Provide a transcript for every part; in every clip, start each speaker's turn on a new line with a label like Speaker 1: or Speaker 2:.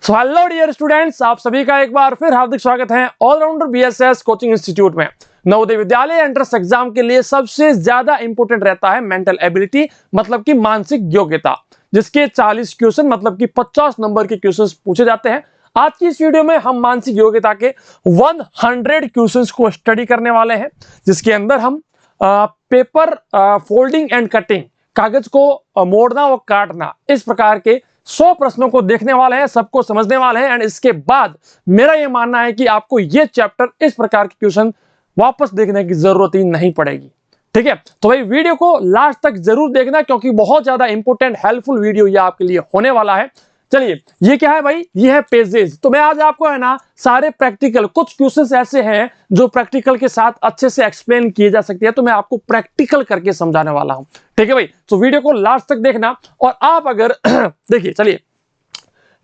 Speaker 1: So hello dear students, आप सभी का एक बार फिर हार्दिक स्वागत है ऑलराउंडर बीएसएस कोचिंग इंस्टीट्यूट में। नवोदय विद्यालय एंट्रेंस एग्जाम के लिए सबसे ज्यादा इंपॉर्टेंट रहता है मेंटल एबिलिटी, मतलब कि मानसिक योग्यता, जिसके 40 क्वेश्चन मतलब कि 50 नंबर के क्वेश्चंस पूछे जाते हैं। आज की इस वीडियो में हम मानसिक योग्यता के 100 क्वेश्चंस को स्टडी करने वाले हैं, जिसके अंदर हम पेपर फोल्डिंग एंड कटिंग, कागज को मोड़ना और काटना, इस प्रकार के 100 प्रश्नों को देखने वाले हैं, सबको समझने वाले हैं। एंड इसके बाद मेरा यह मानना है कि आपको यह चैप्टर इस प्रकार के क्वेश्चन वापस देखने की जरूरत ही नहीं पड़ेगी। ठीक है, तो भाई वीडियो को लास्ट तक जरूर देखना, क्योंकि बहुत ज्यादा इंपॉर्टेंट हेल्पफुल वीडियो ये आपके लिए होने वाला है। चलिए, ये क्या है भाई? ये है पेजेस। तो मैं आज आपको है ना सारे प्रैक्टिकल, कुछ क्वेश्चंस ऐसे हैं जो प्रैक्टिकल के साथ अच्छे से एक्सप्लेन किए जा सकते हैं, तो मैं आपको प्रैक्टिकल करके समझाने वाला हूं। ठीक है भाई, तो वीडियो को लास्ट तक देखना। और आप अगर देखिए, चलिए,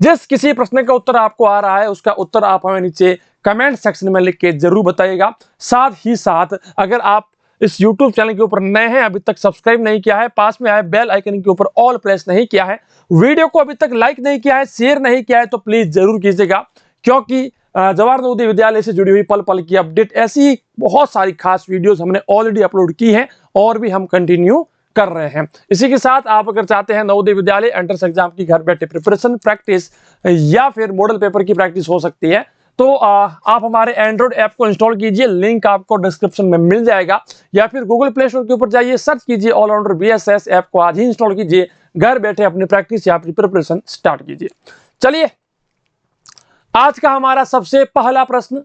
Speaker 1: जिस किसी प्रश्न का उत्तर आपको आ रहा है उसका उत्तर आप हमें नीचे कमेंट सेक्शन में लिख के जरूर बताइएगा। साथ ही साथ अगर आप इस YouTube चैनल के ऊपर नए हैं, अभी तक सब्सक्राइब नहीं किया है, पास में आए बेल आइकन के ऊपर ऑल प्रेस नहीं किया है, वीडियो को अभी तक लाइक नहीं किया है, शेयर नहीं किया है, तो प्लीज जरूर कीजिएगा, क्योंकि जवाहर नवोदय विद्यालय से जुड़ी हुई पल पल की अपडेट, ऐसी बहुत सारी खास वीडियोस हमने ऑलरेडी अपलोड की है और भी हम कंटिन्यू कर रहे हैं। इसी के साथ आप अगर चाहते हैं नवोदय विद्यालय एंट्रेंस एग्जाम की घर बैठे प्रिपरेशन, प्रैक्टिस या फिर मॉडल पेपर की प्रैक्टिस हो सकती है, तो आप हमारे एंड्रॉइड ऐप को इंस्टॉल कीजिए, लिंक आपको डिस्क्रिप्शन में मिल जाएगा, या फिर गूगल प्ले स्टोर के ऊपर जाइए, सर्च कीजिए ऑलराउंडर बीएसएस ऐप को आज ही इंस्टॉल कीजिए, घर बैठे अपनी प्रैक्टिस या अपनी प्रिपरेशन स्टार्ट कीजिए। चलिए, आज का हमारा सबसे पहला प्रश्न,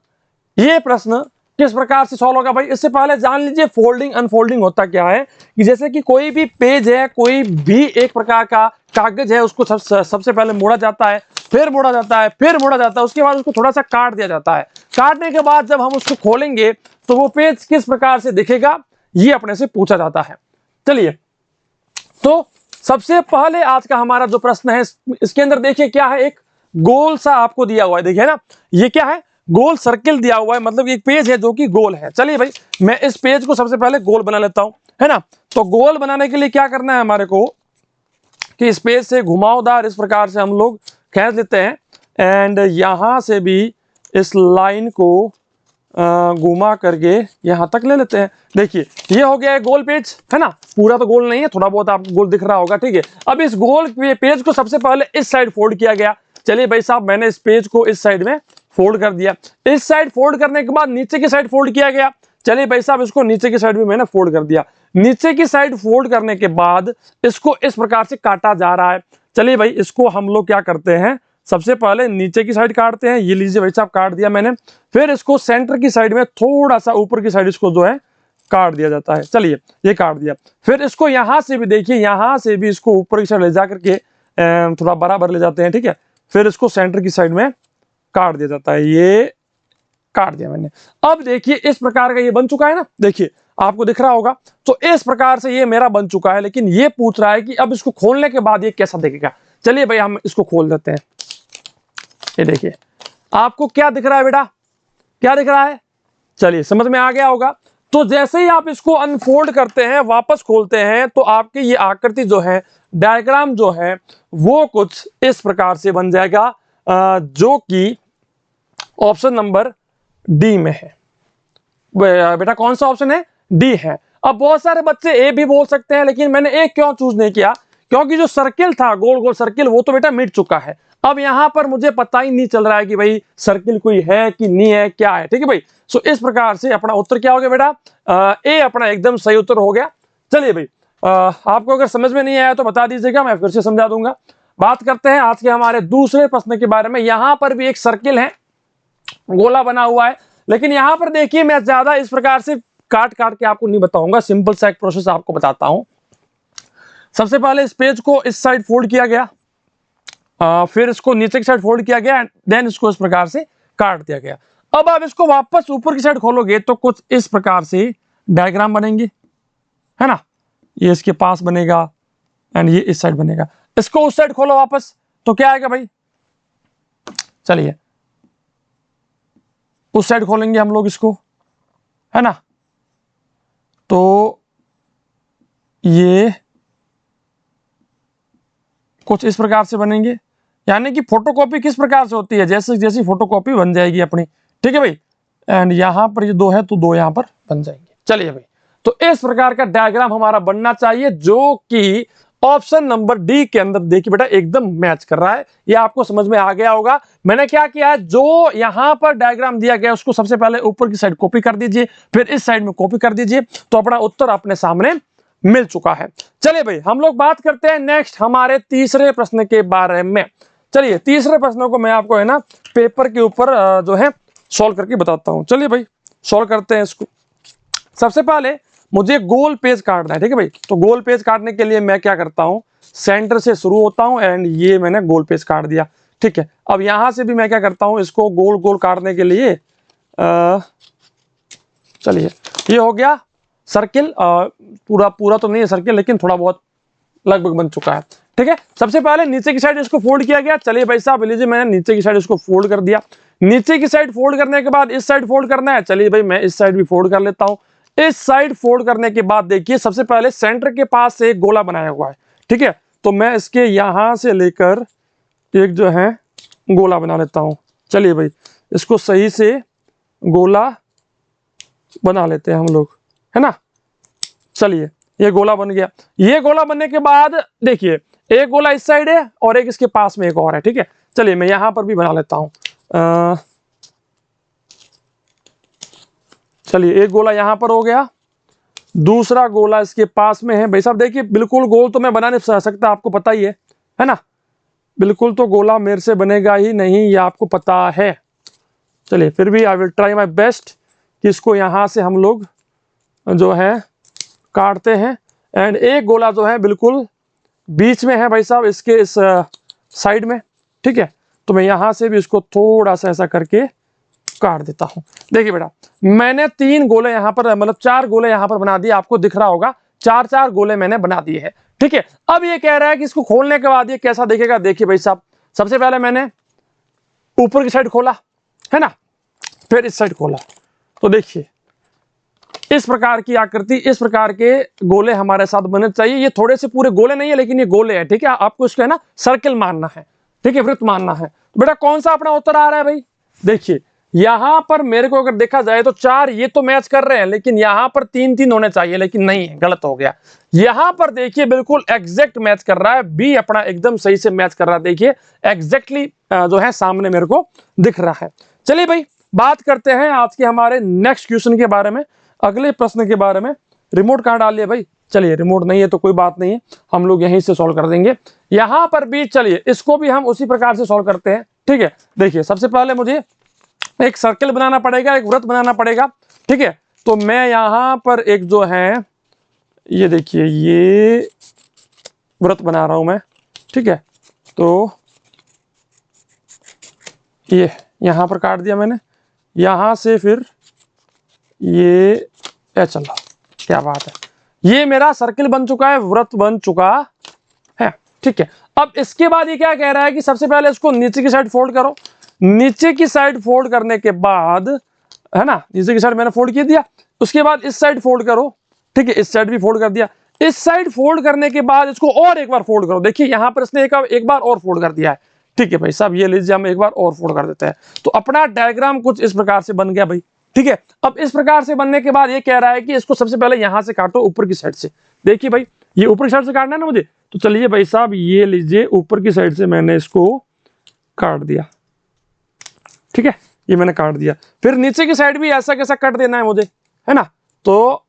Speaker 1: ये प्रश्न किस प्रकार से सॉल्व होगा भाई? इससे पहले जान लीजिए फोल्डिंग अनफोल्डिंग होता क्या है। कि जैसे कि कोई भी पेज है, कोई भी एक प्रकार का कागज है, उसको सबसे पहले मोड़ा जाता है, फिर मोड़ा जाता है, फिर मोड़ा जाता है, उसके बाद उसको थोड़ा सा काट दिया जाता है। काटने के बाद जब हम उसको खोलेंगे तो वो पेज किस प्रकार से दिखेगा, ये अपने से पूछा जाता है। चलिए, तो सबसे पहले आज का हमारा जो प्रश्न है, इसके अंदर देखिए क्या है, एक गोल सा आपको दिया हुआ है, देखिए ना, ये क्या है? गोल सर्किल दिया हुआ है, मतलब एक पेज है जो कि गोल है। चलिए भाई, मैं इस पेज को सबसे पहले गोल बना लेता हूं, है ना। तो गोल बनाने के लिए क्या करना है हमारे को, कि इस पेज से घुमावदार इस प्रकार से हम लोग खींच लेते हैं, एंड यहां से भी इस लाइन को घुमा करके यहां तक ले लेते हैं। देखिए, ये हो गया है गोल पेज, है ना। पूरा तो गोल नहीं है, थोड़ा बहुत आपको गोल दिख रहा होगा। ठीक है, अब इस गोल पेज को सबसे पहले इस साइड फोल्ड किया गया। चलिए भाई साहब, मैंने इस पेज को इस साइड में फोल्ड कर दिया। इस साइड फोल्ड करने के बाद नीचे की साइड फोल्ड किया गया। चलिए भाई साहब, इसको नीचे की साइड भी मैंने फोल्ड कर दिया। नीचे की साइड फोल्ड करने के बाद इसको इस प्रकार से काटा जा रहा है। चलिए भाई, इसको हम लोग क्या करते हैं, सबसे पहले नीचे की साइड काटते हैं। ये लीजिए भाई साहब, काट दिया मैंने। फिर इसको सेंटर की साइड में थोड़ा सा ऊपर की साइड इसको जो है काट दिया जाता है। चलिए, ये काट दिया। फिर इसको यहां से भी देखिए, यहां से भी इसको ऊपर की साइड ले जाकर के थोड़ा बराबर ले जाते हैं। ठीक है, फिर इसको सेंटर की साइड में काट दिया जाता है। ये काट दिया मैंने। अब देखिए, इस प्रकार का ये बन चुका है ना, देखिए आपको दिख रहा होगा। तो इस प्रकार से ये मेरा बन चुका है, लेकिन ये पूछ रहा है कि अब इसको खोलने के बाद ये कैसा दिखेगा। चलिए भाई, हम इसको खोल देते हैं। ये देखिए, आपको क्या दिख रहा है बेटा, क्या दिख रहा है? चलिए, समझ में आ गया होगा। तो जैसे ही आप इसको अनफोल्ड करते हैं, वापस खोलते हैं, तो आपकी ये आकृति जो है, डायग्राम जो है, वो कुछ इस प्रकार से बन जाएगा, जो कि ऑप्शन नंबर डी में है। बेटा कौन सा ऑप्शन है? डी है। अब बहुत सारे बच्चे ए भी बोल सकते हैं, लेकिन मैंने ए क्यों चूज नहीं किया, क्योंकि जो सर्किल था, गोल गोल सर्किल, वो तो बेटा मिट चुका है। अब यहां पर मुझे पता ही नहीं चल रहा है कि भाई सर्किल कोई है कि नहीं है, क्या है। ठीक है भाई, सो इस प्रकार से अपना उत्तर क्या हो गया बेटा? ए अपना एकदम सही उत्तर हो गया। चलिए भाई, आपको अगर समझ में नहीं आया तो बता दीजिएगा, मैं फिर से समझा दूंगा। बात करते हैं आज के हमारे दूसरे प्रश्न के बारे में। यहां पर भी एक सर्किल है, गोला बना हुआ है, लेकिन यहां पर देखिए, मैं ज्यादा इस प्रकार से काट काट के आपको नहीं बताऊंगा, सिंपल सा एक प्रोसेस आपको बताता हूं। सबसे पहले इस पेज को इस साइड फोल्ड किया गया, फिर इसको नीचे की साइड फोल्ड किया गया, देन इसको इस प्रकार से काट दिया गया। अब आप इसको वापस ऊपर की साइड खोलोगे तो कुछ इस प्रकार से डायग्राम बनेंगे, है ना। ये इसके पास बनेगा एंड ये इस साइड बनेगा। इसको उस साइड खोलो वापस, तो क्या आएगा भाई? चलिए, उस साइड खोलेंगे हम लोग इसको, है ना। तो ये कुछ इस प्रकार से बनेंगे। यानी कि फोटोकॉपी किस प्रकार से होती है, जैसे जैसी फोटोकॉपी बन जाएगी अपनी, ठीक है भाई। एंड यहाँ पर ये 2 है तो 2 यहाँ पर बन जाएंगे। चलिए भाई, तो इस प्रकार का डायग्राम हमारा बनना चाहिए जो कि ऑप्शन नंबर डी के अंदर देखिए बेटा एकदम मैच कर रहा है। ये आपको समझ में आ गया होगा। मैंने क्या किया है, जो यहां पर डायग्राम दिया गया उसको सबसे पहले ऊपर की साइड कॉपी कर दीजिए, फिर इस साइड में कॉपी कर दीजिए, तो अपना उत्तर अपने सामने मिल चुका है। चलिए भाई, हम लोग बात करते हैं नेक्स्ट हमारे तीसरे प्रश्न के बारे में। चलिए, तीसरे प्रश्नों को मैं आपको है ना पेपर के ऊपर जो है सॉल्व करके बताता हूं। चलिए भाई, सॉल्व करते हैं इसको। सबसे पहले मुझे गोल पेज काटना है, ठीक है भाई। तो गोल पेज काटने के लिए मैं क्या करता हूं, सेंटर से शुरू होता हूं एंड ये मैंने गोल पेज काट दिया, ठीक है। अब यहां से भी मैं क्या करता हूं, इसको गोल गोल काटने के लिए चलिए, ये हो गया सर्किल। पूरा तो नहीं है सर्किल, लेकिन थोड़ा बहुत लगभग बन चुका है, ठीक है। सबसे पहले नीचे की साइड इसको फोल्ड किया गया। चलिए भाई साहब, लीजिए मैंने नीचे की साइड इसको फोल्ड कर दिया। नीचे की साइड फोल्ड करने के बाद इस साइड फोल्ड करना है। चलिए भाई, मैं इस साइड भी फोल्ड कर लेता हूं। इस साइड फोल्ड करने के बाद देखिए, सबसे पहले सेंटर के पास से एक गोला बनाया हुआ है, ठीक है। तो मैं इसके यहां से लेकर एक जो है गोला बना लेता हूं। चलिए भाई, इसको सही से गोला बना लेते हैं हम लोग, है ना। चलिए, ये गोला बन गया। ये गोला बनने के बाद देखिए, एक गोला इस साइड है और एक इसके पास में एक और है, ठीक है। चलिए, मैं यहां पर भी बना लेता हूं। चलिए, एक गोला यहां पर हो गया, दूसरा गोला इसके पास में है। भाई साहब देखिए, बिल्कुल गोल तो मैं बना नहीं सकता, आपको पता ही है ना। बिल्कुल तो गोला मेरे से बनेगा ही नहीं, ये आपको पता है। चलिए, फिर भी I will try my best कि इसको यहां से हम लोग जो है काटते हैं। एंड एक गोला जो है बिल्कुल बीच में है भाई साहब, इसके इस साइड में, ठीक है। तो मैं यहां से भी इसको थोड़ा सा ऐसा करके काट देता हूं। देखिए बेटा, मैंने 3 गोले यहां पर, मतलब 4 गोले यहां पर बना दिए, आपको दिख रहा होगा 4 गोले मैंने बना दिए हैं, ठीक है। अब ये कह रहा है कि इसको खोलने के बाद ये कैसा दिखेगा। देखिए भाई साहब, सबसे पहले मैंने ऊपर की साइड खोला, है ना, फिर इस साइड खोला, तो देखिए इस प्रकार की आकृति, इस प्रकार के गोले हमारे साथ बनने चाहिए। ये थोड़े से पूरे गोले नहीं है, लेकिन ये गोले हैं, ठीक है। आपको इसको है ना सर्किल मानना है, ठीक है, वृत्त मानना है। तो बेटा कौन सा अपना उत्तर आ रहा है भाई, देखिए यहां पर मेरे को अगर देखा जाए तो 4 ये तो मैच कर रहे हैं, लेकिन यहां पर 3-3 होने चाहिए, लेकिन नहीं है, गलत हो गया। यहां पर देखिए बिल्कुल एग्जैक्ट मैच कर रहा है, बी अपना एकदम सही से मैच कर रहा है। देखिए एग्जैक्टली जो है सामने मेरे को दिख रहा है। चलिए भाई, बात करते हैं आज के हमारे नेक्स्ट क्वेश्चन के बारे में, अगले प्रश्न के बारे में। रिमोट कहां डाल लिया भाई, चलिए रिमोट नहीं है तो कोई बात नहीं है, हम लोग यहीं से सॉल्व कर देंगे। यहां पर भी चलिए इसको भी हम उसी प्रकार से सॉल्व करते हैं, ठीक है। देखिए, सबसे पहले मुझे एक सर्कल बनाना पड़ेगा, एक वृत्त बनाना पड़ेगा, ठीक है। तो मैं यहां पर एक जो है, ये देखिए, ये वृत्त बना रहा हूं मैं, ठीक है। तो ये यहां पर काट दिया मैंने, यहां से फिर ये चलो, क्या बात है, ये मेरा सर्किल बन चुका है, वृत्त बन चुका है, ठीक है। अब इसके बाद ये क्या कह रहा है कि सबसे पहले इसको नीचे की साइड फोल्ड करो। नीचे की साइड फोल्ड करने के बाद, है ना, नीचे की साइड मैंने फोल्ड कर दिया, उसके बाद इस साइड फोल्ड करो, ठीक है, इस साइड भी फोल्ड कर दिया। इस साइड फोल्ड करने के बाद इसको और एक बार फोल्ड करो। देखिए यहां पर इसने एक बार और फोल्ड कर दिया है, ठीक है भाई साहब, ये लीजिए, हम एक बार और फोल्ड कर देते हैं। तो अपना डायग्राम कुछ इस प्रकार से बन गया भाई, ठीक है। अब इस प्रकार से बनने के बाद ये कह रहा है कि इसको सबसे पहले यहां से काटो, ऊपर की साइड से। देखिए भाई, ये ऊपर की साइड से काटना है ना मुझे, तो चलिए भाई साहब, ये लीजिए, ऊपर की साइड से मैंने इसको काट दिया, ठीक है, ये मैंने काट दिया। फिर नीचे की साइड भी ऐसा कैसा कट देना है मुझे, है ना। तो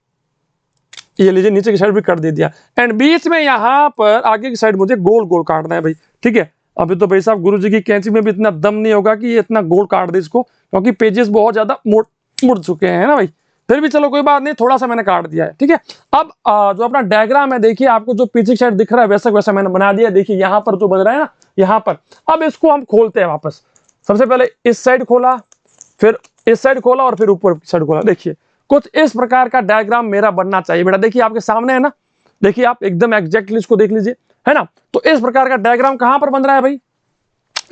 Speaker 1: ये लीजिए, नीचे की साइड भी कट दे दिया। एंड बीच में यहां पर आगे की साइड मुझे गोल गोल काटना है भाई, ठीक है। अभी तो भाई साहब गुरुजी की कैंची में भी इतना दम नहीं होगा कि ये इतना गोल काट दे इसको, क्योंकि पेजेस बहुत ज्यादा मुड़ चुके हैं ना भाई। फिर भी चलो कोई बात नहीं, थोड़ा सा मैंने काट दिया है, ठीक है। अब जो अपना डायग्राम है, देखिए आपको जो पीछे की साइड दिख रहा है वैसा वैसा मैंने बना दिया। देखिए यहाँ पर जो बन रहा है ना, यहाँ पर। अब इसको हम खोलते हैं वापस। सबसे पहले इस साइड खोला, फिर इस साइड खोला और फिर ऊपर की साइड खोला। देखिए कुछ इस प्रकार का डायग्राम मेरा बनना चाहिए बेटा। देखिए आपके सामने है ना, देखिए आप एकदम एग्जैक्टली इसको देख लीजिए, है ना। तो इस प्रकार का डायग्राम कहां पर बन रहा है भाई,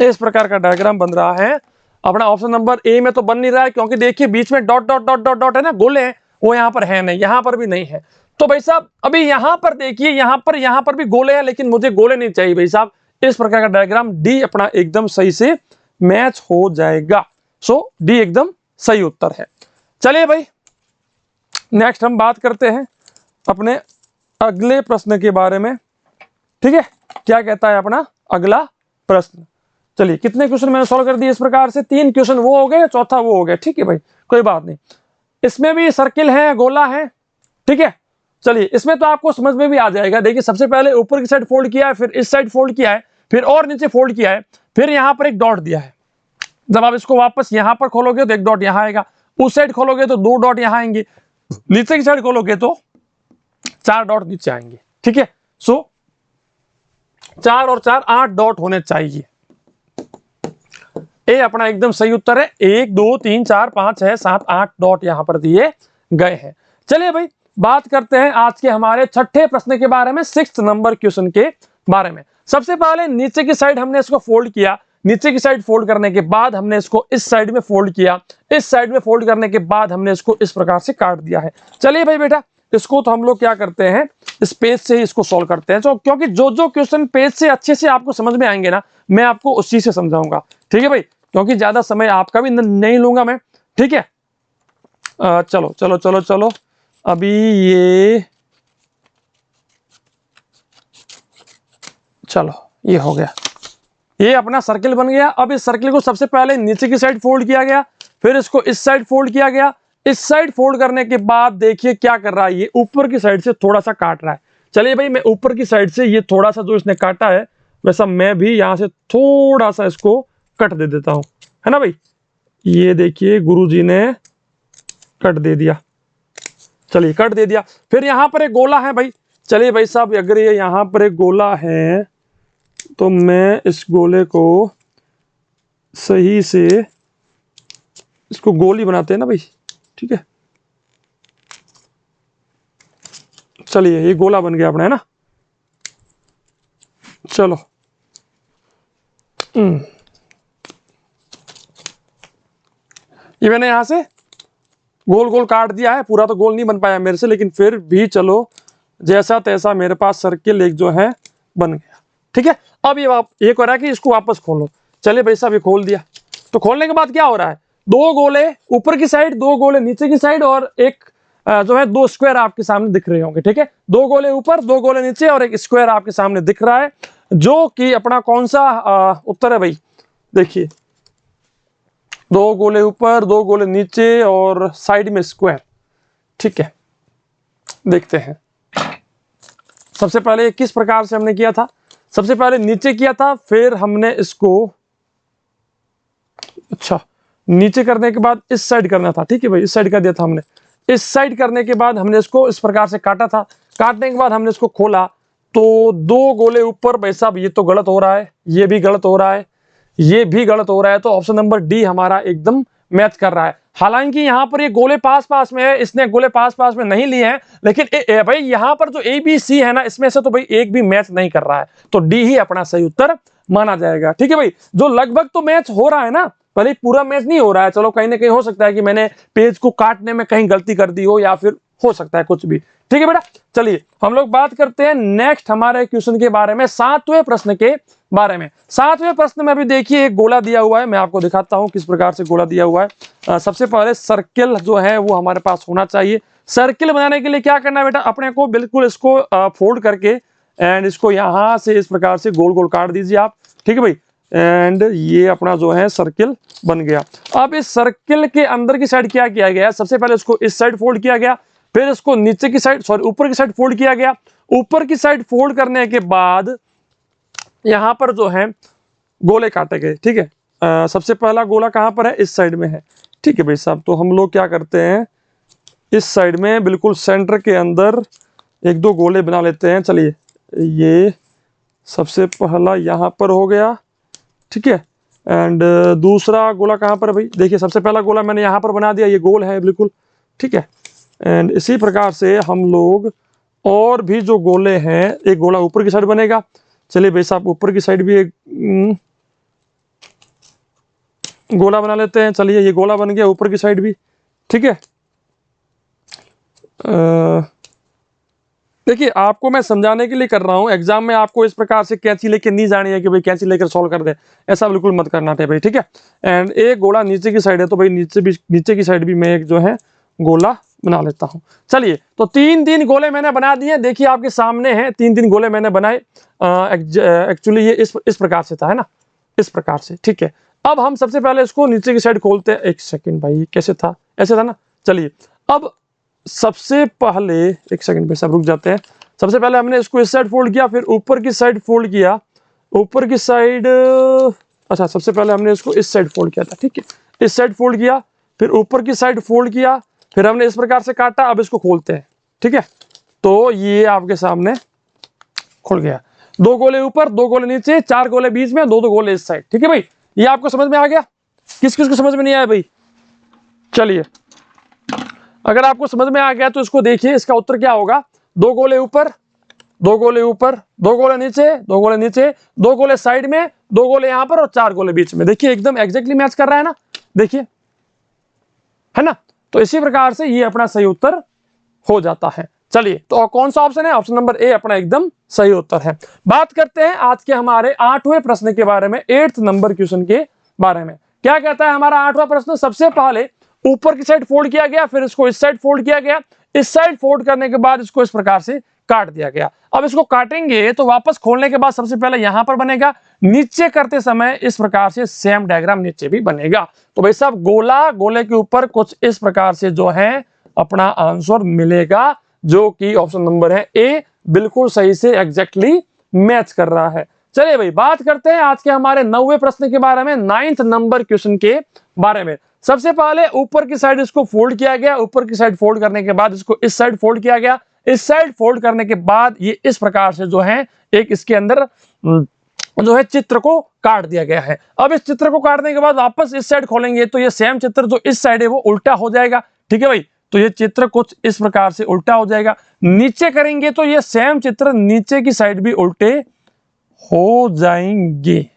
Speaker 1: इस प्रकार का डायग्राम बन रहा है अपना ऑप्शन नंबर ए में। तो बन नहीं रहा है क्योंकि देखिए बीच में dot dot dot dot dot है ना, गोले हैं, वो यहाँ पर है नहीं, यहाँ पर भी नहीं है। तो भाई साहब अभी यहाँ पर देखिए, यहाँ पर भी गोले हैं, लेकिन मुझे गोले नहीं चाहिए भाई साहब, इस प्रकार का डायग्राम डी अपना एकदम सही से मैच हो जाएगा। सो डी एकदम सही उत्तर है। चलिए भाई नेक्स्ट हम बात करते हैं अपने अगले प्रश्न के बारे में। ठीक है, क्या कहता है अपना अगला प्रश्न। चलिए कितने क्वेश्चन मैंने सॉल्व कर दिए इस प्रकार से, 3 क्वेश्चन वो हो गए, चौथा वो हो गया। ठीक है भाई, कोई बात नहीं। इसमें भी सर्किल है, गोला है। ठीक है, चलिए इसमें तो आपको समझ में भी आ जाएगा। देखिए सबसे पहले ऊपर की साइड फोल्ड किया है, फिर इस साइड फोल्ड किया है, फिर और नीचे फोल्ड किया है, फिर यहां पर एक डॉट दिया है। जब आप इसको वापस यहां पर खोलोगे तो एक डॉट यहां आएगा, उस साइड खोलोगे तो 2 डॉट यहां आएंगे, नीचे की साइड खोलोगे तो 4 डॉट नीचे आएंगे। ठीक है, सो 4 और 4 8 डॉट होने चाहिए। ए अपना एकदम सही उत्तर है। 1 2 3 4 5 6 7 8 डॉट यहां पर दिए गए हैं। चलिए भाई बात करते हैं आज के हमारे छठे प्रश्न के बारे में, 6th नंबर क्वेश्चन के बारे में। सबसे पहले नीचे की साइड हमने इसको फोल्ड किया, नीचे की साइड फोल्ड करने के बाद हमने इसको इस साइड में फोल्ड किया, इस साइड में फोल्ड करने के बाद हमने इसको इस प्रकार से काट दिया है। चलिए भाई बेटा इसको तो हम लोग क्या करते हैं, इस पेज से ही इसको सॉल्व करते हैं। तो क्योंकि जो क्वेश्चन पेज से अच्छे से आपको समझ में आएंगे ना, मैं आपको उसी से समझाऊंगा। ठीक है भाई, क्योंकि ज्यादा समय आपका भी नहीं लूंगा मैं। ठीक है, चलो चलो चलो चलो अभी ये चलो ये हो गया, ये अपना सर्किल बन गया। अब इस सर्किल को सबसे पहले नीचे की साइड फोल्ड किया गया, फिर इसको इस साइड फोल्ड किया गया। इस साइड फोल्ड करने के बाद देखिए क्या कर रहा है, ये ऊपर की साइड से थोड़ा सा काट रहा है। चलिए भाई मैं ऊपर की साइड से ये थोड़ा सा जो इसने काटा है, वैसा मैं भी यहां से थोड़ा सा इसको कट दे देता हूं, है ना भाई। ये देखिए गुरुजी ने कट दे दिया। चलिए कट दे दिया। फिर यहां पर एक गोला है भाई। चलिए भाई साहब अगर ये यहां पर एक गोला है तो मैं इस गोले को सही से इसको गोली बनाते हैं ना भाई। ठीक है, चलिए ये गोला बन गया अपना, है ना। चलो ये मैंने यहां से गोल गोल काट दिया है, पूरा तो गोल नहीं बन पाया मेरे से, लेकिन फिर भी चलो जैसा तैसा मेरे पास सर्किल एक जो है बन गया। ठीक है, अब ये कह रहा है कि इसको वापस खोलो। चलिए भाई साहब ये खोल दिया। तो खोलने के बाद क्या हो रहा है, 2 गोले ऊपर की साइड, 2 गोले नीचे की साइड, और एक जो है 2 स्क्वायर आपके सामने दिख रहे होंगे। ठीक है, 2 गोले ऊपर 2 गोले नीचे और एक स्क्वायर आपके सामने दिख रहा है, जो कि अपना कौन सा उत्तर है भाई। देखिए 2 गोले ऊपर 2 गोले नीचे और साइड में स्क्वायर। ठीक है, देखते हैं सबसे पहले किस प्रकार से हमने किया था। सबसे पहले नीचे किया था, फिर हमने इसको अच्छा नीचे करने के बाद इस साइड करना था। ठीक है भाई, इस साइड कर दिया था हमने। इस साइड करने के बाद हमने इसको इस प्रकार से काटा था। काटने के बाद हमने इसको खोला तो 2 गोले ऊपर। भाई साहब ये तो गलत हो रहा है, ये भी गलत हो रहा है, ये भी गलत हो रहा है। तो ऑप्शन नंबर डी हमारा एकदम मैच कर रहा है। हालांकि यहां पर ये गोले पास पास में है, इसने गोले पास पास में नहीं लिए हैं, लेकिन भाई यहां पर जो ए बी सी है ना, इसमें से तो भाई एक भी मैच नहीं कर रहा है, तो डी ही अपना सही उत्तर माना जाएगा। ठीक है भाई, जो लगभग तो मैच हो रहा है ना, भले पूरा मैच नहीं हो रहा है। चलो कहीं ना कहीं हो सकता है कि मैंने पेज को काटने में कहीं गलती कर दी हो, या फिर हो सकता है कुछ भी। ठीक है बेटा, चलिए हम लोग बात करते हैं नेक्स्ट हमारे क्वेश्चन के बारे में, 7वें प्रश्न के बारे में। 7वें प्रश्न में भी देखिए एक गोला दिया हुआ है, मैं आपको दिखाता हूं किस प्रकार से गोला दिया हुआ है। सबसे पहले सर्किल जो है वो हमारे पास होना चाहिए। सर्किल बनाने के लिए क्या करना है बेटा, अपने को बिल्कुल इसको फोल्ड करके एंड इसको यहां से इस प्रकार से गोल गोल काट दीजिए आप। ठीक है भाई, एंड ये अपना जो है सर्किल बन गया। अब इस सर्किल के अंदर की साइड क्या किया गया, सबसे पहले इसको इस साइड फोल्ड किया गया, फिर इसको नीचे की साइड ऊपर की साइड फोल्ड किया गया। ऊपर की साइड फोल्ड करने के बाद यहां पर जो है गोले काटे गए। ठीक है, सबसे पहला गोला कहां पर है, इस साइड में है। ठीक है भाई साहब, तो हम लोग क्या करते हैं, इस साइड में बिल्कुल सेंटर के अंदर 1-2 गोले बना लेते हैं। चलिए ये सबसे पहला यहां पर हो गया। ठीक है, एंड दूसरा गोला कहां पर है भाई, देखिए सबसे पहला गोला मैंने यहां पर बना दिया, ये गोल है बिल्कुल। ठीक है, एंड इसी प्रकार से हम लोग और भी जो गोले हैं, एक गोला ऊपर की साइड बनेगा। चलिए भाई साहब ऊपर की साइड भी एक गोला बना लेते हैं। चलिए ये गोला बन गया ऊपर की साइड भी। ठीक है, देखिए आपको मैं समझाने के लिए कर रहा हूं, एग्जाम में आपको इस प्रकार से कैंची लेके नहीं जानी है कि भाई कैंची लेकर सॉल्व कर दे, ऐसा बिल्कुल मत करना थे भाई, ठीक है। एंड एक गोला नीचे की साइड है तो भाई नीचे की साइड भी मैं एक जो है गोला बना लेता हूं। चलिए तो तीन गोले मैंने बना दिए, देखिए आपके सामने है तीन गोले मैंने बनाए। एक्चुअली ये इस प्रकार से था, है ना, इस प्रकार से, ठीक है। अब हम सबसे पहले इसको नीचे की साइड खोलते हैं। एक सेकंड भाई, कैसे था, ऐसे था ना। चलिए अब सबसे पहले एक सेकंड पे सब रुक जाते हैं। सबसे पहले हमने इसको इस साइड फोल्ड किया, फिर ऊपर की साइड फोल्ड किया, ऊपर की साइड, अच्छा सबसे पहले हमने इसको इस साइड फोल्ड किया था, ठीक है, इस साइड फोल्ड किया, फिर ऊपर की साइड फोल्ड किया, फिर हमने इस प्रकार से काटा। अब इसको खोलते हैं, ठीक है। तो ये आपके सामने खुल गया, 2 गोले ऊपर 2 गोले नीचे, 4 गोले बीच में, 2 गोले इस साइड, ठीक है भाई। ये आपको समझ में आ गया? किस किस को समझ में नहीं आया भाई? चलिए अगर आपको समझ में आ गया तो इसको देखिए, इसका उत्तर क्या होगा। 2 गोले ऊपर 2 गोले ऊपर, 2 गोले नीचे, 2 गोले नीचे, 2 गोले साइड में, 2 गोले यहां पर और 4 गोले बीच में। देखिए एकदम एग्जैक्टली मैच कर रहा है ना, देखिए, है ना। तो इसी प्रकार से ये अपना सही उत्तर हो जाता है। चलिए तो कौन सा ऑप्शन है? ऑप्शन नंबर ए अपना एकदम सही उत्तर है। बात करते हैं आज के हमारे 8वें प्रश्न के बारे में, 8th नंबर क्वेश्चन के बारे में। क्या कहता है हमारा 8वां प्रश्न? सबसे पहले ऊपर की साइड फोल्ड किया गया, फिर इसको इस साइड फोल्ड किया गया, इस साइड फोल्ड करने के बाद इसको इस प्रकार से काट दिया गया। अब इसको काटेंगे तो वापस खोलने के बाद सबसे पहले यहां पर बनेगा, नीचे करते समय इस प्रकार से सेम डायग्राम नीचे भी बनेगा। तो भाई साहब गोला, गोले के ऊपर कुछ इस प्रकार से जो है अपना आंसर मिलेगा, जो कि ऑप्शन नंबर है ए, बिल्कुल सही से एग्जैक्टली मैच कर रहा है। चलिए भाई बात करते हैं आज के हमारे 9वें प्रश्न के बारे में, 9th नंबर क्वेश्चन के बारे में। सबसे पहले ऊपर की साइड इसको फोल्ड किया गया, ऊपर की साइड फोल्ड करने के बाद इसको इस साइड फोल्ड किया गया, इस साइड फोल्ड करने के बाद ये इस प्रकार से जो है एक इसके अंदर जो है चित्र को काट दिया गया है। अब इस चित्र को काटने के बाद वापस इस साइड खोलेंगे तो ये सेम चित्र जो इस साइड है वो उल्टा हो जाएगा, ठीक है भाई। तो ये चित्र कुछ इस प्रकार से उल्टा हो जाएगा। नीचे करेंगे तो ये सेम चित्र नीचे की साइड भी उल्टे हो जाएंगे,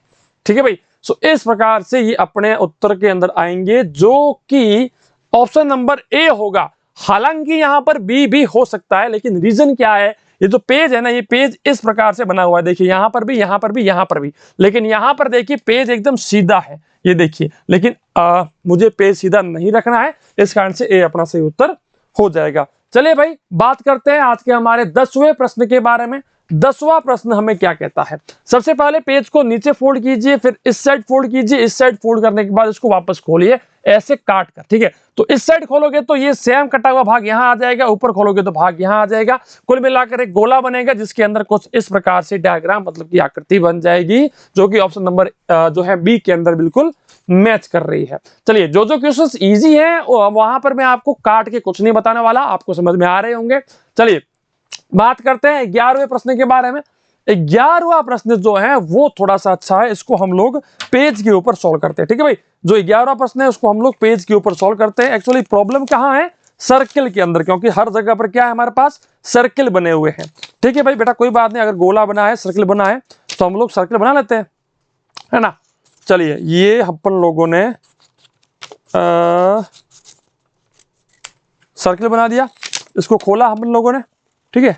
Speaker 1: ठीक है भाई। सो इस प्रकार से ये अपने उत्तर के अंदर आएंगे, जो कि ऑप्शन नंबर ए होगा। हालांकि यहां पर बी भी हो सकता है, लेकिन रीजन क्या है, ये जो पेज है ना, ये पेज इस प्रकार से बना हुआ है, देखिए यहां पर भी, यहां पर भी, यहां पर भी, लेकिन यहां पर देखिए पेज एकदम सीधा है, ये देखिए। लेकिन मुझे पेज सीधा नहीं रखना है, इस कारण से ए अपना सही उत्तर हो जाएगा। चलिए भाई बात करते हैं आज के हमारे 10वें प्रश्न के बारे में। 10वां प्रश्न हमें क्या कहता है? सबसे पहले पेज को नीचे फोल्ड कीजिए, फिर इस साइड फोल्ड कीजिए, इस साइड फोल्ड करने के बाद इसको वापस खोलिए ऐसे काट कर, ठीक है। तो इस साइड खोलोगे तो ये सेम कटा हुआ भाग यहां आ जाएगा, ऊपर खोलोगे तो भाग यहां आ जाएगा। कुल मिलाकर एक गोला बनेगा, जिसके अंदर कुछ इस प्रकार से डायग्राम मतलब की आकृति बन जाएगी, जो कि ऑप्शन नंबर जो है बी के अंदर बिल्कुल मैच कर रही है। चलिए जो क्वेश्चंस इजी हैं वहां पर मैं आपको काट के कुछ नहीं बताने वाला, आपको समझ में आ रहे होंगे। चलिए बात करते हैं 11वें प्रश्न के बारे में। 11वां प्रश्न जो है वो थोड़ा सा अच्छा है, इसको हम लोग पेज के ऊपर सॉल्व करते हैं, ठीक है भाई। जो 11वां प्रश्न है उसको हम लोग पेज के ऊपर सॉल्व करते हैं। एक्चुअली प्रॉब्लम कहां है? सर्किल के अंदर, क्योंकि हर जगह पर क्या है हमारे पास सर्किल बने हुए हैं, ठीक है भाई। बेटा कोई बात नहीं, अगर गोला बना है, सर्किल बना है तो हम लोग सर्किल बना लेते हैं, है ना। चलिए ये अपन लोगों ने सर्किल बना दिया, इसको खोला हम लोगों ने, ठीक है।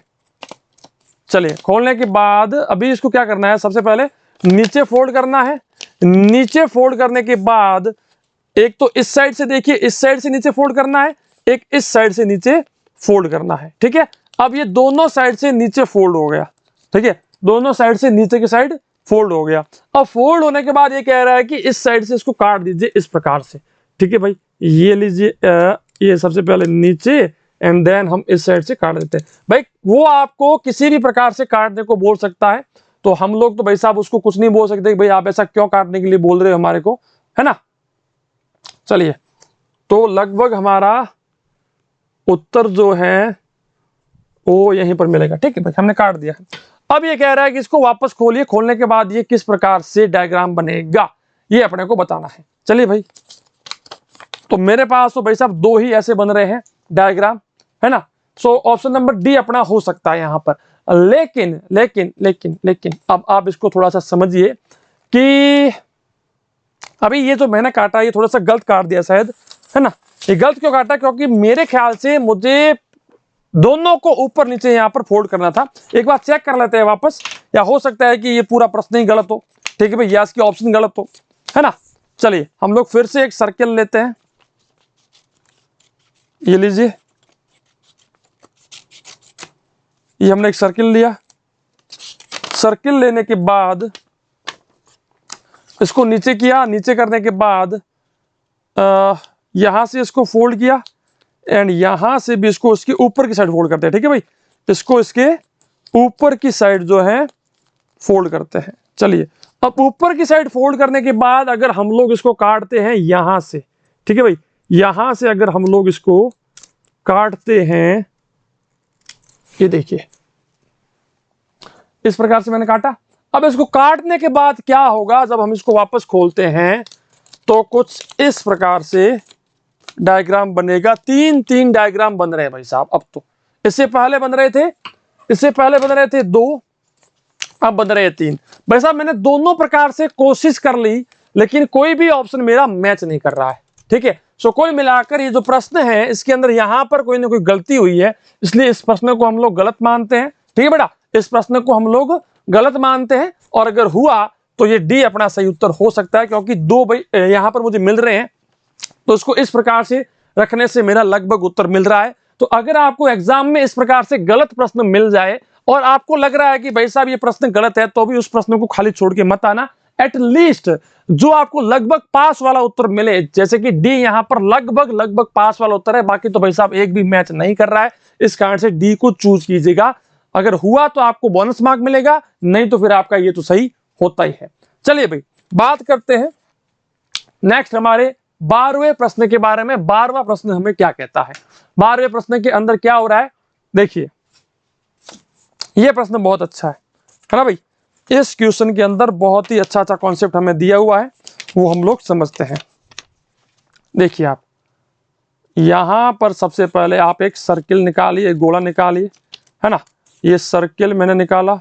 Speaker 1: चलिए खोलने के बाद अभी इसको क्या करना है, सबसे पहले नीचे फोल्ड करना है। नीचे फोल्ड करने के बाद एक तो इस साइड से देखिए, इस साइड से नीचे फोल्ड करना है, एक इस साइड से नीचे फोल्ड करना है, ठीक है। अब ये दोनों साइड से नीचे फोल्ड हो गया, ठीक है, दोनों साइड से नीचे की साइड फोल्ड हो गया। अब फोल्ड होने के बाद ये कह रहा है कि इस साइड से इसको काट दीजिए इस प्रकार से, ठीक है भाई। ये लीजिए, ये सबसे पहले नीचे एंड देन हम इस साइड से काट देते हैं भाई। वो आपको किसी भी प्रकार से काटने को बोल सकता है, तो हम लोग तो भाई साहब उसको कुछ नहीं बोल सकते कि भाई आप ऐसा क्यों काटने के लिए बोल रहे हो हमारे को, है ना। चलिए तो लगभग हमारा उत्तर जो है वो यहीं पर मिलेगा, ठीक है भाई, हमने काट दिया। अब ये कह रहा है कि इसको वापस खोलिए, खोलने के बाद ये किस प्रकार से डायग्राम बनेगा ये अपने को बताना है। चलिए भाई, तो मेरे पास तो भाई साहब 2 ही ऐसे बन रहे हैं डायग्राम, है ना। सो ऑप्शन नंबर डी अपना हो सकता है यहां पर। लेकिन लेकिन लेकिन लेकिन अब आप इसको थोड़ा सा समझिए कि अभी ये जो मैंने काटा ये थोड़ा सा गलत काट दिया शायद, है ना। ये गलत क्यों काटा? क्योंकि मेरे ख्याल से मुझे दोनों को ऊपर नीचे यहाँ पर फोल्ड करना था। एक बार चेक कर लेते हैं वापस, या हो सकता है कि ये पूरा प्रश्न ही गलत हो, ठीक है भाई, या इसकी ऑप्शन गलत हो, है ना। चलिए हम लोग फिर से एक सर्किल लेते हैं, ये लीजिए, ये हमने एक सर्किल लिया। सर्किल लेने के बाद इसको नीचे किया, नीचे करने के बाद यहां से इसको फोल्ड किया, एंड यहां से भी इसको उसके ऊपर की साइड फोल्ड करते हैं, ठीक है भाई, इसको इसके ऊपर की साइड जो है फोल्ड करते हैं। चलिए अब ऊपर की साइड फोल्ड करने के बाद अगर हम लोग इसको काटते हैं यहां से, ठीक है भाई, यहां से अगर हम लोग इसको काटते हैं, ये देखिए इस प्रकार से मैंने काटा। अब इसको काटने के बाद क्या होगा, जब हम इसको वापस खोलते हैं तो कुछ इस प्रकार से डायग्राम बनेगा। तीन डायग्राम बन रहे हैं भाई साहब। अब तो इससे पहले बन रहे थे, इससे पहले बन रहे थे 2, अब बन रहे हैं 3। भाई साहब मैंने दोनों प्रकार से कोशिश कर ली, लेकिन कोई भी ऑप्शन मेरा मैच नहीं कर रहा है, ठीक है। सो कुल मिलाकर ये जो प्रश्न है इसके अंदर यहां पर कोई ना कोई गलती हुई है, इसलिए इस प्रश्न को हम लोग गलत मानते हैं, ठीक है बेटा, इस प्रश्न को हम लोग गलत मानते हैं। और अगर हुआ तो ये डी अपना सही उत्तर हो सकता है, क्योंकि 2 भाई यहां पर मुझे मिल रहे हैं, तो इसको इस प्रकार से रखने से मेरा लगभग उत्तर मिल रहा है। तो अगर आपको एग्जाम में इस प्रकार से गलत प्रश्न मिल जाए और आपको लग रहा है कि भाई साहब ये प्रश्न गलत है, तो भी उस प्रश्न को खाली छोड़ के मत आना। एटलीस्ट जो आपको लगभग पास वाला उत्तर मिले, जैसे कि डी यहां पर लगभग पास वाला उत्तर है, बाकी तो भाई साहब एक भी मैच नहीं कर रहा है, इस कारण से डी को चूज कीजिएगा। अगर हुआ तो आपको बोनस मार्क मिलेगा, नहीं तो फिर आपका ये तो सही होता ही है। चलिए भाई बात करते हैं नेक्स्ट हमारे 12वें प्रश्न के बारे में। 12वां प्रश्न हमें क्या कहता है, 12वें प्रश्न के अंदर क्या हो रहा है, देखिए यह प्रश्न बहुत अच्छा है ना भाई। इस क्वेश्चन के अंदर बहुत ही अच्छा कॉन्सेप्ट हमें दिया हुआ है, वो हम लोग समझते हैं। देखिए आप यहां पर सबसे पहले आप एक सर्किल निकालिए, एक गोला निकालिए, है ना। ये सर्किल मैंने निकाला।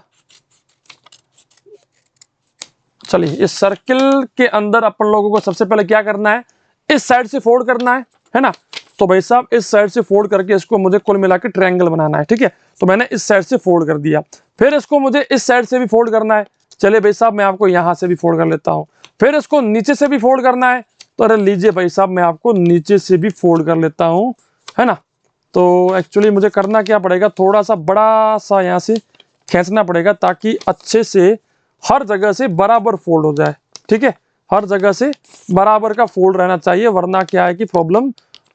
Speaker 1: चलिए इस सर्किल के अंदर अपन लोगों को सबसे पहले क्या करना है, इस साइड से फोल्ड करना है ना। तो भाई साहब इस साइड से फोल्ड करके इसको मुझे कुल मिलाकर ट्रायंगल बनाना है, ठीक है। तो मैंने इस साइड से फोल्ड कर दिया, फिर इसको मुझे इस साइड से भी फोल्ड करना है। चलिए भाई साहब मैं आपको यहां से भी फोल्ड कर लेता हूं, फिर इसको नीचे से भी फोल्ड करना है। तो अरे लीजिए भाई साहब मैं आपको नीचे से भी फोल्ड कर लेता हूं, है ना। तो एक्चुअली मुझे करना क्या पड़ेगा, थोड़ा सा बड़ा सा यहाँ से खींचना पड़ेगा, ताकि अच्छे से हर जगह से बराबर फोल्ड हो जाए, ठीक है। हर जगह से बराबर का फोल्ड रहना चाहिए, वरना क्या है कि प्रॉब्लम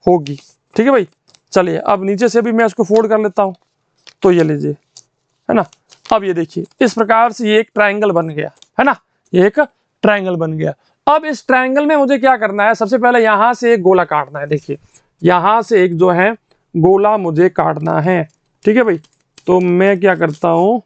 Speaker 1: होगी, ठीक है भाई। चलिए अब नीचे से भी मैं इसको फोल्ड कर लेता हूं, तो ये लीजिए, है ना। अब ये देखिए इस प्रकार से ये एक ट्रायंगल बन गया, है ना, ये एक ट्रायंगल बन गया। अब इस ट्रायंगल में मुझे क्या करना है, सबसे पहले यहां से एक गोला काटना है। देखिए यहां से एक जो है गोला मुझे काटना है, ठीक है भाई। तो मैं क्या करता हूं,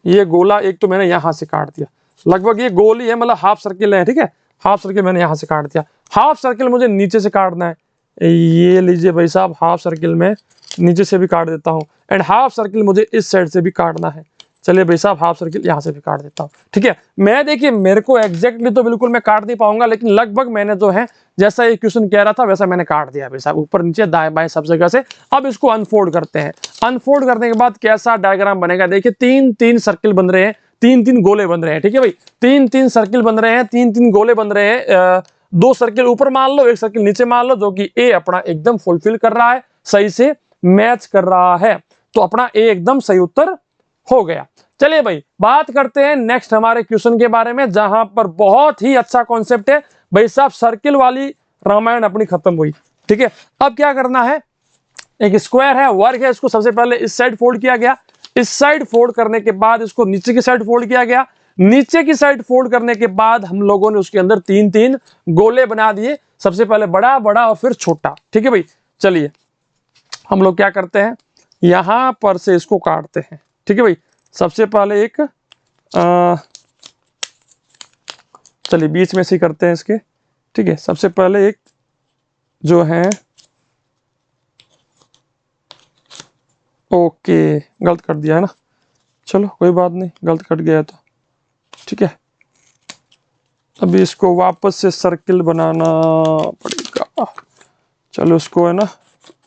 Speaker 1: ये गोला एक तो मैंने यहां से काट दिया, लगभग ये गोल ही है, मतलब हाफ सर्किल है, ठीक है। हाफ सर्किल मैंने यहां से काट दिया। हाफ सर्किल मुझे नीचे से काटना है, ये लीजिए भाई साहब, हाफ सर्किल में नीचे से भी काट देता हूं, एंड हाफ सर्किल मुझे इस साइड से भी काटना है। चलिए भाई साहब हाफ सर्किल यहां से भी काट देता हूं, ठीक है। मैं देखिए मेरे को एग्जैक्टली तो बिल्कुल मैं काट नहीं पाऊंगा, लेकिन लगभग मैंने जो है जैसा ये क्वेश्चन कह रहा था वैसा मैंने काट दिया भाई साहब, ऊपर नीचे दाएं बाएं सब जगह से। अब इसको अनफोल्ड करते हैं। अनफोल्ड करने के बाद कैसा डायग्राम बनेगा, देखिए 3 सर्किल बन रहे हैं, 3 गोले बन रहे हैं, ठीक है भाई। 3 सर्किल बन रहे हैं, 3 गोले बन रहे हैं। 2 सर्किल ऊपर मान लो, 1 सर्किल नीचे मान लो, जो कि ए अपना एकदम फुलफिल कर रहा है, सही से मैच कर रहा है। तो अपना ए एकदम सही उत्तर हो गया। चलिए भाई बात करते हैं नेक्स्ट हमारे क्वेश्चन के बारे में, जहां पर बहुत ही अच्छा कॉन्सेप्ट है भाई साहब। सर्किल वाली रामायण अपनी खत्म हुई, ठीक है। अब क्या करना है, एक स्क्वायर है, वर्ग है, इसको सबसे पहले इस साइड फोल्ड किया गया, इस साइड फोल्ड करने के बाद इसको नीचे की साइड फोल्ड किया गया, नीचे की साइड फोल्ड करने के बाद हम लोगों ने उसके अंदर 3 गोले बना दिए, सबसे पहले बड़ा बड़ा और फिर छोटा, ठीक है भाई। चलिए हम लोग क्या करते हैं, यहां पर से इसको काटते हैं, ठीक है भाई। सबसे पहले एक चलिए बीच में से करते हैं इसके, ठीक है। सबसे पहले एक जो है, ओके गलत कर दिया है ना, चलो कोई बात नहीं, गलत कट गया तो ठीक है। अभी इसको वापस से सर्किल बनाना पड़ेगा, चलो इसको है ना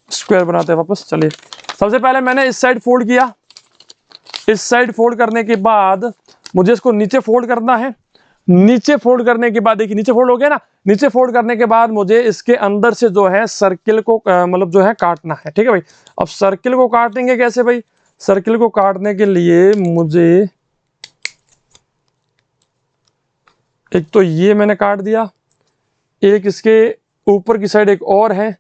Speaker 1: स्क्वायर बनाते हैं वापस। चलिए, सबसे पहले मैंने इस साइड फोल्ड किया, इस साइड फोल्ड करने के बाद मुझे इसको नीचे फोल्ड करना है। नीचे फोल्ड करने के बाद देखिए नीचे फोल्ड हो गया ना, नीचे फोल्ड करने के बाद मुझे इसके अंदर से जो है सर्किल को मतलब जो है काटना है। ठीक है भाई, अब सर्किल को काटेंगे कैसे भाई? सर्किल को काटने के लिए मुझे एक तो ये मैंने काट दिया, एक इसके ऊपर की साइड एक और है,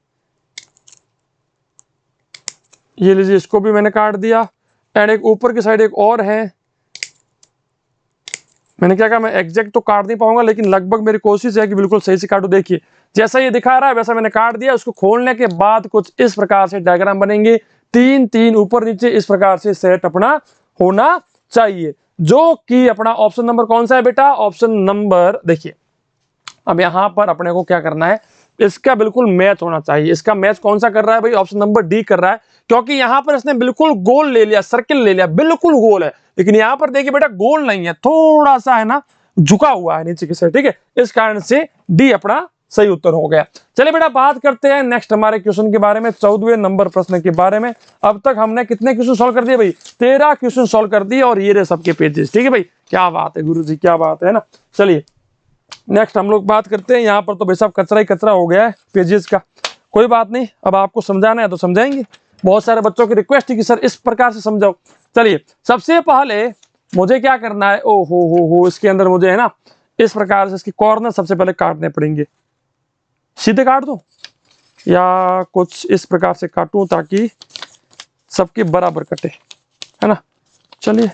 Speaker 1: ये लीजिए इसको भी मैंने काट दिया, एंड एक ऊपर की साइड एक और है। मैंने क्या कहा, मैं एग्जैक्ट तो काट नहीं पाऊंगा लेकिन लगभग मेरी कोशिश है कि बिल्कुल सही से काटूं। देखिए जैसा ये दिखा रहा है वैसा मैंने काट दिया। उसको खोलने के बाद कुछ इस प्रकार से डायग्राम बनेंगे, तीन तीन ऊपर नीचे इस प्रकार से सेट अपना होना चाहिए, जो कि अपना ऑप्शन नंबर कौन सा है बेटा? ऑप्शन नंबर, देखिए अब यहां पर अपने को क्या करना है, इसका बिल्कुल मैच होना चाहिए। इसका मैच कौन सा कर रहा है भाई? ऑप्शन नंबर डी कर रहा है, क्योंकि यहां पर इसने बिल्कुल गोल ले लिया, सर्किल ले लिया, बिल्कुल गोल है। लेकिन यहां पर देखिए बेटा गोल नहीं है, थोड़ा सा है ना झुका हुआ है नीचे की साइड। ठीक है, इस कारण से डी अपना सही उत्तर हो गया। चलिए बेटा बात करते हैं नेक्स्ट हमारे क्वेश्चन के बारे में, 14वें नंबर प्रश्न के बारे में। अब तक हमने कितने क्वेश्चन सॉल्व कर दिए भाई? 13 क्वेश्चन सॉल्व कर दिए, और ये रहे सबके पेजेस। ठीक है भाई, क्या बात है गुरुजी, क्या बात है ना। चलिए नेक्स्ट हम लोग बात करते हैं, यहाँ पर तो भाई साहब कचरा ही कचरा हो गया है पेजेस का। कोई बात नहीं, अब आपको समझाना है तो समझाएंगे। बहुत सारे बच्चों की रिक्वेस्ट थी कि सर इस प्रकार से समझाओ। चलिए सबसे पहले मुझे क्या करना है, ओ हो इसके अंदर मुझे है ना इस प्रकार से इसकी कॉर्नर सबसे पहले काटने पड़ेंगे। सीधे काट दूं या कुछ इस प्रकार से काटूं ताकि सबके बराबर कटे, है ना। चलिए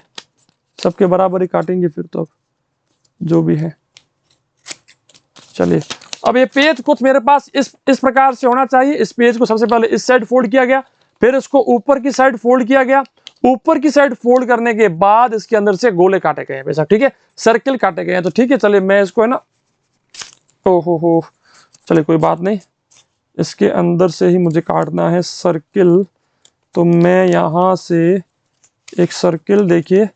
Speaker 1: सबके बराबर ही काटेंगे फिर तो, अब जो भी है। चलिए अब ये पेज कुछ मेरे पास इस प्रकार से होना चाहिए। इस पेज को सबसे पहले इस साइड फोल्ड किया गया, फिर इसको ऊपर की साइड फोल्ड किया गया। ऊपर की साइड फोल्ड करने के बाद इसके अंदर से गोले काटे गए हैं वैसा, ठीक है, सर्किल काटे गए हैं। तो ठीक है, चलिए मैं इसको है ना, ओ हो चलिए कोई बात नहीं, इसके अंदर से ही मुझे काटना है सर्किल। तो मैं यहां से एक सर्किल, देखिए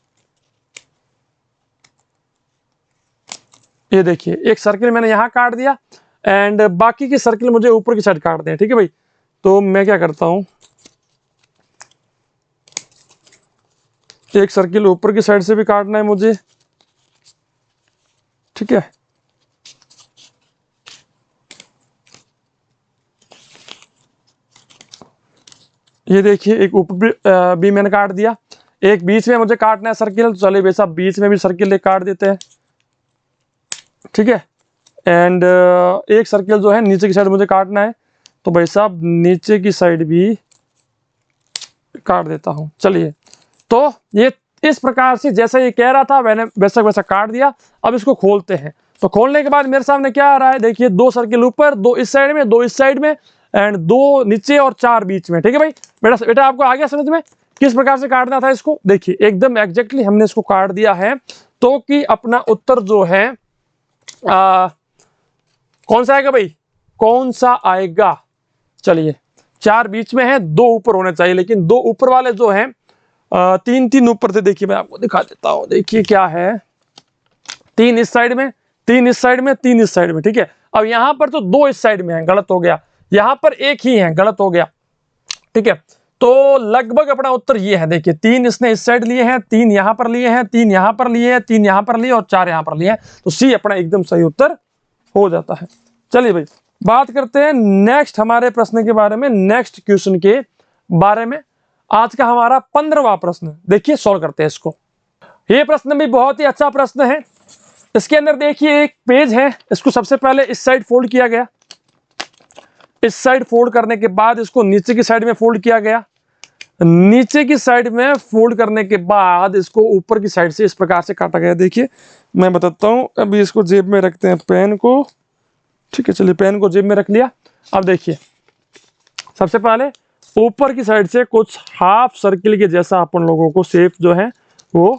Speaker 1: ये देखिए एक सर्किल मैंने यहां काट दिया, एंड बाकी की सर्किल मुझे ऊपर की साइड काटते हैं। ठीक है भाई, तो मैं क्या करता हूं, एक सर्किल ऊपर की साइड से भी काटना है मुझे। ठीक है, ये देखिए एक ऊपर भी मैंने काट दिया, एक बीच में मुझे काटना है सर्किल। तो चलिए भाई साहब बीच में भी सर्किल काट देते हैं। ठीक है, एंड एक सर्किल जो है नीचे की साइड मुझे काटना है, तो भाई साहब नीचे की साइड भी काट देता हूं। चलिए तो ये इस प्रकार से जैसा ये कह रहा था मैंने वैसा वैसा काट दिया। अब इसको खोलते हैं। तो खोलने के बाद मेरे सामने क्या आ रहा है, देखिए दो सर्किल ऊपर, दो इस साइड में, दो इस साइड में, एंड दो नीचे और चार बीच में। ठीक है भाई, बेटा बेटा आपको आ गया समझ में किस प्रकार से काटना था इसको? देखिए एकदम एग्जैक्टली हमने इसको काट दिया है, तो कि अपना उत्तर जो है कौन सा आएगा भाई, कौन सा आएगा? चलिए चार बीच में है, दो ऊपर होने चाहिए, लेकिन दो ऊपर वाले जो हैं तीन तीन ऊपर थे। देखिए मैं आपको दिखा देता हूं, देखिए क्या है, तीन इस साइड में, तीन इस साइड में, तीन इस साइड में। ठीक है, अब यहां पर तो दो इस साइड में है, गलत हो गया। यहां पर एक ही है, गलत हो गया। ठीक है, तो लगभग अपना उत्तर ये है। देखिए तीन इसने इस साइड लिए हैं, तीन यहां पर लिए हैं, तीन यहां पर लिए हैं, तीन यहां पर लिए और चार यहां पर लिए हैं। तो सी अपना एकदम सही उत्तर हो जाता है। चलिए भाई बात करते हैं नेक्स्ट हमारे प्रश्न के बारे में, नेक्स्ट क्वेश्चन के बारे में। आज का हमारा 15वां प्रश्न, देखिए सॉल्व करते हैं इसको। ये प्रश्न भी बहुत ही अच्छा प्रश्न है। इसके अंदर देखिए एक पेज है, इसको सबसे पहले इस साइड फोल्ड किया गया, इस साइड फोल्ड करने के बाद इसको नीचे की साइड में फोल्ड किया गया, नीचे की साइड में फोल्ड करने के बाद इसको ऊपर की साइड से इस प्रकार से काटा गया। देखिए मैं बताता हूं, अभी इसको जेब में रखते हैं पेन को। ठीक है, चलिए पेन को जेब में रख लिया। अब देखिए सबसे पहले ऊपर की साइड से कुछ हाफ सर्किल के जैसा अपन लोगों को शेप जो है वो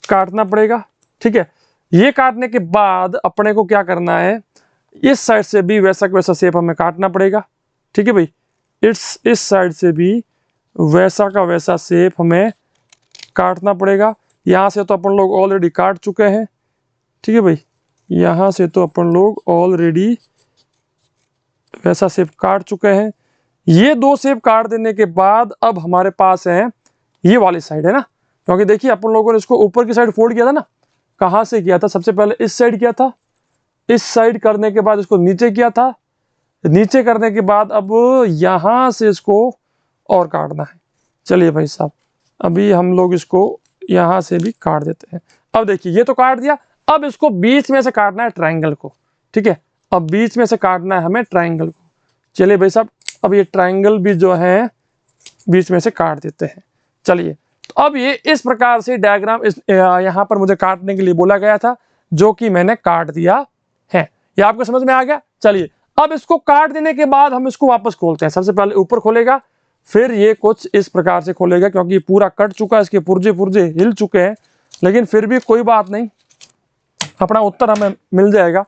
Speaker 1: काटना पड़ेगा। ठीक है, ये काटने के बाद अपने को क्या करना है, इस साइड से भी वैसा वैसा शेप हमें काटना पड़ेगा। ठीक है भाई, इस साइड से भी वैसा का वैसा शेप हमें काटना पड़ेगा। यहाँ से तो अपन लोग ऑलरेडी काट चुके हैं। ठीक है भाई, यहाँ से तो अपन लोग ऑलरेडी वैसा शेप काट चुके हैं। ये दो शेप काट देने के बाद अब हमारे पास है ये वाली साइड है ना, क्योंकि देखिए अपन लोगों ने इसको ऊपर की साइड फोल्ड किया था ना, कहाँ से किया था, सबसे पहले इस साइड किया था, इस साइड करने के बाद इसको नीचे किया था, नीचे करने के बाद अब यहां से इसको और काटना है। चलिए भाई साहब, अभी हम लोग इसको यहां से भी काट देते हैं। अब देखिए ये तो काट दिया, अब इसको बीच में से काटना है ट्रायंगल को, ठीक है, अब बीच में से काटना है हमें ट्रायंगल को। चलिए भाई साहब, अब ये ट्रायंगल भी जो है बीच में से काट देते हैं। चलिए, तो अब ये इस प्रकार से डायग्राम इस यहाँ पर मुझे काटने के लिए बोला गया था, जो कि मैंने काट दिया है। ये आपको समझ में आ गया। चलिए, अब इसको काट देने के बाद हम इसको वापस खोलते हैं। सबसे पहले ऊपर खोलेगा, फिर ये कुछ इस प्रकार से खोलेगा, क्योंकि ये पूरा कट चुका है, इसके पुर्जे पुर्जे हिल चुके हैं, लेकिन फिर भी कोई बात नहीं, अपना उत्तर हमें मिल जाएगा।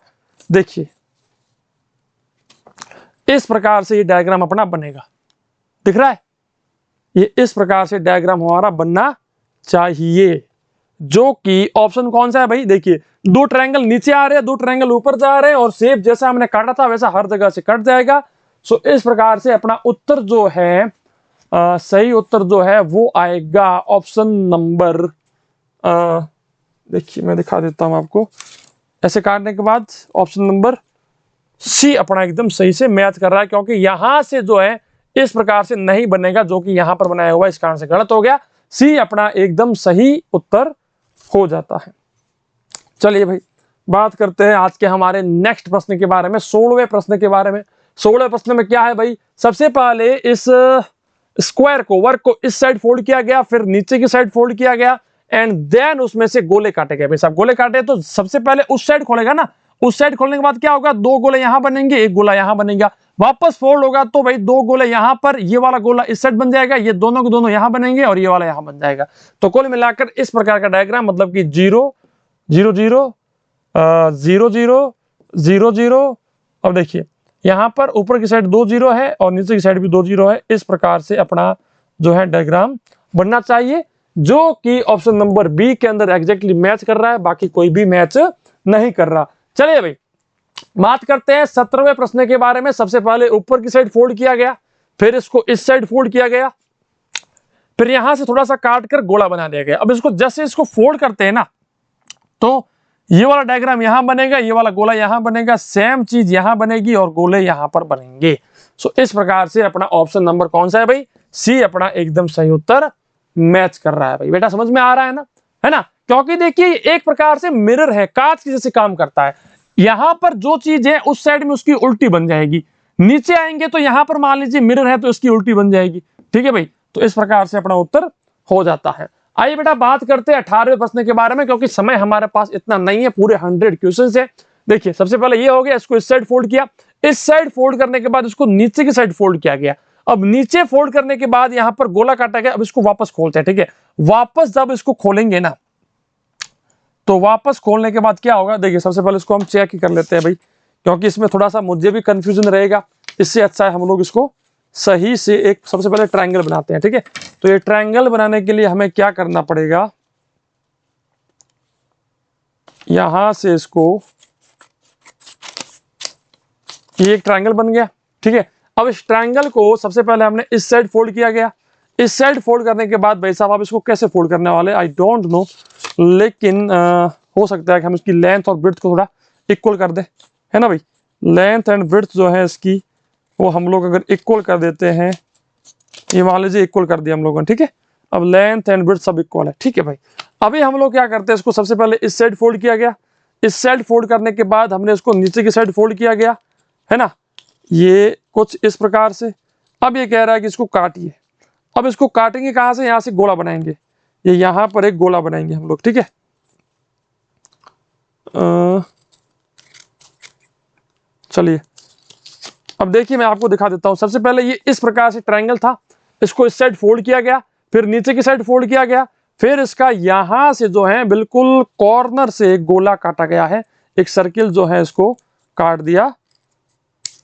Speaker 1: देखिए इस प्रकार से ये डायग्राम अपना बनेगा, दिख रहा है, ये इस प्रकार से डायग्राम हमारा बनना चाहिए, जो कि ऑप्शन कौन सा है भाई, देखिए दो ट्रायंगल नीचे आ रहे हैं, दो ट्रायंगल ऊपर जा रहे हैं, और शेप जैसा हमने काटा था वैसा हर जगह से कट जाएगा। सो इस प्रकार से अपना उत्तर जो है सही उत्तर जो है वो आएगा ऑप्शन नंबर, देखिए मैं दिखा देता हूं आपको, ऐसे काटने के बाद ऑप्शन नंबर सी अपना एकदम सही से मैच कर रहा है, क्योंकि यहां से जो है इस प्रकार से नहीं बनेगा, जो कि यहां पर बनाया हुआ है, इस कारण से गलत हो गया। सी अपना एकदम सही उत्तर हो जाता है। चलिए भाई, बात करते हैं आज के हमारे नेक्स्ट प्रश्न के बारे में, 16वें प्रश्न के बारे में। 16वें प्रश्न में क्या है भाई, सबसे पहले इस स्क्वायर को, वर्क को इस साइड फोल्ड किया गया, फिर नीचे की साइड फोल्ड किया गया, एंड देन उसमें से गोले काटे गए। भाई साहब गोले काटे तो सबसे पहले उस साइड खोलेगा ना, उस साइड खोलने के बाद क्या होगा, दो गोले यहां बनेंगे, एक गोला यहां बनेगा, वापस फोल्ड होगा तो भाई दो गोले यहां पर, ये वाला गोला इस साइड बन जाएगा, ये दोनों के दोनों यहां बनेंगे, और ये वाला यहां बन जाएगा। तो कुल मिलाकर इस प्रकार का डायग्राम, मतलब कि 0 0 0 0 0 0 0। अब देखिए यहां पर ऊपर की साइड 2 0 है और नीचे की साइड भी 2 0 है। इस प्रकार से अपना जो है डायग्राम बनना चाहिए, जो कि ऑप्शन नंबर बी के अंदर एग्जैक्टली मैच कर रहा है, बाकी कोई भी मैच नहीं कर रहा। चलिए भाई, बात करते हैं 17वें प्रश्न के बारे में। सबसे पहले ऊपर की साइड फोल्ड किया गया, फिर इसको इस साइड फोल्ड किया गया, फिर यहां से थोड़ा सा काट कर गोला बना दिया गया। अब इसको जैसे इसको फोल्ड करते हैं ना, तो ये वाला डायग्राम यहां बनेगा, ये वाला गोला यहां बनेगा, सेम चीज यहां बनेगी और गोले यहां पर बनेंगे। सो इस प्रकार से अपना ऑप्शन नंबर कौन सा है भाई, सी अपना एकदम सही उत्तर मैच कर रहा है। भाई बेटा समझ में आ रहा है ना, क्योंकि देखिए एक प्रकार से मिरर है, कांच की जैसे काम करता है। यहां पर जो चीज है उस साइड में उसकी उल्टी बन जाएगी, नीचे आएंगे तो यहां पर मान लीजिए मिरर है तो इसकी उल्टी बन जाएगी। ठीक है भाई, तो इस प्रकार से अपना उत्तर हो जाता है। आइए बेटा बात करते हैं 18वें प्रश्न के बारे में, क्योंकि समय हमारे पास इतना नहीं है, पूरे 100 क्वेश्चन है। देखिए सबसे पहले ये हो गया, इसको इस साइड फोल्ड किया, इस साइड फोल्ड करने के बाद इसको नीचे की साइड फोल्ड किया गया। अब नीचे फोल्ड करने के बाद यहां पर गोला काटा गया। अब इसको वापस खोलते हैं, ठीक है, वापस जब इसको खोलेंगे ना, तो वापस खोलने के बाद क्या होगा, देखिए सबसे पहले इसको हम चेक ही कर लेते हैं भाई, क्योंकि इसमें थोड़ा सा मुझे भी कंफ्यूजन रहेगा। इससे अच्छा है हम लोग इसको सही से एक सबसे पहले ट्रायंगल बनाते हैं। ठीक है, तो ये ट्रायंगल बनाने के लिए हमें क्या करना पड़ेगा, यहां से इसको, ये एक ट्रायंगल बन गया। ठीक है, अब इस ट्रायंगल को सबसे पहले हमने इस साइड फोल्ड किया गया, इस साइड फोल्ड करने के बाद भाई साहब आप इसको कैसे फोल्ड करने वाले आई डोंट नो, लेकिन हो सकता है कि हम इसकी लेंथ और विड्थ को थोड़ा इक्वल कर दे, है ना भाई। लेंथ एंड विड्थ जो है इसकी, वो हम लोग अगर इक्वल कर देते हैं, ये मान लीजिए इक्वल कर दिया हम लोगों ने। ठीक है, अब लेंथ एंड विड्थ सब इक्वल है। ठीक है भाई, अभी हम लोग क्या करते हैं, इसको सबसे पहले इस साइड फोल्ड किया गया, इस साइड फोल्ड करने के बाद हमने इसको नीचे की साइड फोल्ड किया गया, है ना, ये कुछ इस प्रकार से। अब ये कह रहा है कि इसको काटिए। अब इसको काटेंगे कहां से, यहां से गोला बनाएंगे, ये यहां पर एक गोला बनाएंगे हम लोग। ठीक है, चलिए अब देखिए मैं आपको दिखा देता हूं। सबसे पहले ये इस प्रकार से ट्रायंगल था, इसको इस साइड फोल्ड किया गया, फिर नीचे की साइड फोल्ड किया गया, फिर इसका यहां से जो है बिल्कुल कॉर्नर से एक गोला काटा गया है, एक सर्किल जो है इसको काट दिया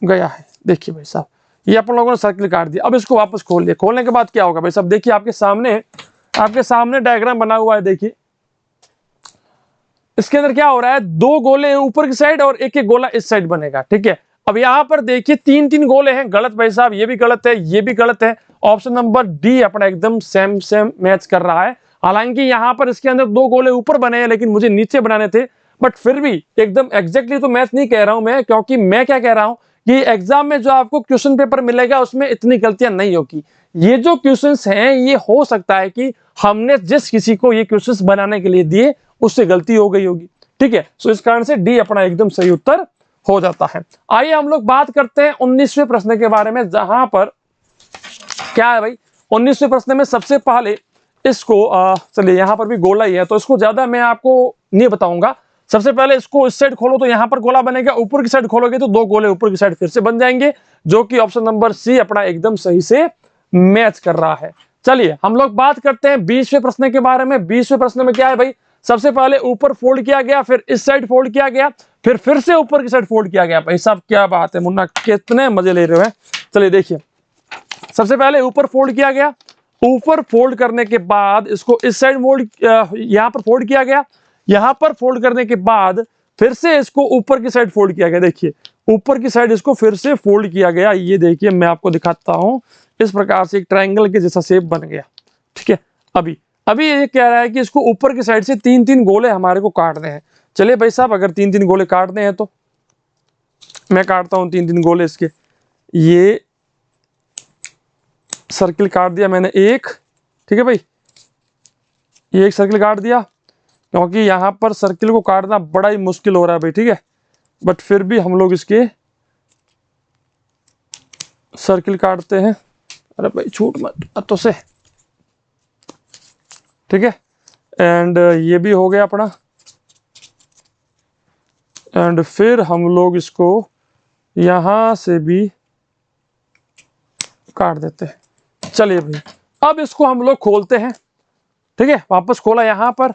Speaker 1: गया है। देखिए भाई साहब, ये अपन लोगों ने सर्किल काट दिया। अब इसको वापस खोल दिया, खोलने के बाद क्या होगा भाई साहब, देखिए आपके सामने डायग्राम बना हुआ है। देखिए इसके अंदर क्या हो रहा है, दो गोले ऊपर की साइड और एक एक गोला इस साइड बनेगा। ठीक है, अब यहाँ पर देखिए 3-3 गोले हैं, गलत भाई साहब, ये भी गलत है, ये भी गलत है। ऑप्शन नंबर डी अपना एकदम सेम सेम मैच कर रहा है। हालांकि यहाँ पर इसके अंदर 2 गोले ऊपर बने हैं, लेकिन मुझे नीचे बनाने थे, बट फिर भी एकदम एग्जैक्टली तो मैच नहीं कह रहा हूं मैं, क्योंकि मैं क्या कह रहा हूं कि एग्जाम में जो आपको क्वेश्चन पेपर मिलेगा उसमें इतनी गलतियां नहीं होगी। ये जो क्वेश्चंस हैं ये हो सकता है कि हमने जिस किसी को ये क्वेश्चंस बनाने के लिए दिए उससे गलती हो गई होगी, ठीक है। सो इस कारण से डी अपना एकदम सही उत्तर हो जाता है। आइए हम लोग बात करते हैं 19वें प्रश्न के बारे में, जहां पर क्या है भाई 19वें प्रश्न में सबसे पहले इसको चलिए यहां पर भी गोला ही है तो इसको ज्यादा मैं आपको नहीं बताऊंगा। सबसे पहले इसको इस साइड खोलो तो यहां पर गोला बनेगा, ऊपर की साइड खोलोगे तो 2 गोले ऊपर की साइड फिर से बन जाएंगे, जो कि ऑप्शन नंबर सी अपना एकदम सही से मैच कर रहा है। चलिए हम लोग बात करते हैं 20वें प्रश्न के बारे में। 20वें प्रश्न में क्या है भाई, सबसे पहले ऊपर फोल्ड किया गया, फिर इस साइड फोल्ड किया गया, फिर से ऊपर की साइड फोल्ड किया गया। भाई साहब क्या बात है मुन्ना, कितने मजे ले रहे हो। चलिए देखिए, सबसे पहले ऊपर फोल्ड किया गया, ऊपर फोल्ड करने के बाद इसको इस साइड फोल्ड यहां पर फोल्ड किया गया, यहां पर फोल्ड करने के बाद फिर से इसको ऊपर की साइड फोल्ड किया गया। देखिए ऊपर की साइड इसको फिर से फोल्ड किया गया, ये देखिए मैं आपको दिखाता हूं, इस प्रकार से एक ट्रायंगल के जैसा शेप बन गया, ठीक है। अभी ये कह रहा है कि इसको ऊपर की साइड से 3-3 गोले हमारे को काटने हैं। चलिए भाई साहब अगर 3-3 गोले काटने हैं तो मैं काटता हूं 3-3 गोले इसके। ये सर्किल काट दिया मैंने एक, ठीक है भाई, ये एक सर्किल काट दिया, क्योंकि यहां पर सर्किल को काटना बड़ा ही मुश्किल हो रहा है भाई, ठीक है। बट फिर भी हम लोग इसके सर्किल काटते हैं। अरे भाई छूट मत तो से, ठीक है। एंड ये भी हो गया अपना, एंड फिर हम लोग इसको यहां से भी काट देते हैं। चलिए भाई अब इसको हम लोग खोलते हैं, ठीक है। वापस खोला यहां पर,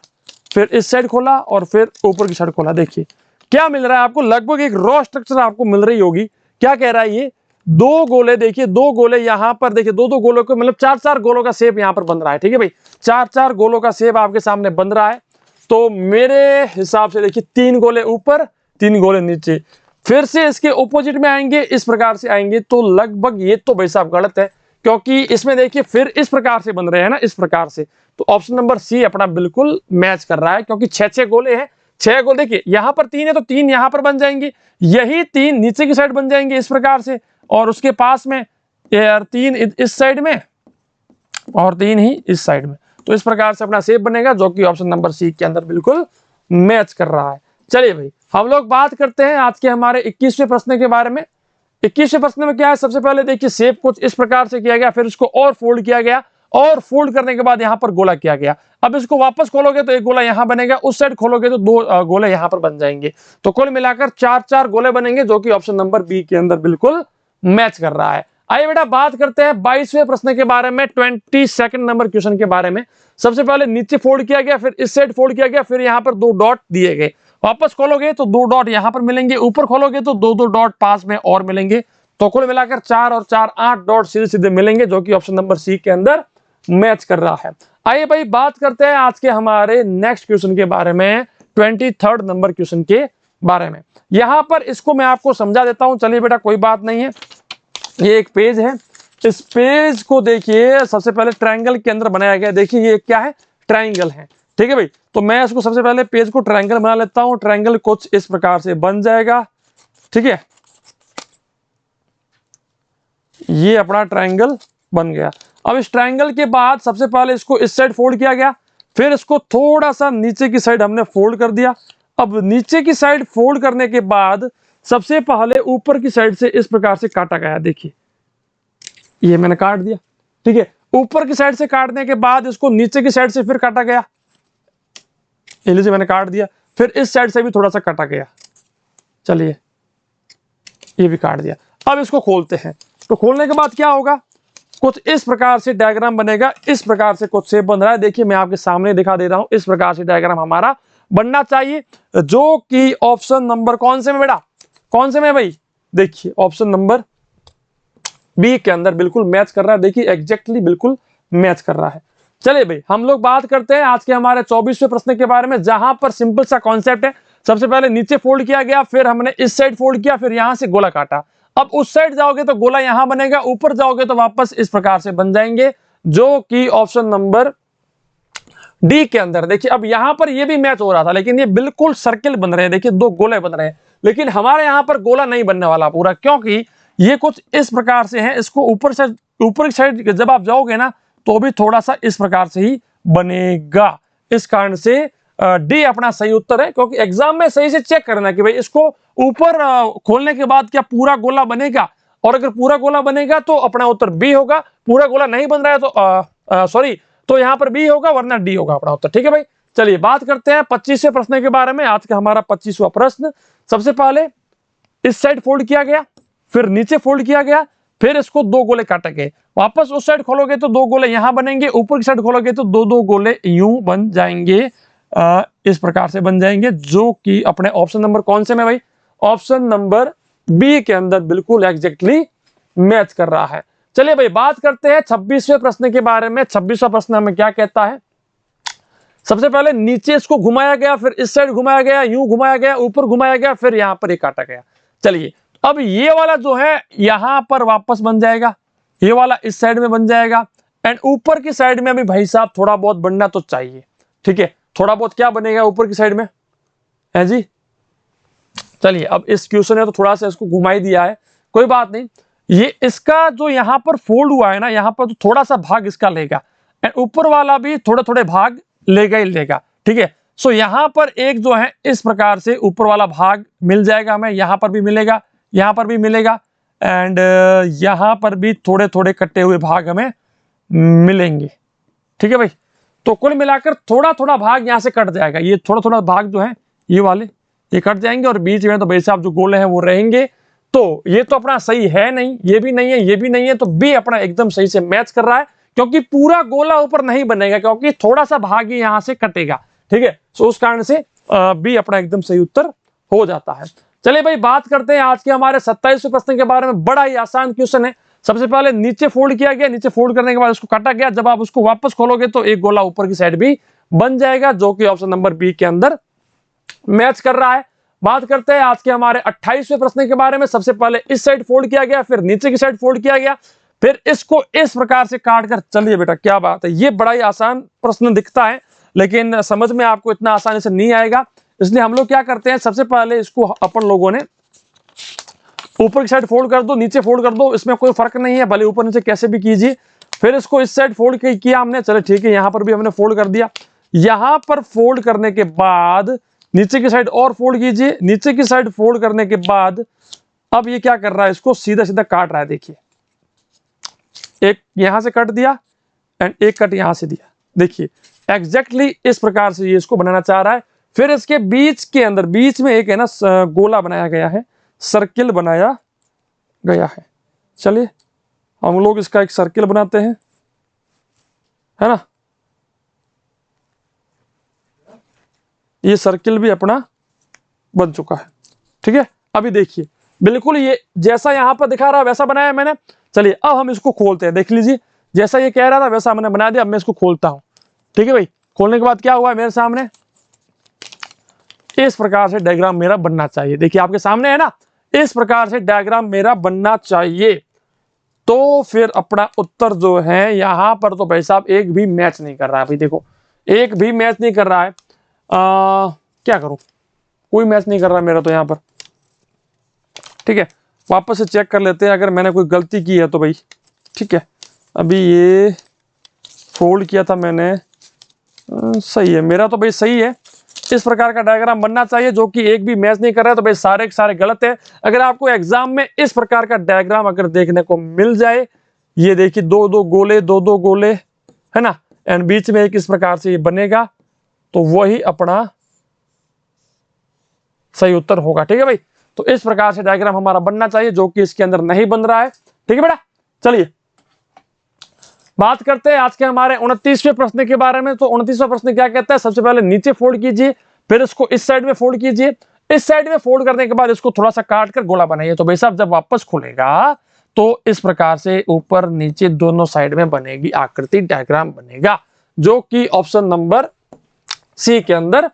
Speaker 1: फिर इस साइड खोला और फिर ऊपर की साइड खोला। देखिए क्या मिल रहा है आपको, लगभग एक रॉ स्ट्रक्चर आपको मिल रही होगी। क्या कह रहा है ये, 2 गोले, देखिए 2 गोले यहां पर, देखिए 2-2 गोलों को मतलब 4-4 गोलों का शेप यहां पर बन रहा है, ठीक है भाई। 4-4 गोलों का शेप आपके सामने बन रहा है। तो मेरे हिसाब से देखिए 3 गोले ऊपर 3 गोले नीचे, फिर से इसके ऑपोजिट में आएंगे, इस प्रकार से आएंगे, तो लगभग ये तो भाई साहब गलत है, क्योंकि इसमें देखिए फिर इस प्रकार से बन रहे हैं ना, इस प्रकार से। तो ऑप्शन नंबर सी अपना बिल्कुल मैच कर रहा है, क्योंकि 6-6 गोले हैं, 6 गोले। देखिए यहां पर 3 है तो 3 यहां पर बन जाएंगे, यही 3 नीचे की साइड बन जाएंगे इस प्रकार से, और उसके पास में यार 3 इस साइड में और 3 ही इस साइड में। तो इस प्रकार से अपना शेप बनेगा, जो कि ऑप्शन नंबर सी के अंदर बिल्कुल मैच कर रहा है। चलिए भाई हम लोग बात करते हैं आज के हमारे 21वें प्रश्न के बारे में। 21वें प्रश्न में क्या है, सबसे पहले देखिए शेप कुछ इस प्रकार से किया गया, फिर इसको और फोल्ड किया गया, और फोल्ड करने के बाद यहां पर गोला किया गया। अब इसको वापस खोलोगे तो एक गोला यहां बनेगा, उस साइड खोलोगे तो 2 गोले यहां पर बन जाएंगे। तो कुल मिलाकर 4-4 गोले बनेंगे, जो कि ऑप्शन नंबर बी के अंदर बिल्कुल मैच कर रहा है। आइए बेटा बात करते हैं 22वें प्रश्न के बारे में, 22 नंबर क्वेश्चन के बारे में। सबसे पहले नीचे फोल्ड किया गया, फिर इस साइड फोल्ड किया गया, फिर यहां पर 2 डॉट दिए गए। वापस खोलोगे तो 2 डॉट यहां पर मिलेंगे, ऊपर खोलोगे तो 2-2 डॉट पास में और मिलेंगे। तो कुल मिलाकर 4 और 4 8 डॉट सीधे सीधे मिलेंगे, जो कि ऑप्शन नंबर सी के अंदर मैच कर रहा है। आइए भाई बात करते हैं आज के हमारे नेक्स्ट क्वेश्चन के बारे में, 23 नंबर क्वेश्चन के बारे में। यहां पर इसको मैं आपको समझा देता हूं। चलिए बेटा कोई बात नहीं है, ये एक पेज है, इस पेज को देखिए सबसे पहले ट्रायंगल के अंदर बनाया गया। देखिए ये क्या है, ट्रायंगल है, ठीक है भाई। तो मैं इसको सबसे पहले पेज को ट्रायंगल बना लेता हूं। ट्रायंगल कुछ इस प्रकार से बन जाएगा, ठीक है। ये अपना ट्रायंगल बन गया। अब इस ट्रायंगल के बाद सबसे पहले इसको इस साइड फोल्ड किया गया, फिर इसको थोड़ा सा नीचे की साइड हमने फोल्ड कर दिया। अब नीचे की साइड फोल्ड करने के बाद सबसे पहले ऊपर की साइड से इस प्रकार से काटा गया। देखिए ये मैंने काट दिया, ठीक है। ऊपर की साइड से काटने के बाद इसको नीचे की साइड से फिर काटा गया, लीजिए मैंने काट दिया, फिर इस साइड से भी थोड़ा सा काटा गया। चलिए ये भी काट दिया। अब इसको खोलते हैं, तो खोलने के बाद क्या होगा, कुछ इस प्रकार से डायग्राम बनेगा, इस प्रकार से कुछ शेप बन रहा है। देखिए मैं आपके सामने दिखा दे रहा हूं, इस प्रकार से डायग्राम हमारा बनना चाहिए, जो कि ऑप्शन नंबर कौन से में बेटा, कौन से में भाई, देखिए ऑप्शन नंबर बी के अंदर बिल्कुल मैच कर रहा है। देखिए एग्जैक्टली बिल्कुल मैच कर रहा है। चलिए भाई हम लोग बात करते हैं आज के हमारे 24वें प्रश्न के बारे में, जहां पर सिंपल सा कॉन्सेप्ट है। सबसे पहले नीचे फोल्ड किया गया, फिर हमने इस साइड फोल्ड किया, फिर यहां से गोला काटा। अब उस साइड जाओगे तो गोला यहां बनेगा, ऊपर जाओगे तो वापस इस प्रकार से बन जाएंगे, जो कि ऑप्शन नंबर डी के अंदर। देखिए अब यहां पर ये भी मैच हो रहा था, लेकिन ये बिल्कुल सर्किल बन रहे हैं, देखिए दो गोले बन रहे हैं, लेकिन हमारे यहां पर गोला नहीं बनने वाला पूरा, क्योंकि ये कुछ इस प्रकार से है। इसको ऊपर की साइड जब आप जाओगे ना तो भी थोड़ा सा इस प्रकार से ही बनेगा। इस कारण से डी अपना सही उत्तर है, क्योंकि एग्जाम में सही से चेक करना कि भाई इसको ऊपर खोलने के बाद क्या पूरा गोला बनेगा, और अगर पूरा गोला बनेगा तो अपना उत्तर बी होगा, पूरा गोला नहीं बन रहा है तो सॉरी तो यहां पर बी होगा, वरना डी होगा अपना उत्तर। ठीक है भाई, चलिए बात करते हैं 25वें प्रश्न के बारे में। आज का हमारा 25वां प्रश्न, सबसे पहले इस साइड फोल्ड किया गया, फिर नीचे फोल्ड किया गया, फिर इसको दो गोले काटे गए, वापस उस साइड खोलोगे तो दो गोले यहां बनेंगे, ऊपर की साइड खोलोगे तो दो दो गोले यूं बन जाएंगे, इस प्रकार से बन जाएंगे, जो कि अपने ऑप्शन नंबर कौन से में भाई, ऑप्शन नंबर बी के अंदर बिल्कुल एग्जैक्टली मैच कर रहा है। चलिए भाई बात करते हैं 26वें प्रश्न के बारे में। 26वां प्रश्न हमें क्या कहता है, सबसे पहले नीचे इसको घुमाया गया, फिर इस साइड घुमाया गया, यूं घुमाया गया, ऊपर घुमाया गया, फिर यहां पर एक काटा गया। चलिए अब ये वाला जो है यहां पर वापस बन जाएगा, ये वाला इस साइड में बन जाएगा, एंड ऊपर की साइड में अभी भाई साहब थोड़ा बहुत बनना तो चाहिए। ठीक है, थोड़ा बहुत क्या बनेगा ऊपर की साइड में है जी। चलिए अब इस क्वेश्चन है तो थोड़ा सा इसको घुमाई दिया है, कोई बात नहीं। ये इसका जो यहां पर फोल्ड हुआ है ना, यहां पर तो थोड़ा सा भाग इसका लेगा, एंड ऊपर वाला भी थोड़े थोड़े भाग लेगा ही लेगा। ठीक है, सो यहां पर एक जो है इस प्रकार से ऊपर वाला भाग मिल जाएगा हमें, यहां पर भी मिलेगा, यहां पर भी मिलेगा, एंड यहां पर भी थोड़े थोड़े कटे हुए भाग हमें मिलेंगे। ठीक है भाई, तो कुल मिलाकर थोड़ा थोड़ा भाग यहां से कट जाएगा, ये थोड़ा थोड़ा भाग जो है ये वाले ये कट जाएंगे, और बीच में तो भाई साहब जो गोले हैं वो रहेंगे। तो ये तो अपना सही है नहीं, ये भी नहीं है, ये भी नहीं है, तो बी अपना एकदम सही से मैच कर रहा है, क्योंकि पूरा गोला ऊपर नहीं बनेगा, क्योंकि थोड़ा सा भाग ही यहां से कटेगा। ठीक है, तो उस कारण से बी अपना एकदम सही उत्तर हो जाता है। चलिए भाई बात करते हैं आज के हमारे 27वें प्रश्न के बारे में। बड़ा ही आसान क्वेश्चन है। सबसे पहले नीचे फोल्ड किया गया, नीचे फोल्ड करने के बाद उसको काटा गया, जब आप उसको वापस खोलोगे तो एक गोला ऊपर की साइड भी बन जाएगा, जो कि ऑप्शन नंबर बी के अंदर मैच कर रहा है। बात करते हैं आज के हमारे 28वें प्रश्न के बारे में। सबसे पहले इस साइड फोल्ड किया गया, फिर नीचे की साइड फोल्ड किया गया, फिर इसको इस प्रकार से काट कर, चलिए बेटा क्या बात है, ये बड़ा ही आसान प्रश्न दिखता है, लेकिन समझ में आपको इतना आसानी से नहीं आएगा। इसलिए हम लोग क्या करते हैं, सबसे पहले इसको अपन लोगों ने ऊपर की साइड फोल्ड कर दो, नीचे फोल्ड कर दो, इसमें कोई फर्क नहीं है, भले ऊपर नीचे कैसे भी कीजिए। फिर इसको इस साइड फोल्ड किया हमने, चलो ठीक है, यहां पर भी हमने फोल्ड कर दिया। यहां पर फोल्ड करने के बाद नीचे की साइड और फोल्ड कीजिए, नीचे की साइड फोल्ड करने के बाद अब ये क्या कर रहा है, इसको सीधा सीधा काट रहा है। देखिए एक यहां से कट दिया एंड एक कट यहां से दिया, देखिए एग्जैक्टली इस प्रकार से ये इसको बनाना चाह रहा है। फिर इसके बीच के अंदर, बीच में एक है ना गोला बनाया गया है, सर्किल बनाया गया है। चलिए हम लोग इसका एक सर्किल बनाते हैं, है ना। ये सर्किल भी अपना बन चुका है। ठीक है, अभी देखिए बिल्कुल ये जैसा यहां पर दिखा रहा है वैसा बनाया मैंने। चलिए अब हम इसको खोलते हैं, देख लीजिए जैसा ये कह रहा था वैसा मैंने बना दिया। अब मैं इसको खोलता हूं। ठीक है भाई, खोलने के बाद क्या हुआ है मेरे सामने, इस प्रकार से डायग्राम मेरा बनना चाहिए। देखिए आपके सामने है ना, इस प्रकार से डायग्राम मेरा बनना चाहिए। तो फिर अपना उत्तर जो है यहां पर तो भाई साहब एक भी मैच नहीं कर रहा है। भाई देखो एक भी मैच नहीं कर रहा है, क्या करूं, कोई मैच नहीं कर रहा मेरा तो यहां पर। ठीक है, वापस से चेक कर लेते हैं अगर मैंने कोई गलती की है तो भाई। ठीक है, अभी ये फोल्ड किया था मैंने, सही है मेरा तो भाई, सही है। इस प्रकार का डायग्राम बनना चाहिए, जो कि एक भी मैच नहीं कर रहा है, तो भाई सारे के सारे गलत है। अगर आपको एग्जाम में इस प्रकार का डायग्राम अगर देखने को मिल जाए, ये देखिए दो दो गोले है ना, एंड बीच में एक इस प्रकार से ये बनेगा, तो वही अपना सही उत्तर होगा। ठीक है भाई, तो इस प्रकार से डायग्राम हमारा बनना चाहिए, जो कि इसके अंदर नहीं बन रहा है। ठीक है बेटा, चलिए बात करते हैं आज के हमारे 29वें प्रश्न के बारे में। तो 29वां प्रश्न क्या कहता है, सबसे पहले नीचे फोल्ड कीजिए, फिर इसको इस साइड में फोल्ड कीजिए, इस साइड में फोल्ड करने के बाद इसको थोड़ा सा काट कर गोला बनाइए। तो भाई साहब जब वापस खुलेगा तो इस प्रकार से ऊपर नीचे दोनों साइड में बनेगी आकृति, डायग्राम बनेगा, जो कि ऑप्शन नंबर सी के अंदर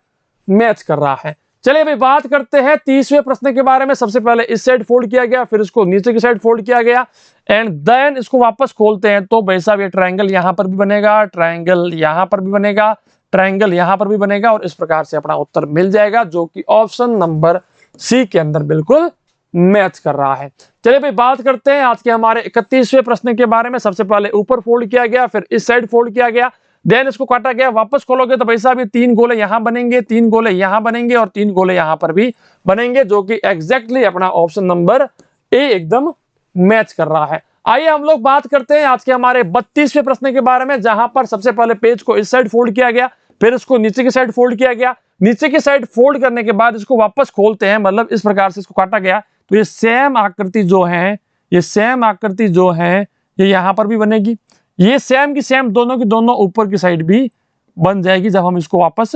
Speaker 1: मैच कर रहा है। चलिए भाई बात करते हैं 30वें प्रश्न के बारे में। सबसे पहले इस साइड फोल्ड किया गया, फिर इसको नीचे की साइड फोल्ड किया गया एंड देन इसको वापस खोलते हैं तो भाई साहब ये ट्रायंगल यहां पर भी बनेगा, ट्रायंगल यहां पर भी बनेगा, ट्रायंगल यहां पर भी बनेगा और इस प्रकार से अपना उत्तर मिल जाएगा जो कि ऑप्शन नंबर सी के अंदर बिल्कुल मैच कर रहा है। चलिए भाई बात करते हैं आज के हमारे 31वें प्रश्न के बारे में। सबसे पहले ऊपर फोल्ड किया गया, फिर इस साइड फोल्ड किया गया, देन इसको काटा गया, वापस खोलोगे तो भाई साहब ये 3 गोले यहां बनेंगे, 3 गोले यहां बनेंगे और 3 गोले यहां पर भी बनेंगे जो कि एग्जैक्टली अपना ऑप्शन नंबर ए एकदम मैच कर रहा है। आइए हम लोग बात करते हैं आज के हमारे 32वें प्रश्न के बारे में, जहां पर सबसे पहले पेज को इस साइड फोल्ड किया गया, फिर इसको नीचे की साइड फोल्ड किया गया, नीचे की साइड फोल्ड करने के बाद इसको वापस खोलते हैं, मतलब इस प्रकार से इसको काटा गया तो ये सेम आकृति जो है, ये सेम आकृति जो है ये यहां पर भी बनेगी, ये सेम की सेम दोनों की दोनों ऊपर की साइड भी बन जाएगी जब हम इसको वापस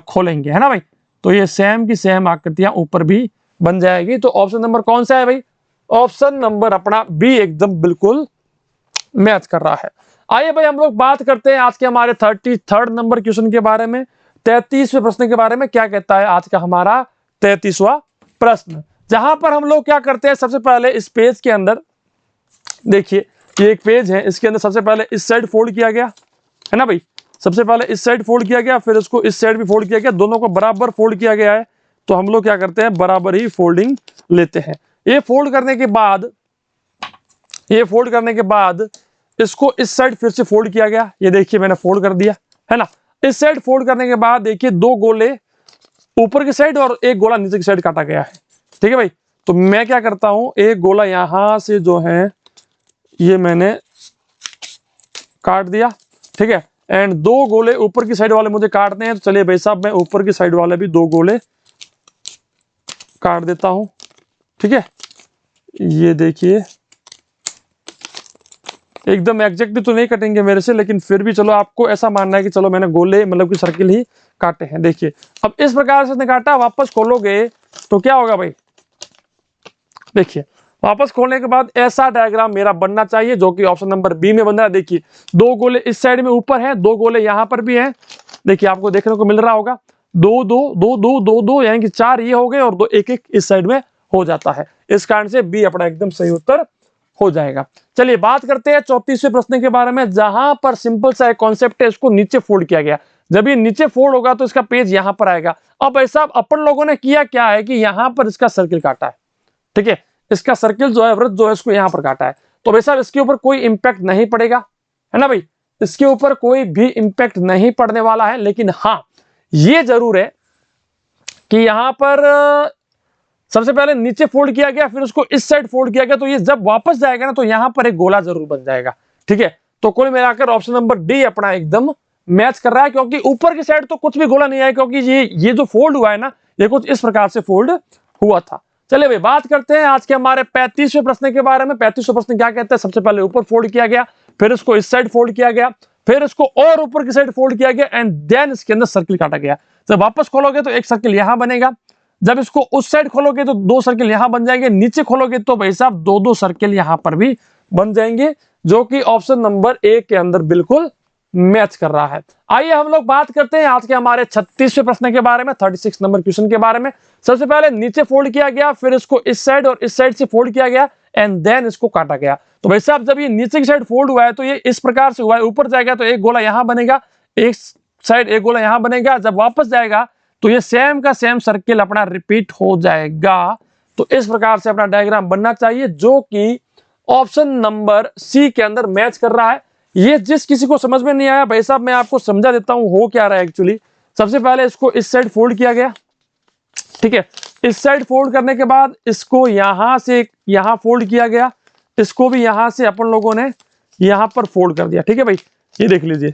Speaker 1: खोलेंगे, है ना भाई। तो ये सेम की सेम आकृतियां ऊपर भी बन जाएगी। तो ऑप्शन नंबर कौन सा है भाई? ऑप्शन नंबर अपना बी एकदम बिल्कुल मैच कर रहा है। आइए भाई हम लोग बात करते हैं आज के हमारे 33rd नंबर क्वेश्चन के बारे में, 33वें प्रश्न के बारे में। क्या कहता है आज का हमारा 33वां प्रश्न, जहां पर हम लोग क्या करते हैं, सबसे पहले इस पेज के अंदर देखिए ये एक पेज है, इसके अंदर सबसे पहले इस साइड फोल्ड किया गया, है ना भाई। सबसे पहले इस साइड फोल्ड किया गया, फिर इसको इस साइड भी फोल्ड किया गया, दोनों को बराबर फोल्ड किया गया है। तो हम लोग क्या करते हैं, बराबर ही फोल्डिंग लेते हैं। ये फोल्ड करने के बाद, ये फोल्ड करने के बाद इसको इस साइड फिर से फोल्ड किया गया, ये देखिए मैंने फोल्ड कर दिया, है ना। इस साइड फोल्ड करने के बाद देखिए 2 गोले ऊपर की साइड और 1 गोला नीचे की साइड काटा गया है, ठीक है भाई। तो मैं क्या करता हूं, 1 गोला यहां से जो है ये मैंने काट दिया, ठीक है, एंड 2 गोले ऊपर की साइड वाले मुझे काटने हैं। तो चलिए भाई साहब मैं ऊपर की साइड वाले भी 2 गोले काट देता हूं, ठीक है। ये देखिए एकदम एग्जैक्टली तो नहीं कटेंगे मेरे से, लेकिन फिर भी चलो आपको ऐसा मानना है कि चलो मैंने गोले मतलब कि सर्किल ही काटे हैं। देखिए अब इस प्रकार से काटा, वापस खोलोगे तो क्या होगा भाई, देखिए वापस खोलने के बाद ऐसा डायग्राम मेरा बनना चाहिए जो कि ऑप्शन नंबर बी में बन रहा है। देखिए 2 गोले इस साइड में ऊपर है, 2 गोले यहां पर भी हैं, देखिए आपको देखने को मिल रहा होगा 2 2 2 2 2 2 यानी कि 4 ये हो गए और 2 1 1 इस साइड में हो जाता है। इस कारण से बी अपना एकदम सही उत्तर हो जाएगा। चलिए बात करते हैं 34वें प्रश्न के बारे में, जहां पर सिंपल सा एक कॉन्सेप्ट है, इसको नीचे फोल्ड किया गया। जब ये नीचे फोल्ड होगा तो इसका पेज यहां पर आएगा। अब ऐसा अपन लोगों ने किया क्या है कि यहां पर इसका सर्किल काटा है, ठीक है, इसका सर्किल जो है, वृत्त जो है, इसको यहां पर काटा है। तो भाई साहब इसके ऊपर कोई इंपैक्ट नहीं पड़ेगा, है ना भाई, इसके ऊपर कोई भी इंपैक्ट नहीं पड़ने वाला है। लेकिन हाँ ये जरूर है कि यहां पर सबसे पहले नीचे फोल्ड किया गया, फिर उसको इस साइड फोल्ड किया गया, तो ये जब वापस जाएगा ना तो यहां पर एक गोला जरूर बन जाएगा, ठीक है। तो कुल मिलाकर ऑप्शन नंबर डी अपना एकदम मैच कर रहा है, क्योंकि ऊपर की साइड तो कुछ भी गोला नहीं आया, क्योंकि ये जो फोल्ड हुआ है ना, ये कुछ इस प्रकार से फोल्ड हुआ था। चलिए भाई बात करते हैं आज के हमारे 35वें प्रश्न के बारे में। 35वां प्रश्न क्या कहता है, सबसे पहले ऊपर फोल्ड किया गया, फिर इसको इस साइड फोल्ड किया गया, फिर इसको और ऊपर की साइड फोल्ड किया गया एंड देन इसके अंदर सर्किल काटा गया। जब वापस खोलोगे तो एक सर्किल यहां बनेगा, जब इसको उस साइड खोलोगे तो 2 सर्किल यहां बन जाएंगे, नीचे खोलोगे तो भाई साहब 2 सर्किल यहां पर भी बन जाएंगे, जो कि ऑप्शन नंबर ए के अंदर बिल्कुल मैच कर रहा है। आइए हम लोग बात करते हैं आज के हमारे 36वें प्रश्न के बारे में, 36 नंबर क्वेश्चन के बारे में। सबसे पहले नीचे फोल्ड किया गया, फिर इसको इस साइड और इस साइड से फोल्ड किया गया एंड देन इसको काटा गया। तो भाई साहब जब ये नीचे की साइड फोल्ड हुआ है तो ये इस प्रकार से हुआ है, ऊपर जाएगा तो एक गोला यहां बनेगा, एक साइड एक गोला यहां बनेगा, जब वापस जाएगा तो ये सेम का सेम सर्किल अपना रिपीट हो जाएगा। तो इस प्रकार से अपना डायग्राम बनना चाहिए जो कि ऑप्शन नंबर सी के अंदर मैच कर रहा है। ये जिस किसी को समझ में नहीं आया भाई साहब मैं आपको समझा देता हूं हो क्या रहा है एक्चुअली। सबसे पहले इसको इस साइड फोल्ड किया गया, ठीक है, इस साइड फोल्ड करने के बाद इसको यहां से यहां फोल्ड किया गया, इसको भी यहां से अपन लोगों ने यहां पर फोल्ड कर दिया, ठीक है भाई, ये देख लीजिए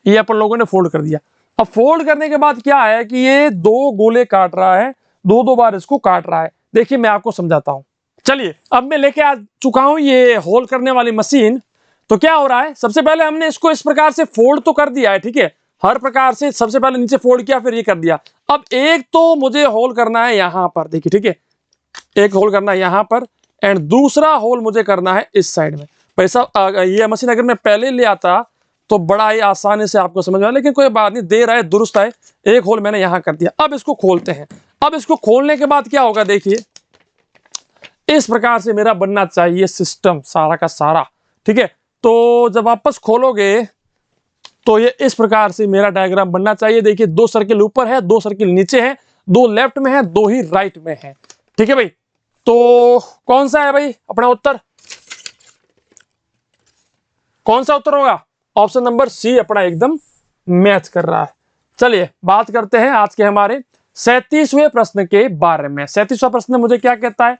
Speaker 1: ये अपन लोगों ने फोल्ड कर दिया। अब फोल्ड करने के बाद क्या है कि ये 2 गोले काट रहा है, 2 बार इसको काट रहा है। देखिए मैं आपको समझाता हूं। चलिए अब मैं लेके आ चुका हूं ये होल करने वाली मशीन। तो क्या हो रहा है, सबसे पहले हमने इसको इस प्रकार से फोल्ड तो कर दिया है, ठीक है, हर प्रकार से सबसे पहले नीचे फोल्ड किया फिर ये कर दिया। अब एक तो मुझे होल करना है यहां पर, देखिए ठीक है, एक होल करना है यहां पर एंड दूसरा होल मुझे करना है इस साइड में। भाई साहब ये मशीन अगर मैं पहले ले आता तो बड़ा ही आसानी से आपको समझ में आया, लेकिन कोई बात नहीं, देर आए दुरुस्त आए। एक होल मैंने यहां कर दिया। अब इसको खोलते हैं। अब इसको खोलने के बाद क्या होगा, देखिए इस प्रकार से मेरा बनना चाहिए सिस्टम सारा का सारा, ठीक है। तो जब वापस खोलोगे तो ये इस प्रकार से मेरा डायग्राम बनना चाहिए। देखिए 2 सर्किल ऊपर है, 2 सर्किल नीचे है, 2 लेफ्ट में है, 2 ही राइट में है, ठीक है भाई। तो कौन सा है भाई अपना उत्तर, कौन सा उत्तर होगा? ऑप्शन नंबर सी अपना एकदम मैच कर रहा है। चलिए बात करते हैं आज के हमारे 37वें प्रश्न के बारे में। 37वां प्रश्न मुझे क्या कहता है,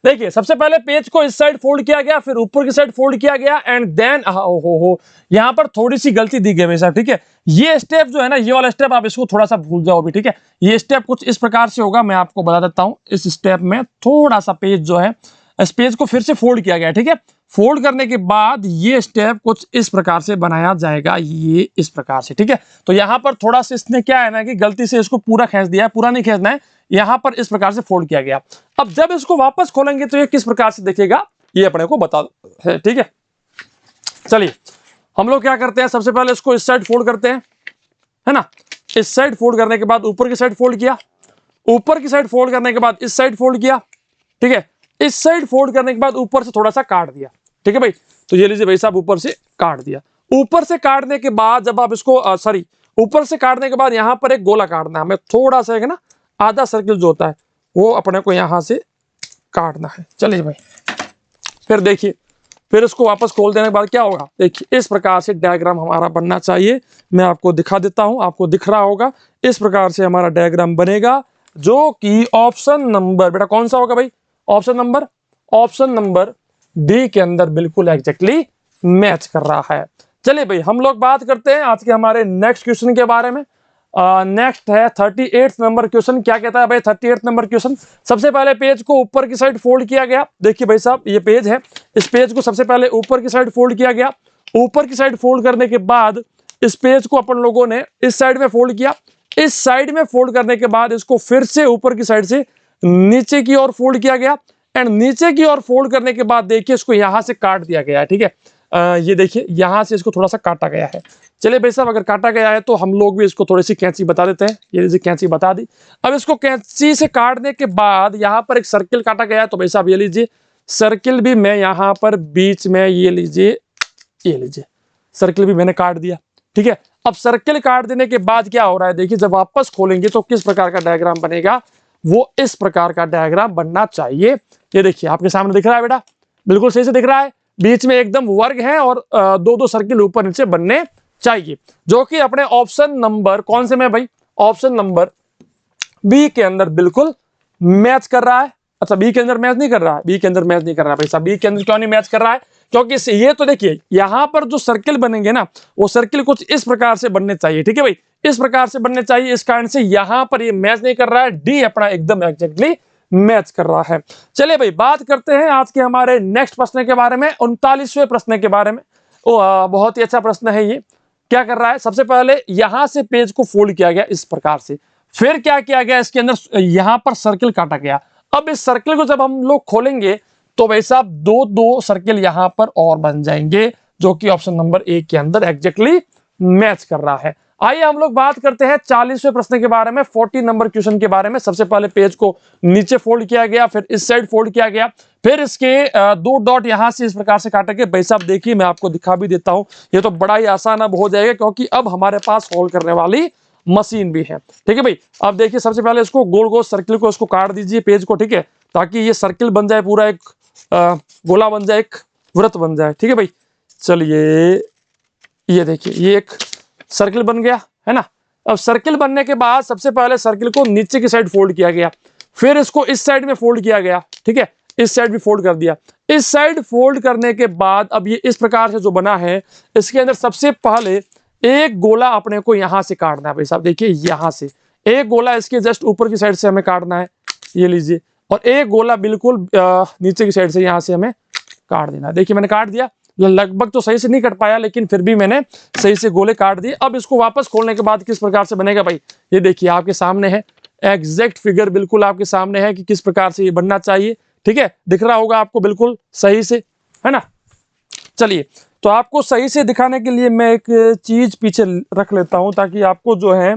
Speaker 1: देखिए सबसे पहले पेज को इस साइड फोल्ड किया गया, फिर ऊपर की साइड फोल्ड किया गया, एंड देन हो यहां पर थोड़ी सी गलती दी गई साहब, ठीक है। ये स्टेप जो है ना, ये वाला स्टेप आप इसको थोड़ा सा भूल जाओ भी, ठीक है। ये स्टेप कुछ इस प्रकार से होगा, मैं आपको बता देता हूं। इस स्टेप में थोड़ा सा पेज जो है, इस पेज को फिर से फोल्ड किया गया, ठीक है। फोल्ड करने के बाद ये स्टेप कुछ इस प्रकार से बनाया जाएगा, ये इस प्रकार से, ठीक है। तो यहां पर थोड़ा सा इसने क्या है ना कि गलती से इसको पूरा खींच दिया है, पूरा नहीं खींचना है, यहां पर इस प्रकार से फोल्ड किया गया। अब जब इसको वापस खोलेंगे तो ये किस प्रकार से दिखेगा, ये अपने को बता है, ठीक है। चलिए हम लोग क्या करते हैं, सबसे पहले इसको इस साइड फोल्ड करते हैं, है ना। इस साइड फोल्ड करने के बाद ऊपर की साइड फोल्ड किया, ऊपर की साइड फोल्ड करने के बाद इस साइड फोल्ड किया, ठीक है। इस साइड फोल्ड करने के बाद ऊपर से थोड़ा सा काट दिया, ठीक है भाई। तो ये लीजिए भाई साहब, ऊपर से काट दिया। ऊपर से काटने के बाद जब आप इसको ऊपर से काटने के बाद यहां पर एक गोला काटना है हमें, थोड़ा सा है ना, आधा सर्किल जो होता है वो अपने को यहां से काटना है। चलिए भाई, फिर देखिए, फिर इसको वापस खोल देने के बाद क्या होगा, देखिए इस प्रकार से डायग्राम हमारा बनना चाहिए। मैं आपको दिखा देता हूं, आपको दिख रहा होगा, इस प्रकार से हमारा डायग्राम बनेगा, जो कि ऑप्शन नंबर बेटा कौन सा होगा भाई, ऑप्शन नंबर डी के अंदर बिल्कुल एग्जैक्टली मैच कर रहा है। चलिए भाई हम लोग बात करते हैं आज के हमारे नेक्स्ट क्वेश्चन के बारे में। नेक्स्ट है 38 नंबर क्वेश्चन। क्या कहता है भाई 38 नंबर क्वेश्चन, सबसे पहले पेज को ऊपर की साइड फोल्ड किया गया। देखिए भाई साहब ये पेज है, इस पेज को सबसे पहले ऊपर की साइड फोल्ड किया गया। ऊपर की साइड फोल्ड करने के बाद इस पेज को अपन लोगों ने इस साइड में फोल्ड किया। इस साइड में फोल्ड करने के बाद इसको फिर से ऊपर की साइड से नीचे की ओर फोल्ड किया गया, एंड नीचे की ओर फोल्ड करने के बाद देखिए इसको यहां से काट दिया गया है, ठीक है। ये देखिए यहां से इसको थोड़ा सा काटा गया है। चलिए भाई साहब अगर काटा गया है तो हम लोग भी इसको थोड़ी सी कैंची बता देते हैं। ये लीजिए कैंची बता दी। अब इसको कैंची से काटने के बाद यहाँ पर एक सर्किल काटा गया है, तो भाई साहब ये लीजिए सर्किल भी मैं यहाँ पर बीच में ये लीजिए सर्किल भी मैंने काट दिया, ठीक है। अब सर्किल काट देने के बाद क्या हो रहा है, देखिए जब वापस खोलेंगे तो किस प्रकार का डायग्राम बनेगा, वो इस प्रकार का डायग्राम बनना चाहिए। ये देखिए आपके सामने दिख रहा है बेटा, बिल्कुल सही से दिख रहा है। बीच में एकदम वर्ग है और दो दो सर्किल ऊपर नीचे बनने चाहिए, जो कि अपने ऑप्शन नंबर कौन से में भाई, ऑप्शन नंबर बी के अंदर बिल्कुल मैच कर रहा है। अच्छा बी के अंदर मैच नहीं कर रहा है, बी के अंदर मैच नहीं कर रहा है भाई साहब। बी के अंदर क्यों नहीं मैच कर रहा है, क्योंकि ये तो देखिए यहां पर जो सर्किल बनेंगे ना, वो सर्किल कुछ इस प्रकार से बनने चाहिए, ठीक है भाई, इस प्रकार से बनने चाहिए। इस कारण से यहां पर ये मैच नहीं कर रहा है, डी अपना एकदम एग्जैक्टली मैच कर रहा है। चलिए भाई बात करते हैं आज के हमारे नेक्स्ट प्रश्न के बारे में, 39वें प्रश्न के बारे में। बहुत ही अच्छा प्रश्न है ये। क्या कर रहा है, सबसे पहले यहां से पेज को फोल्ड किया गया इस प्रकार से, फिर क्या किया गया, इसके अंदर यहां पर सर्किल काटा गया। अब इस सर्किल को जब हम लोग खोलेंगे तो भाई साहब दो दो सर्किल यहां पर और बन जाएंगे, जो कि ऑप्शन नंबर ए के अंदर एग्जैक्टली मैच कर रहा है। आइए हम लोग बात करते हैं 40वें प्रश्न के बारे में, 40 नंबर क्वेश्चन के बारे में। सबसे पहले पेज को नीचे फोल्ड किया गया, फिर इस साइड फोल्ड किया गया, फिर इसके दो डॉट यहां से इस प्रकार से काटे गए। भाई साहब देखिए मैं आपको दिखा भी देता हूं, ये तो बड़ा ही आसान अब हो जाएगा, क्योंकि अब हमारे पास होल्ड करने वाली मशीन भी है, ठीक है भाई। अब देखिए सबसे पहले इसको गोल गोल सर्किल को इसको काट दीजिए पेज को, ठीक है, ताकि ये सर्किल बन जाए, पूरा एक गोला बन जाए, एक वृत्त बन जाए, ठीक है भाई। चलिए ये देखिए ये एक सर्किल बन गया है ना। अब सर्किल बनने के बाद सबसे पहले सर्किल को नीचे की साइड फोल्ड किया गया, फिर इसको इस साइड में फोल्ड किया गया, ठीक है, इस साइड भी फोल्ड कर दिया। इस साइड फोल्ड करने के बाद अब ये इस प्रकार से जो बना है, इसके अंदर सबसे पहले एक गोला अपने को यहां से काटना है भाई साहब। देखिए यहां से एक गोला इसके जस्ट ऊपर की साइड से हमें काटना है, ये लीजिए, और एक गोला बिल्कुल नीचे की साइड से यहां से हमें काट देना है। देखिए मैंने काट दिया, लगभग तो सही से नहीं कट पाया, लेकिन फिर भी मैंने सही से गोले काट दिए। अब इसको वापस खोलने के बाद किस प्रकार से बनेगा भाई, ये देखिए आपके सामने है, एग्जैक्ट फिगर बिल्कुल आपके सामने है कि किस प्रकार से ये बनना चाहिए, ठीक है, दिख रहा होगा आपको बिल्कुल सही से, है ना। चलिए तो आपको सही से दिखाने के लिए मैं एक चीज पीछे रख लेता हूं ताकि आपको जो है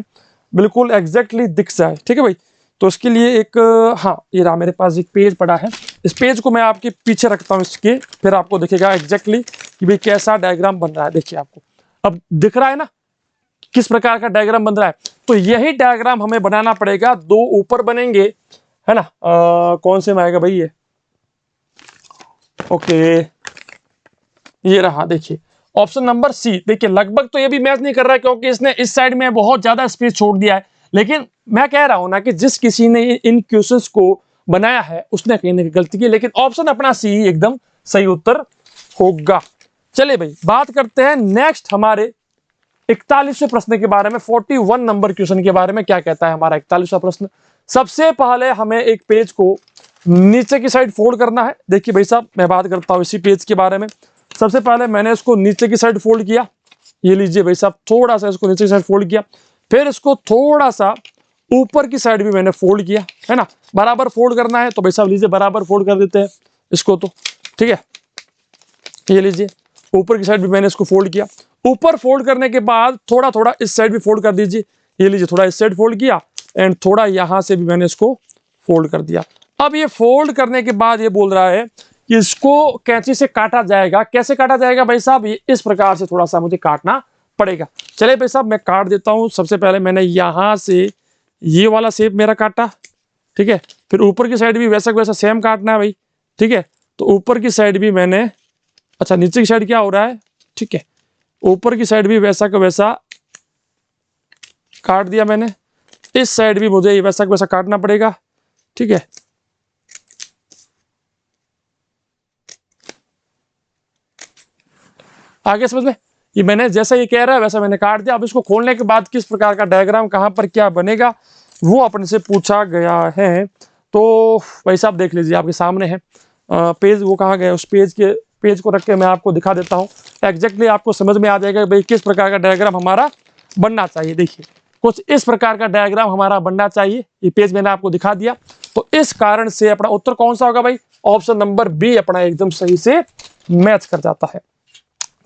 Speaker 1: बिल्कुल एग्जैक्टली दिख जाए। ठीक है भाई, तो इसके लिए एक हाँ, ये रहा मेरे पास एक पेज पड़ा है, इस पेज को मैं आपके पीछे रखता हूँ इसके, फिर आपको दिखेगा एग्जैक्टली कि भाई कैसा डायग्राम बन रहा है। देखिए आपको अब दिख रहा है ना किस प्रकार का डायग्राम बन रहा है। तो यही डायग्राम हमें बनाना पड़ेगा, दो ऊपर बनेंगे, है ना। कौन से में आएगा भाई ये, ओके ये रहा। देखिए ऑप्शन नंबर सी। देखिए लगभग तो ये भी मैच नहीं कर रहा है क्योंकि इसने इस साइड में बहुत ज्यादा स्पेस छोड़ दिया है, लेकिन मैं कह रहा हूं ना कि जिस किसी ने इन क्वेश्चंस को बनाया है उसने कहीं ना कहीं गलती की, लेकिन ऑप्शन अपना सी एकदम सही उत्तर होगा। चलिए भाई बात करते हैं नेक्स्ट हमारे 41वें प्रश्न के बारे में। 41 नंबर क्वेश्चन के बारे में क्या कहता है हमारा 41वां प्रश्न। सबसे पहले हमें एक पेज को नीचे की साइड फोल्ड करना है। देखिए भाई साहब मैं बात करता हूं इसी पेज के बारे में। सबसे पहले मैंने इसको नीचे की साइड फोल्ड किया, ये लीजिए भाई साहब, थोड़ा सा इसको नीचे की साइड फोल्ड किया, फिर इसको थोड़ा सा ऊपर की साइड भी मैंने फोल्ड किया, है ना। बराबर फोल्ड करना है तो भाई साहब लीजिए बराबर फोल्ड कर देते हैं इसको, तो ठीक है। ये लीजिए ऊपर की साइड भी मैंने इसको फोल्ड किया। ऊपर फोल्ड करने के बाद थोड़ा थोड़ा इस साइड भी फोल्ड कर दीजिए। ये लीजिए थोड़ा इस साइड फोल्ड किया एंड थोड़ा यहां से भी मैंने इसको फोल्ड कर दिया। अब ये फोल्ड करने के बाद ये बोल रहा है कि इसको कैंची से काटा जाएगा। कैसे काटा जाएगा भाई साहब, ये इस प्रकार से थोड़ा सा मुझे काटना पड़ेगा। चलिए भाई साहब मैं काट देता हूं। सबसे पहले मैंने यहां से ये वाला शेप मेरा काटा, ठीक है। फिर ऊपर की साइड भी वैसा वैसा सेम काटना है भाई, ठीक है। तो ऊपर की साइड भी मैंने, अच्छा नीचे की साइड क्या हो रहा है, ठीक है, ऊपर की साइड भी वैसा का वैसा काट दिया मैंने। इस साइड भी मुझे वैसा का वैसा काटना पड़ेगा, ठीक है। आगे समझ में, ये मैंने जैसा ये कह रहा है वैसा मैंने काट दिया। अब इसको खोलने के बाद किस प्रकार का डायग्राम कहां पर क्या बनेगा वो अपने से पूछा गया है। तो भाई साहब देख लीजिए आपके सामने है पेज, वो कहाँ गया, उस पेज को रख के मैं आपको दिखा देता हूँ। एग्जैक्टली आपको समझ में आ जाएगा भाई किस प्रकार का डायग्राम हमारा बनना चाहिए। देखिए कुछ इस प्रकार का डायग्राम हमारा बनना चाहिए। ये पेज मैंने आपको दिखा दिया, तो इस कारण से अपना उत्तर कौन सा होगा भाई, ऑप्शन नंबर बी अपना एकदम सही से मैच कर जाता है।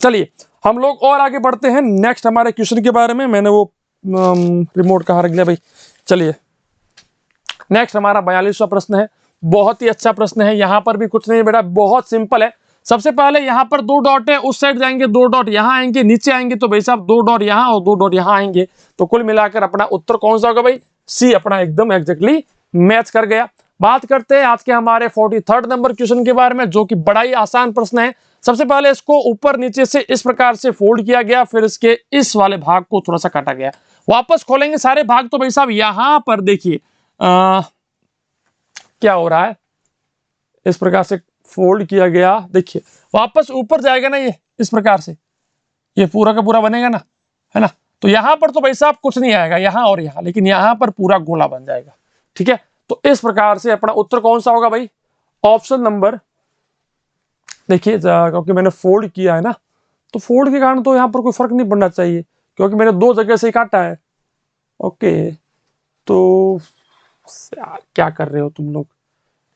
Speaker 1: चलिए हम लोग और आगे बढ़ते हैं नेक्स्ट हमारे क्वेश्चन के बारे में। मैंने वो रिमोट कहाँ रख लिया भाई। चलिए नेक्स्ट हमारा 42वां प्रश्न है। बहुत ही अच्छा प्रश्न है। यहां पर भी कुछ नहीं बेटा, बहुत सिंपल है। सबसे पहले यहां पर दो डॉट है, उस साइड जाएंगे, दो डॉट यहां आएंगे, नीचे आएंगे तो भाई साहब दो डॉट यहां और दो डॉट यहां आएंगे। तो कुल मिलाकर अपना उत्तर कौन सा होगा भाई, सी अपना एकदम एग्जैक्टली मैच कर गया। बात करते हैं आज के हमारे 43rd नंबर क्वेश्चन के बारे में, जो कि बड़ा ही आसान प्रश्न है। सबसे पहले इसको ऊपर नीचे से इस प्रकार से फोल्ड किया गया, फिर इसके इस वाले भाग को थोड़ा सा काटा गया। वापस खोलेंगे सारे भाग तो भाई साहब यहां पर देखिए क्या हो रहा है, इस प्रकार से फोल्ड किया गया। देखिए वापस ऊपर जाएगा ना, ये इस प्रकार से ये पूरा का पूरा बनेगा ना, है ना। तो यहां पर तो भाई साहब कुछ नहीं आएगा, यहां और यहां, लेकिन यहां पर पूरा गोला बन जाएगा, ठीक है। तो इस प्रकार से अपना उत्तर कौन सा होगा भाई, ऑप्शन नंबर, देखिए क्योंकि मैंने फोल्ड किया है ना, तो फोल्ड के कारण तो यहां पर कोई फर्क नहीं पड़ना चाहिए क्योंकि मैंने दो जगह से काटा है। ओके, तो यार क्या कर रहे हो तुम लोग,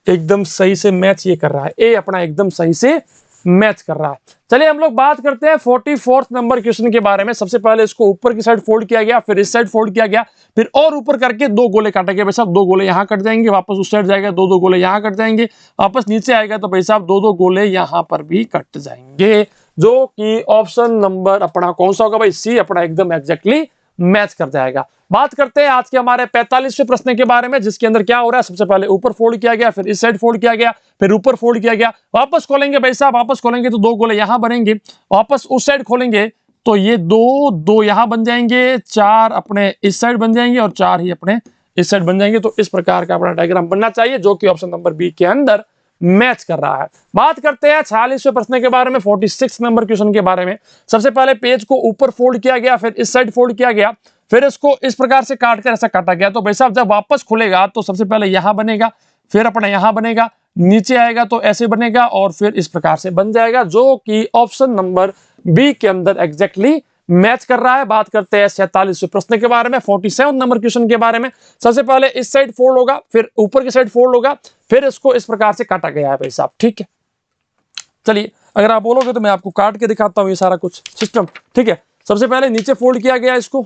Speaker 1: एकदम सही से मैच ये कर रहा है, ए अपना एकदम सही से मैच कर रहा है। चलिए हम लोग बात करते हैं 44th नंबर क्वेश्चन के बारे में। सबसे पहले इसको ऊपर की साइड फोल्ड किया गया, फिर इस साइड फोल्ड किया गया, फिर और ऊपर करके दो गोले काटे गए। भाई साहब दो गोले यहां कट जाएंगे, वापस उस साइड जाएगा, दो दो गोले यहां कट जाएंगे, वापस नीचे आएगा तो भाई साहब दो दो गोले यहां पर भी कट जाएंगे, जो कि ऑप्शन नंबर अपना कौन सा होगा भाई, सी अपना एकदम एग्जैक्टली मैच कर जाएगा। बात करते हैं आज के हमारे 45वें प्रश्न के बारे में, जिसके अंदर क्या हो रहा है, सबसे पहले ऊपर फोल्ड किया गया, फिर इस साइड फोल्ड किया गया, फिर ऊपर फोल्ड किया गया, वापस खोलेंगे भाई साहब, वापस खोलेंगे तो दो गोले यहां बनेंगे, वापस उस साइड खोलेंगे तो ये दो दो यहां बन जाएंगे, चार अपने इस साइड बन जाएंगे और चार ही अपने इस साइड बन जाएंगे। तो इस प्रकार का अपना डायग्राम बनना चाहिए, जो कि ऑप्शन नंबर बी के अंदर मैच कर रहा है। बात करते हैं 46वें प्रश्न के बारे में, 46 नंबर क्वेश्चन के बारे में। सबसे पहले पेज को ऊपर फोल्ड किया गया, फिर इस साइड फोल्ड किया गया, फिर इसको इस प्रकार से काट कर ऐसा काटा गया। तो भाई साहब जब वापस खुलेगा तो सबसे पहले यहां बनेगा, फिर अपना यहां बनेगा, नीचे आएगा तो ऐसे बनेगा और फिर इस प्रकार से बन जाएगा, जो कि ऑप्शन नंबर बी के अंदर एग्जैक्टली मैच कर रहा है। बात करते हैं 47वें प्रश्न के बारे में, 47 नंबर क्वेश्चन के बारे में। सबसे पहले इस साइड फोल्ड होगा, फिर ऊपर की साइड फोल्ड होगा, फिर इसको इस प्रकार से काटा गया है भाई साहब, ठीक है। चलिए अगर आप बोलोगे तो मैं आपको काट के दिखाता हूँ ये सारा कुछ सिस्टम। ठीक है, सबसे पहले नीचे फोल्ड किया गया इसको,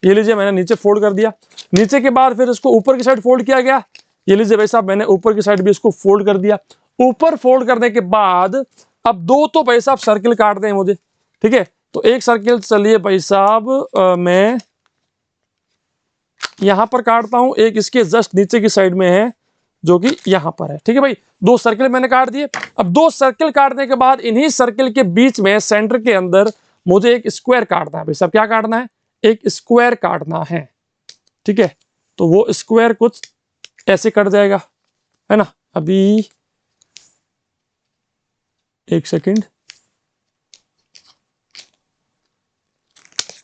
Speaker 1: ये लीजिए मैंने नीचे फोल्ड कर दिया। नीचे के बाद फिर इसको ऊपर की साइड फोल्ड किया गया, ये लीजिए भाई साहब मैंने ऊपर की साइड भी इसको फोल्ड कर दिया। ऊपर फोल्ड करने के बाद अब दो तो भाई साहब सर्किल काट दें मुझे। ठीक है, तो एक सर्किल चलिए भाई साहब मैं यहां पर काटता हूं, एक इसके जस्ट नीचे की साइड में है जो कि यहां पर है। ठीक है भाई, दो सर्किल मैंने काट दिए। अब दो सर्किल काटने के बाद इन्हीं सर्किल के बीच में सेंटर के अंदर मुझे एक स्क्वायर काटना है। भाई साहब क्या काटना है? एक स्क्वायर काटना है। ठीक है, तो वो स्क्वायर कुछ ऐसे कट जाएगा, है ना। अभी एक सेकंड,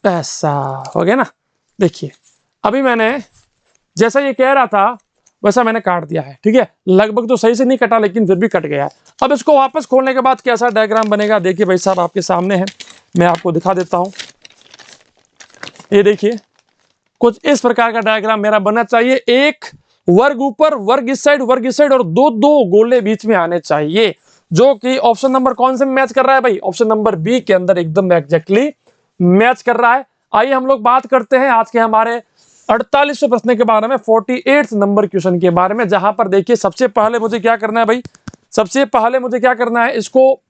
Speaker 1: ऐसा हो गया ना। देखिए अभी मैंने जैसा ये कह रहा था वैसा मैंने काट दिया है। ठीक है, लगभग तो सही से नहीं कटा लेकिन फिर भी कट गया है। अब इसको वापस खोलने के बाद कैसा डायग्राम बनेगा देखिए भाई साहब आपके सामने है, मैं आपको दिखा देता हूं। ये देखिए कुछ इस प्रकार का डायग्राम मेरा बनना चाहिए। एक वर्ग ऊपर, वर्ग इस साइड और दो दो गोले बीच में आने चाहिए, जो कि ऑप्शन नंबर कौन से मैच कर रहा है भाई? ऑप्शन नंबर बी के अंदर एकदम एग्जैक्टली मैच कर रहा है। आइए हम लोग बात करते हैं आज के हमारे 48वें प्रश्न के बारे में, 48 नंबर क्वेश्चन के बारे में, जहां पर देखिए सबसे पहले मुझे क्या करना है भाई? सबसे पहले मुझे क्या करना है, इसको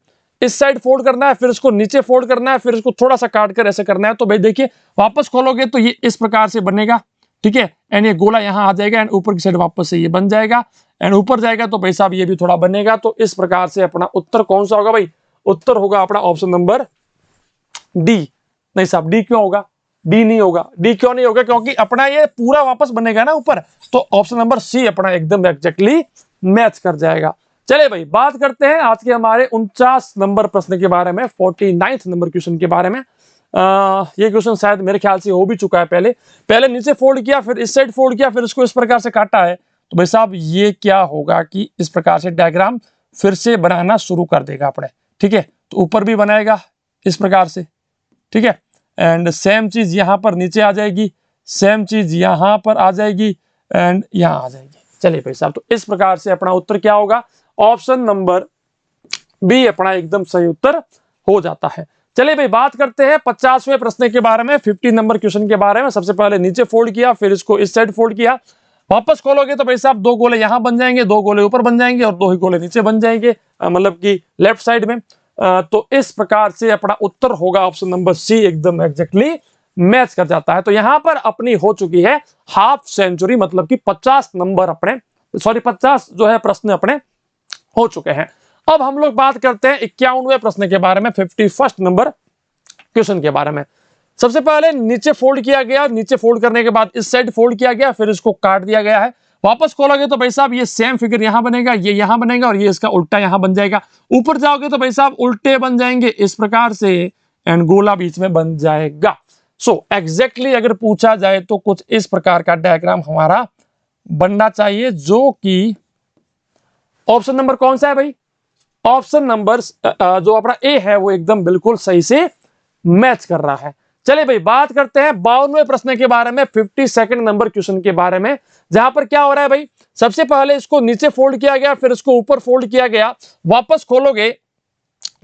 Speaker 1: इस साइड फोल्ड करना है, फिर इसको नीचे फोल्ड करना है, फिर इसको थोड़ा सा काट कर ऐसे करना है। तो भाई देखिए वापस खोलोगे तो ये इस प्रकार से बनेगा। ठीक है, एंड ये गोला यहां आ जाएगा एंड ऊपर की साइड वापस से ये बन जाएगा एंड ऊपर जाएगा तो भाई साहब ये भी थोड़ा बनेगा। तो इस प्रकार से अपना उत्तर कौन सा होगा भाई? उत्तर होगा अपना ऑप्शन नंबर डी। नहीं साहब डी क्यों होगा? डी नहीं होगा। डी क्यों नहीं होगा? क्योंकि अपना ये पूरा वापस बनेगा ना ऊपर, तो ऑप्शन नंबर सी अपना एकदम एग्जैक्टली मैच कर जाएगा। चलिए भाई बात करते हैं आज के हमारे 49 नंबर प्रश्न के बारे में, 49 नंबर क्वेश्चन के बारे में। ये क्वेश्चन शायद मेरे ख्याल से हो भी चुका है। पहले नीचे फोल्ड किया, फिर इस साइड फोल्ड किया, फिर इसको इस प्रकार से काटा है। तो भाई साहब ये क्या होगा कि इस प्रकार से डायग्राम फिर से बनाना शुरू कर देगा अपने। ठीक है, तो ऊपर भी बनाएगा इस प्रकार से। ठीक है, एंड सेम चीज यहां पर नीचे आ जाएगी, सेम चीज यहां पर आ जाएगी एंड यहां आ जाएगी। चलिए भाई साहब, तो इस प्रकार से अपना उत्तर क्या होगा? ऑप्शन नंबर बी अपना एकदम सही उत्तर हो जाता है। चलिए भाई बात करते हैं 50वें प्रश्न के बारे में, 50 नंबर क्वेश्चन के बारे में। सबसे पहले नीचे फोल्ड किया, फिर इसको इस साइड फोल्ड किया, वापस खोलोगे तो भाई साहब दो गोले यहां बन जाएंगे, दो गोले ऊपर बन जाएंगे और दो ही गोले नीचे बन जाएंगे, मतलब कि लेफ्ट साइड में। तो इस प्रकार से अपना उत्तर होगा ऑप्शन नंबर सी, एकदम एग्जैक्टली मैच कर जाता है। तो यहां पर अपनी हो चुकी है हाफ सेंचुरी, मतलब कि 50 नंबर अपने 50 जो है प्रश्न अपने हो चुके हैं। अब हम लोग बात करते हैं 51वें प्रश्न के बारे में, 51st नंबर क्वेश्चन के बारे में। सबसे पहले नीचे फोल्ड किया गया, नीचे फोल्ड करने के बाद इस साइड फोल्ड किया गया, फिर इसको काट दिया गया है। वापस खोलोगे तो भाई साहब ये सेम फिगर यहां बनेगा, ये यहां बनेगा और ये इसका उल्टा यहां बन जाएगा। ऊपर जाओगे तो भाई साहब उल्टे बन जाएंगे इस प्रकार से एंड गोला बीच में बन जाएगा। सो एग्जैक्टली अगर पूछा जाए तो कुछ इस प्रकार का डायग्राम हमारा बनना चाहिए, जो कि ऑप्शन नंबर कौन सा है भाई? ऑप्शन नंबर जो अपना ए है वो एकदम बिल्कुल सही से मैच कर रहा है। चलिए भाई बात करते हैं 52वें प्रश्न के बारे में, 52nd नंबर क्वेश्चन के बारे में, जहां पर क्या हो रहा है भाई? सबसे पहले इसको नीचे फोल्ड किया गया, फिर इसको ऊपर फोल्ड किया गया। वापस खोलोगे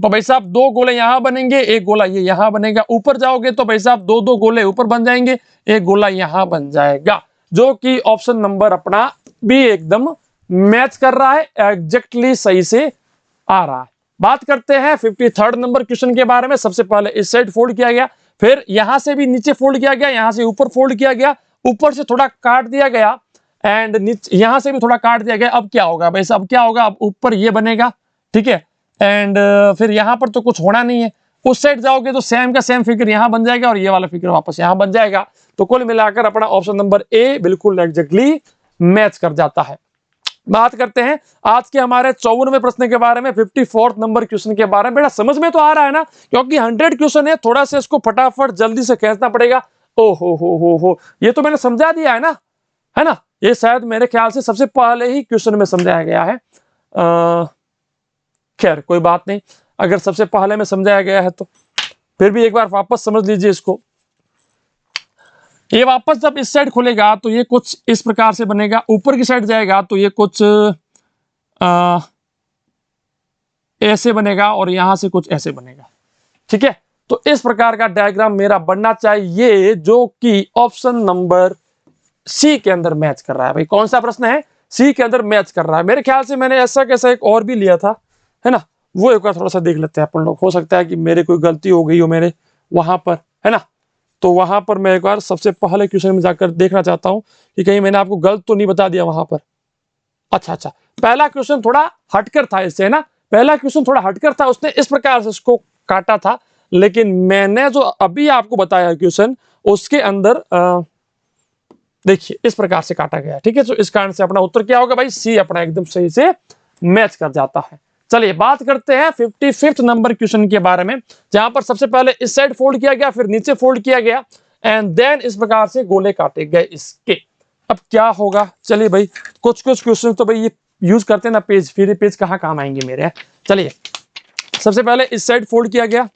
Speaker 1: तो भाई साहब दो गोले यहां बनेंगे, एक गोला ये यहां बनेगा। ऊपर जाओगे तो भाई साहब दो दो गोले ऊपर बन जाएंगे, एक गोला यहां बन जाएगा, जो कि ऑप्शन नंबर अपना बी एकदम मैच कर रहा है, एग्जैक्टली सही से आ रहा है। बात करते हैं 53rd नंबर क्वेश्चन के बारे में। सबसे पहले इस साइड फोल्ड किया गया, फिर यहां से भी नीचे फोल्ड किया गया, यहां से ऊपर फोल्ड किया गया, ऊपर से थोड़ा काट दिया गया एंड नीचे यहां से भी थोड़ा काट दिया गया। अब क्या होगा भाई साहब? क्या होगा? अब ऊपर ये बनेगा। ठीक है, एंड फिर यहां पर तो कुछ होना नहीं है। उस साइड जाओगे तो सेम का सेम फिगर यहां बन जाएगा और ये वाला फिगर वापस यहां बन जाएगा। तो कुल मिलाकर अपना ऑप्शन नंबर ए बिल्कुल एग्जैक्टली मैच कर जाता है। बात करते हैं आज के हमारे 54वें प्रश्न के बारे में, 54th नंबर क्वेश्चन के बारे में। बेटा समझ में तो आ रहा है ना, क्योंकि 100 क्वेश्चन है, थोड़ा सा इसको फटाफट जल्दी से खींचना पड़ेगा। ओ हो, ये तो मैंने समझा दिया है ना। ये शायद मेरे ख्याल से सबसे पहले ही क्वेश्चन में समझाया गया है। खैर कोई बात नहीं, अगर सबसे पहले में समझाया गया है तो फिर भी एक बार वापस समझ लीजिए इसको। ये वापस जब इस साइड खुलेगा तो ये कुछ इस प्रकार से बनेगा, ऊपर की साइड जाएगा तो ये कुछ ऐसे बनेगा और यहां से कुछ ऐसे बनेगा। ठीक है, तो इस प्रकार का डायग्राम मेरा बनना चाहिए जो कि ऑप्शन नंबर सी के अंदर मैच कर रहा है। भाई कौन सा प्रश्न है, सी के अंदर मैच कर रहा है। मेरे ख्याल से मैंने ऐसा कैसा एक और भी लिया था, है ना, वो एक बार थोड़ा सा देख लेते हैं अपन लोग। हो सकता है कि मेरे कोई गलती हो गई हो मेरे वहां पर, है ना। तो वहां पर मैं एक बार सबसे पहले क्वेश्चन में जाकर देखना चाहता हूं कि कहीं मैंने आपको गलत तो नहीं बता दिया वहां पर। अच्छा अच्छा, पहला क्वेश्चन थोड़ा हटकर था इससे, है ना, पहला क्वेश्चन थोड़ा हटकर था, उसने इस प्रकार से उसको काटा था। लेकिन मैंने जो अभी आपको बताया क्वेश्चन, उसके अंदर देखिए इस प्रकार से काटा गया। ठीक है, तो इस कारण से अपना उत्तर क्या होगा भाई, सी अपना एकदम सही से मैच कर जाता है। चलिए बात करते हैं 55th नंबर क्वेश्चन के बारे में, जहां पर सबसे पहले इस साइड फोल्ड किया गया, फिर नीचे फोल्ड किया गया, एंड देन इस प्रकार से गोले काटे गए इसके। अब क्या होगा, चलिए भाई कुछ कुछ क्वेश्चन तो भाई ये यूज करते हैं ना पेज, फिर ये पेज कहाँ काम आएंगे मेरे। चलिए सबसे पहले इस साइड फोल्ड किया गया,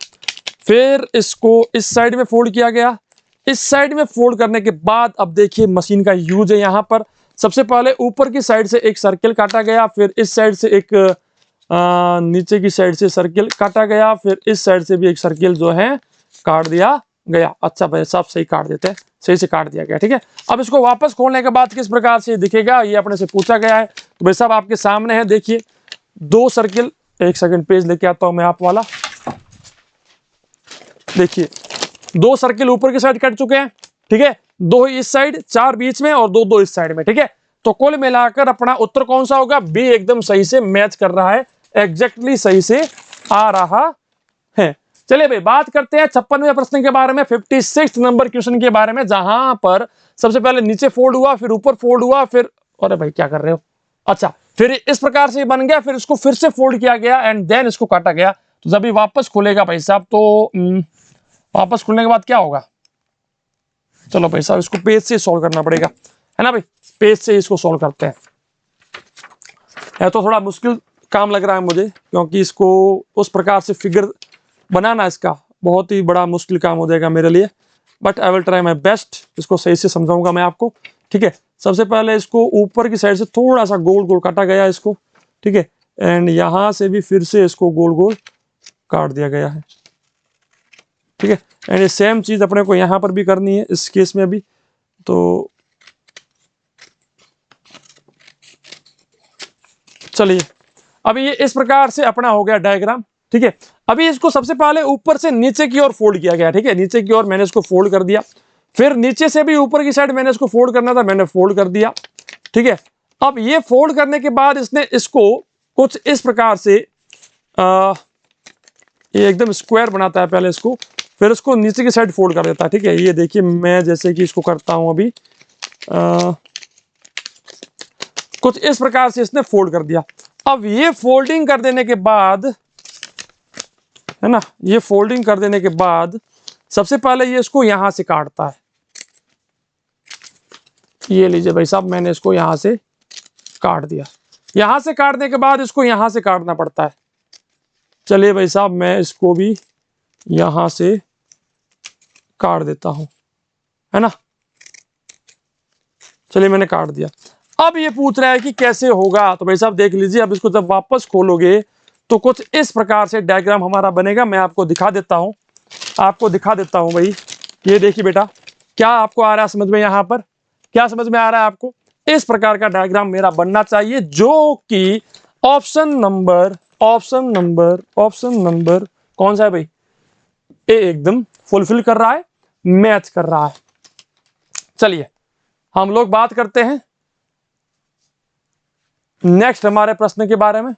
Speaker 1: फिर इसको इस साइड में फोल्ड किया गया। इस साइड में फोल्ड करने के बाद अब देखिए मशीन का यूज है यहां पर। सबसे पहले ऊपर की साइड से एक सर्किल काटा गया, फिर इस साइड से एक नीचे की साइड से सर्किल काटा गया, फिर इस साइड से भी एक सर्किल जो है काट दिया गया। अच्छा भाई सब सही काट देते हैं, सही से काट दिया गया। ठीक है, अब इसको वापस खोलने के बाद किस प्रकार से दिखेगा ये अपने से पूछा गया है। तो भाई साहब आपके सामने है, देखिए दो सर्किल, एक सेकंड पेज लेके आता हूं मैं आप वाला। देखिए दो सर्किल ऊपर की साइड कट चुके हैं। ठीक है, दो इस साइड, चार बीच में और दो दो इस साइड में। ठीक है, तो कुल मिलाकर अपना उत्तर कौन सा होगा, बी एकदम सही से मैच कर रहा है, एग्जैक्टली सही से आ रहा है। चलिए भाई बात करते हैं 56वें प्रश्न के बारे में, 56 नंबर क्वेश्चन के बारे में, जहां पर सबसे पहले नीचे फोल्ड हुआ, फिर ऊपर फोल्ड हुआ, फिर अरे भाई क्या कर रहे हो, अच्छा फिर इस प्रकार से बन गया, फिर इसको फिर से फोल्ड किया गया एंड देन इसको काटा गया। तो जब भी वापस खुलेगा भाई साहब, तो वापस खुलने के बाद क्या होगा, चलो भाई साहब इसको पेज से सॉल्व करना पड़ेगा, है ना भाई, पेज से इसको सॉल्व करते हैं। है तो थोड़ा मुश्किल काम लग रहा है मुझे, क्योंकि इसको उस प्रकार से फिगर बनाना इसका बहुत ही बड़ा मुश्किल काम हो जाएगा मेरे लिए, but I will try my best. इसको सही से समझाऊंगा मैं आपको। ठीक है, सबसे पहले इसको ऊपर की साइड से थोड़ा सा गोल गोल काटा गया इसको। ठीक है, एंड यहां से भी फिर से इसको गोल गोल काट दिया गया है। ठीक है, एंड ये सेम चीज अपने को यहां पर भी करनी है इस केस में भी। तो चलिए अभी ये इस प्रकार से अपना हो गया डायग्राम। ठीक है, अभी इसको सबसे पहले ऊपर से नीचे की ओर फोल्ड किया गया। ठीक है, नीचे की ओर मैंने इसको फोल्ड कर दिया, फिर नीचे से भी ऊपर की साइड मैंने इसको फोल्ड करना था, मैंने फोल्ड कर दिया। ठीक है, अब ये फोल्ड करने के बाद इसने इसको कुछ इस प्रकार से ये एकदम स्क्वायर बनाता है पहले इसको, फिर उसको नीचे की साइड फोल्ड कर देता है। ठीक है, ये देखिए मैं जैसे कि इसको करता हूं अभी, कुछ इस प्रकार से इसने फोल्ड कर दिया। अब ये फोल्डिंग कर देने के बाद, है ना, ये फोल्डिंग कर देने के बाद सबसे पहले ये इसको यहां से काटता है। ये लीजिए भाई साहब मैंने इसको यहां से काट दिया। यहां से काटने के बाद इसको यहां से काटना पड़ता है। चलिए भाई साहब मैं इसको भी यहां से काट देता हूं, है ना। चलिए मैंने काट दिया। अब ये पूछ रहा है कि कैसे होगा, तो भाई साहब देख लीजिए, अब इसको जब वापस खोलोगे तो कुछ इस प्रकार से डायग्राम हमारा बनेगा। मैं आपको दिखा देता हूं, आपको दिखा देता हूं भाई। ये देखिए बेटा, क्या आपको आ रहा है समझ में, यहां पर क्या समझ में आ रहा है आपको, इस प्रकार का डायग्राम मेरा बनना चाहिए, जो कि ऑप्शन नंबर कौन सा है भाई, ए एकदम फुलफिल कर रहा है, मैच कर रहा है। चलिए हम लोग बात करते हैं नेक्स्ट हमारे प्रश्न के बारे में,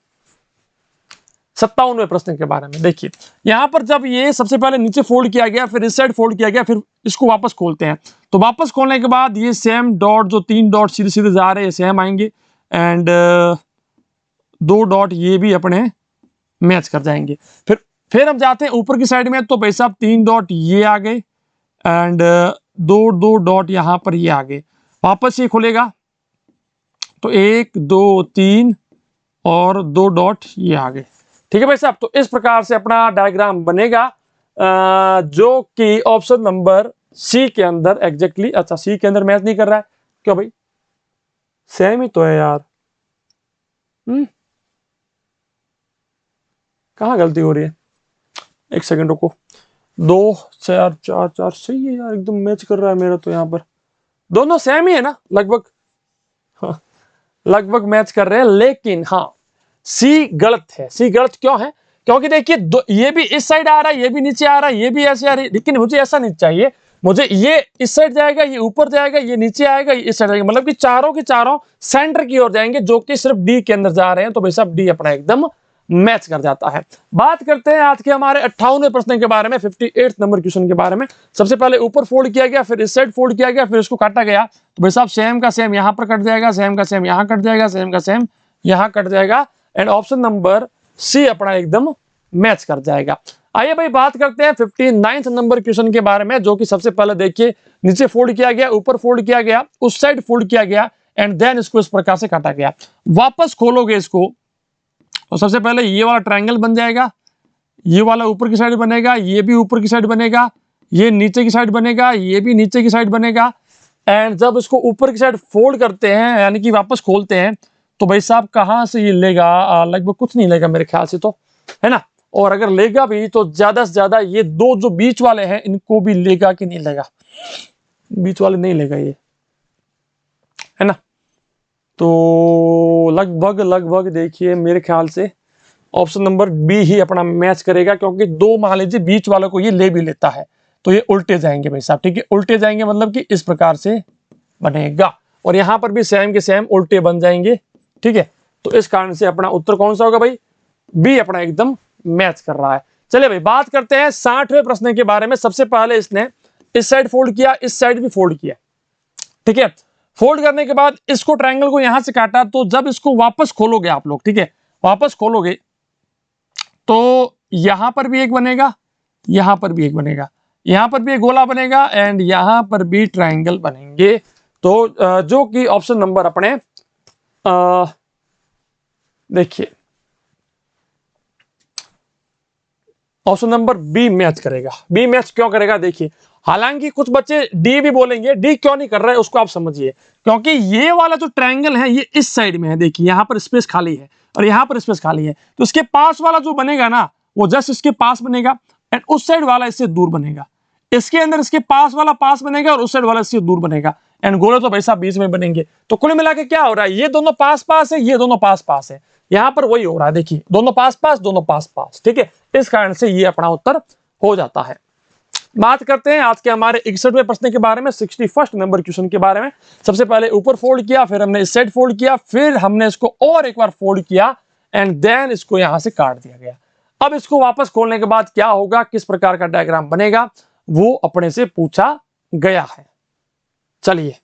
Speaker 1: 57वें प्रश्न के बारे में। देखिए यहां पर जब ये सबसे पहले नीचे फोल्ड किया गया, फिर इस साइड फोल्ड किया गया, फिर इसको वापस खोलते हैं। तो वापस खोलने के बाद ये सेम डॉट, जो 3 डॉट सीधे सीधे जा रहे हैं सेम आएंगे, एंड 2 डॉट ये भी अपने मैच कर जाएंगे। फिर हम जाते हैं ऊपर की साइड में, तो भाई साहब 3 डॉट ये आ गए, एंड 2 डॉट यहां पर ये आ गए। वापस ये खुलेगा तो 1 2 3 और 2 डॉट ये आ गए। ठीक है भाई साहब, तो इस प्रकार से अपना डायग्राम बनेगा, जो कि ऑप्शन नंबर सी के अंदर एग्जैक्टली, अच्छा सी के अंदर मैच नहीं कर रहा है, क्यों भाई, सेम ही तो है यार। कहाँ गलती हो रही है, एक सेकंड रुको। 2 4 4 4 सही है यार, एकदम मैच कर रहा है मेरा तो। यहाँ पर दोनों सेम ही है ना लगभग, हाँ, लगभग मैच कर रहे हैं। लेकिन हाँ, सी गलत है। सी गलत क्यों है? क्योंकि देखिए ये भी इस साइड आ रहा है, ये भी नीचे आ रहा है, ये भी ऐसे आ रही है। लेकिन मुझे ऐसा नहीं चाहिए, मुझे ये इस साइड जाएगा, ये ऊपर जाएगा, ये नीचे आएगा, ये इस साइड जाएगा, मतलब कि चारों के चारों सेंटर की ओर जाएंगे, जो कि सिर्फ डी के अंदर जा रहे हैं। तो भाई साहब डी अपना एकदम मैच कर जाता है। बात करते हैं आज के हमारे 58वें प्रश्न के बारे में, 58 नंबर क्वेश्चन के बारे में। सबसे पहले ऊपर फोल्ड किया गया, फिर इस साइड फोल्ड किया गया, फिर इसको काटा गया। तो भाई साहब सेम का सेम यहां पर कट जाएगा, सेम का सेम यहां कट जाएगा, सेम का सेम यहां कट जाएगा, एंड ऑप्शन नंबर सी अपना एकदम मैच कर जाएगा। आइए भाई बात करते हैं 59 नंबर क्वेश्चन के बारे में, जो कि सबसे पहले देखिए नीचे फोल्ड किया गया, ऊपर फोल्ड किया गया, उस साइड फोल्ड किया गया, एंड देन इसको इस प्रकार से काटा गया। वापस खोलोगे इसको तो सबसे पहले ये वाला ट्रायंगल बन जाएगा, ये वाला ऊपर की साइड बनेगा, ये भी ऊपर की साइड बनेगा, ये नीचे की साइड बनेगा, ये भी नीचे की साइड बनेगा। एंड जब इसको ऊपर की साइड फोल्ड करते हैं, यानी कि वापस खोलते हैं, तो भाई साहब कहां से ये लेगा? लगभग कुछ नहीं लेगा मेरे ख्याल से, तो है ना। और अगर लेगा भी तो ज्यादा से ज्यादा ये दो जो बीच वाले हैं इनको भी लेगा कि नहीं लेगा? बीच वाले नहीं लेगा ये, है ना। तो लगभग लगभग देखिए मेरे ख्याल से ऑप्शन नंबर बी ही अपना मैच करेगा, क्योंकि दो मान लीजिए बीच वालों को ये ले भी लेता है तो ये उल्टे जाएंगे भाई साहब, ठीक है। उल्टे जाएंगे मतलब कि इस प्रकार से बनेगा, और यहां पर भी सेम के सेम उल्टे बन जाएंगे, ठीक है। तो इस कारण से अपना उत्तर कौन सा होगा भाई? बी अपना एकदम मैच कर रहा है। चलिए भाई बात करते हैं 60वें प्रश्न के बारे में। सबसे पहले इसने इस साइड फोल्ड किया, इस साइड भी फोल्ड किया, ठीक है। फोल्ड करने के बाद इसको ट्रायंगल को यहां से काटा, तो जब इसको वापस खोलोगे आप लोग, ठीक है, वापस खोलोगे तो यहां पर भी एक बनेगा, यहां पर भी एक बनेगा, यहां पर भी एक गोला बनेगा, एंड यहां पर भी ट्रायंगल बनेंगे। तो जो कि ऑप्शन नंबर अपने देखिए ऑप्शन नंबर बी मैच करेगा। बी मैच क्यों करेगा? देखिए, हालांकि कुछ बच्चे डी भी बोलेंगे, डी क्यों नहीं कर रहा है उसको आप समझिए। क्योंकि ये वाला जो ट्रायंगल है ये इस साइड में है, देखिए यहां पर स्पेस खाली है और यहां पर स्पेस खाली है, तो इसके पास वाला जो बनेगा ना वो जस्ट इसके पास बनेगा, एंड उस साइड वाला इससे दूर बनेगा। इसके अंदर इसके पास वाला पास बनेगा और उस साइड वाला इससे दूर बनेगा, एंड गोले तो भाई साहब बीच में बनेंगे। तो कुल मिला के क्या हो रहा है? ये दोनों पास पास है, ये दोनों पास पास है, यहां पर वही हो रहा है, देखिए दोनों पास पास, दोनों पास पास, ठीक है। इस कारण से ये अपना उत्तर हो जाता है। बात करते हैं आज के हमारे 61वें प्रश्न के बारे में, 61 नंबर क्वेश्चन के बारे में। सबसे पहले ऊपर फोल्ड किया, फिर हमने इस साइड फोल्ड किया, फिर हमने इसको और एक बार फोल्ड किया, एंड देन इसको यहां से काट दिया गया। अब इसको वापस खोलने के बाद क्या होगा, किस प्रकार का डायग्राम बनेगा, वो अपने से पूछा गया है। चलिए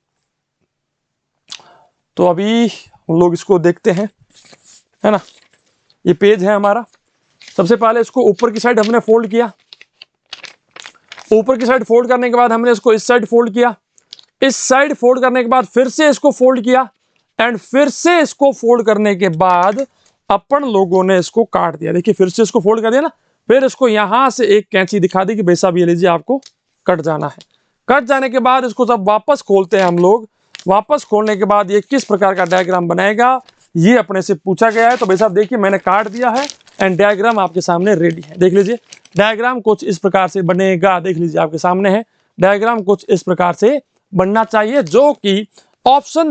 Speaker 1: तो अभी हम लोग इसको देखते हैं, है ना। ये पेज है हमारा। सबसे पहले इसको ऊपर की साइड हमने फोल्ड किया, ऊपर की साइड फोल्ड करने के बाद हमने इसको इस साइड फोल्ड किया, इस साइड फोल्ड करने के बाद फिर से इसको फोल्ड किया, एंड फिर से इसको फोल्ड करने के बाद अपन लोगों ने इसको काट दिया। देखिए फिर से इसको फोल्ड कर दिया ना, फिर इसको यहां से एक कैंची दिखा दी कि भाई साहब ये लीजिए आपको कट जाना है। कट जाने के बाद इसको जब वापस खोलते हैं हम लोग, वापस खोलने के बाद ये किस प्रकार का डायग्राम बनाएगा ये अपने से पूछा गया है। तो भाई साहब देखिए मैंने काट दिया है, एंड डायग्राम आपके सामने रेडी है। देख लीजिए डायग्राम कुछ इस प्रकार से बनेगा, देख लीजिए आपके सामने है। डायग्राम कुछ इस प्रकार से बनना चाहिए, जो कि ऑप्शन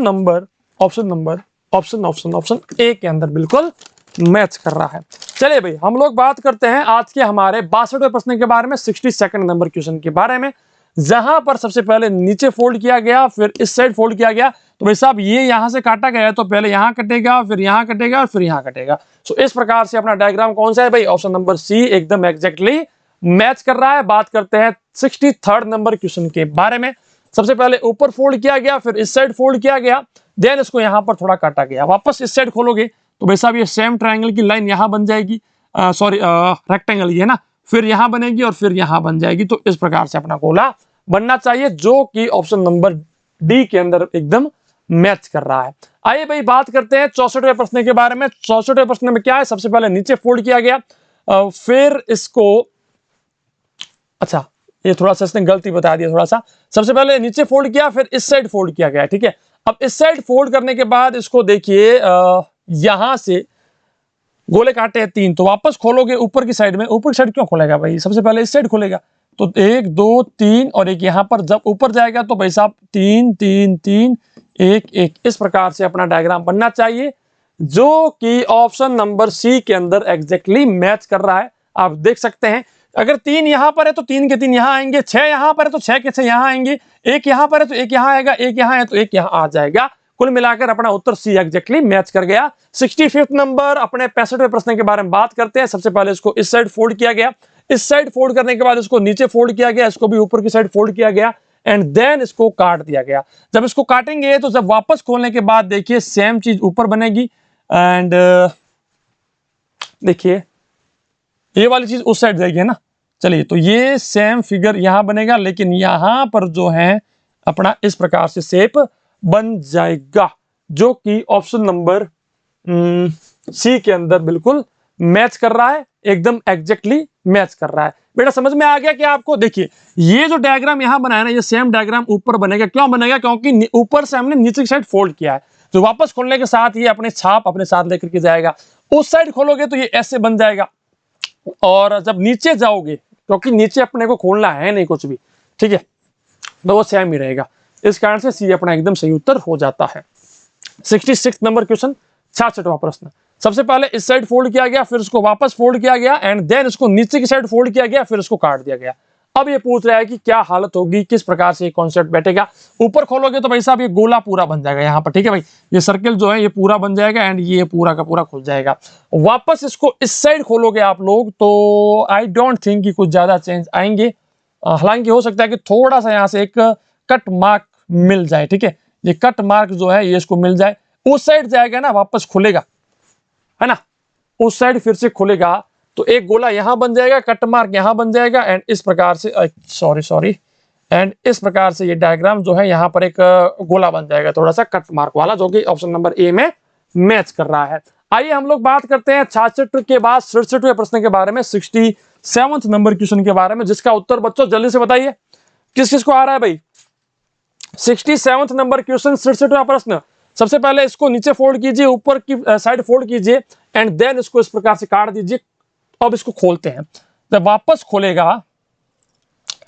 Speaker 1: ए के अंदर बिल्कुल मैच कर रहा है। चलिए भाई हम लोग बात करते हैं आज के हमारे 62वें प्रश्न के बारे में, 62 नंबर क्वेश्चन के बारे में, जहां पर सबसे पहले नीचे फोल्ड किया गया, फिर इस साइड फोल्ड किया गया। तो भाई साहब ये यहां से काटा गया है, तो पहले यहां कटेगा, फिर यहां कटेगा, और फिर यहां कटेगा। सो इस प्रकार से अपना डायग्राम कौन सा है भाई? ऑप्शन नंबर सी एकदम एग्जैक्टली मैच कर रहा है। बात करते हैं 63 नंबर क्वेश्चन के बारे में। सबसे पहले ऊपर फोल्ड किया गया, फिर इस साइड फोल्ड किया गया, देन इसको यहां पर थोड़ा काटा गया। वापस इस साइड खोलोगे तो भाई साहब ये सेम ट्रायंगल की लाइन यहां बन जाएगी, सॉरी रेक्टेंगल ये है ना, फिर यहां बनेगी और फिर यहां बन जाएगी। तो इस प्रकार से अपना गोला बनना चाहिए, जो कि ऑप्शन नंबर डी के अंदर एकदम मैच कर रहा है। आइए भाई बात करते हैं 64वें प्रश्न के बारे में। 64वें प्रश्न में क्या है? सबसे पहले नीचे फोल्ड किया गया, फिर इसको, अच्छा ये थोड़ा सा इसने गलती बता दिया थोड़ा सा। सबसे पहले नीचे फोल्ड किया, फिर इस साइड फोल्ड किया गया, ठीक है। अब इस साइड फोल्ड करने के बाद इसको देखिए यहां से गोले काटे हैं 3, तो वापस खोलोगे ऊपर की साइड में। ऊपर की साइड क्यों खोलेगा भाई, सबसे पहले इस साइड खोलेगा। तो 1 2 3 और एक यहाँ पर जब ऊपर जाएगा तो भाई साहब 3 3 3 1 1, इस प्रकार से अपना डायग्राम बनना चाहिए, जो कि ऑप्शन नंबर सी के अंदर एग्जैक्टली मैच कर रहा है। आप देख सकते हैं, अगर 3 यहां पर है तो 3 के 3 यहां आएंगे, 6 यहां पर है तो 6 के 6 यहां आएंगे, 1 यहां पर है तो 1 यहां आएगा, 1 यहां है तो 1 यहां आ जाएगा। कुल मिलाकर अपना उत्तर सी एग्जैक्टली मैच कर गया। 65वां नंबर, अपने 65वें प्रश्न के बारे में बात करते हैं। सबसे पहले इसको इस साइड फोल्ड किया गया, इस साइड फोल्ड करने के बाद इसको नीचे फोल्ड किया गया, इसको भी ऊपर की साइड फोल्ड किया गया एंड देन इसको काट दिया गया। जब इसको काटेंगे तो जब वापस खोलने के बाद देखिए सेम चीज ऊपर बनेगी एंड देखिए ये वाली चीज उस साइड जाएगी, है ना। चलिए, तो ये सेम फिगर यहां बनेगा, लेकिन यहां पर जो है अपना इस प्रकार से शेप बन जाएगा, जो कि ऑप्शन नंबर सी के अंदर बिल्कुल मैच कर रहा है, एकदम एग्जैक्टली मैच कर रहा है। बेटा समझ में आ गया कि आपको? देखिए ये जो डायग्राम यहां बनाया ना, ये सेम डायग्राम ऊपर बनेगा। क्यों बनेगा? क्योंकि ऊपर से हमने नीचे की साइड फोल्ड किया है, तो वापस खोलने के साथ ये अपने छाप अपने साथ लेकर के जाएगा। उस साइड खोलोगे तो ये ऐसे बन जाएगा, और जब नीचे जाओगे, क्योंकि नीचे अपने को खोलना है नहीं कुछ भी, ठीक है, तो वो सेम ही रहेगा। इस कारण से सी अपना एकदम सही उत्तर हो जाता है। 66 नंबर क्वेश्चन, 66वां प्रश्न। सबसे पहले इस साइड फोल्ड किया गया, फिर इसको वापस फोल्ड किया गया एंड देन इसको नीचे की साइड फोल्ड किया गया, फिर इसको काट दिया गया। अब ये पूछ रहा है कि क्या हालत होगी, किस प्रकार से ये कॉन्सेप्ट बैठेगा। ऊपर खोलोगे तो भाई साहब ये गोला पूरा बन जाएगा यहाँ पर, ठीक है भाई, ये सर्किल जो है ये पूरा बन जाएगा एंड ये पूरा का पूरा खुल जाएगा। वापस इसको इस साइड खोलोगे आप लोग तो आई डोंट थिंक कि कुछ ज्यादा चेंज आएंगे। हालांकि हो सकता है कि थोड़ा सा यहाँ से एक कट मार्क मिल जाए, ठीक है, ये कट मार्क जो है ये इसको मिल जाए। उस साइड जाएगा ना, वापस खुलेगा, है ना, उस साइड फिर से खुलेगा तो एक गोला यहां बन जाएगा, कट मार्क यहां बन जाएगा एंड इस प्रकार से सॉरी एंड इस प्रकार से ये डायग्राम जो है यहाँ पर एक गोला बन जाएगा, थोड़ा सा कट मार्क वाला, जो कि ऑप्शन नंबर ए में मैच कर रहा है। आइए हम लोग बात करते हैं 66 के बाद 67वें प्रश्न के बारे में, 67 नंबर क्वेश्चन के बारे में, जिसका उत्तर बच्चों जल्दी से बताइए किस किस को आ रहा है भाई। 67 नंबर क्वेश्चन, 67वां प्रश्न। सबसे पहले इसको नीचे फोल्ड कीजिए, ऊपर की साइड फोल्ड कीजिए एंड देन इसको इस प्रकार से काट दीजिए। अब इसको खोलते हैं, जब वापस खोलेगा,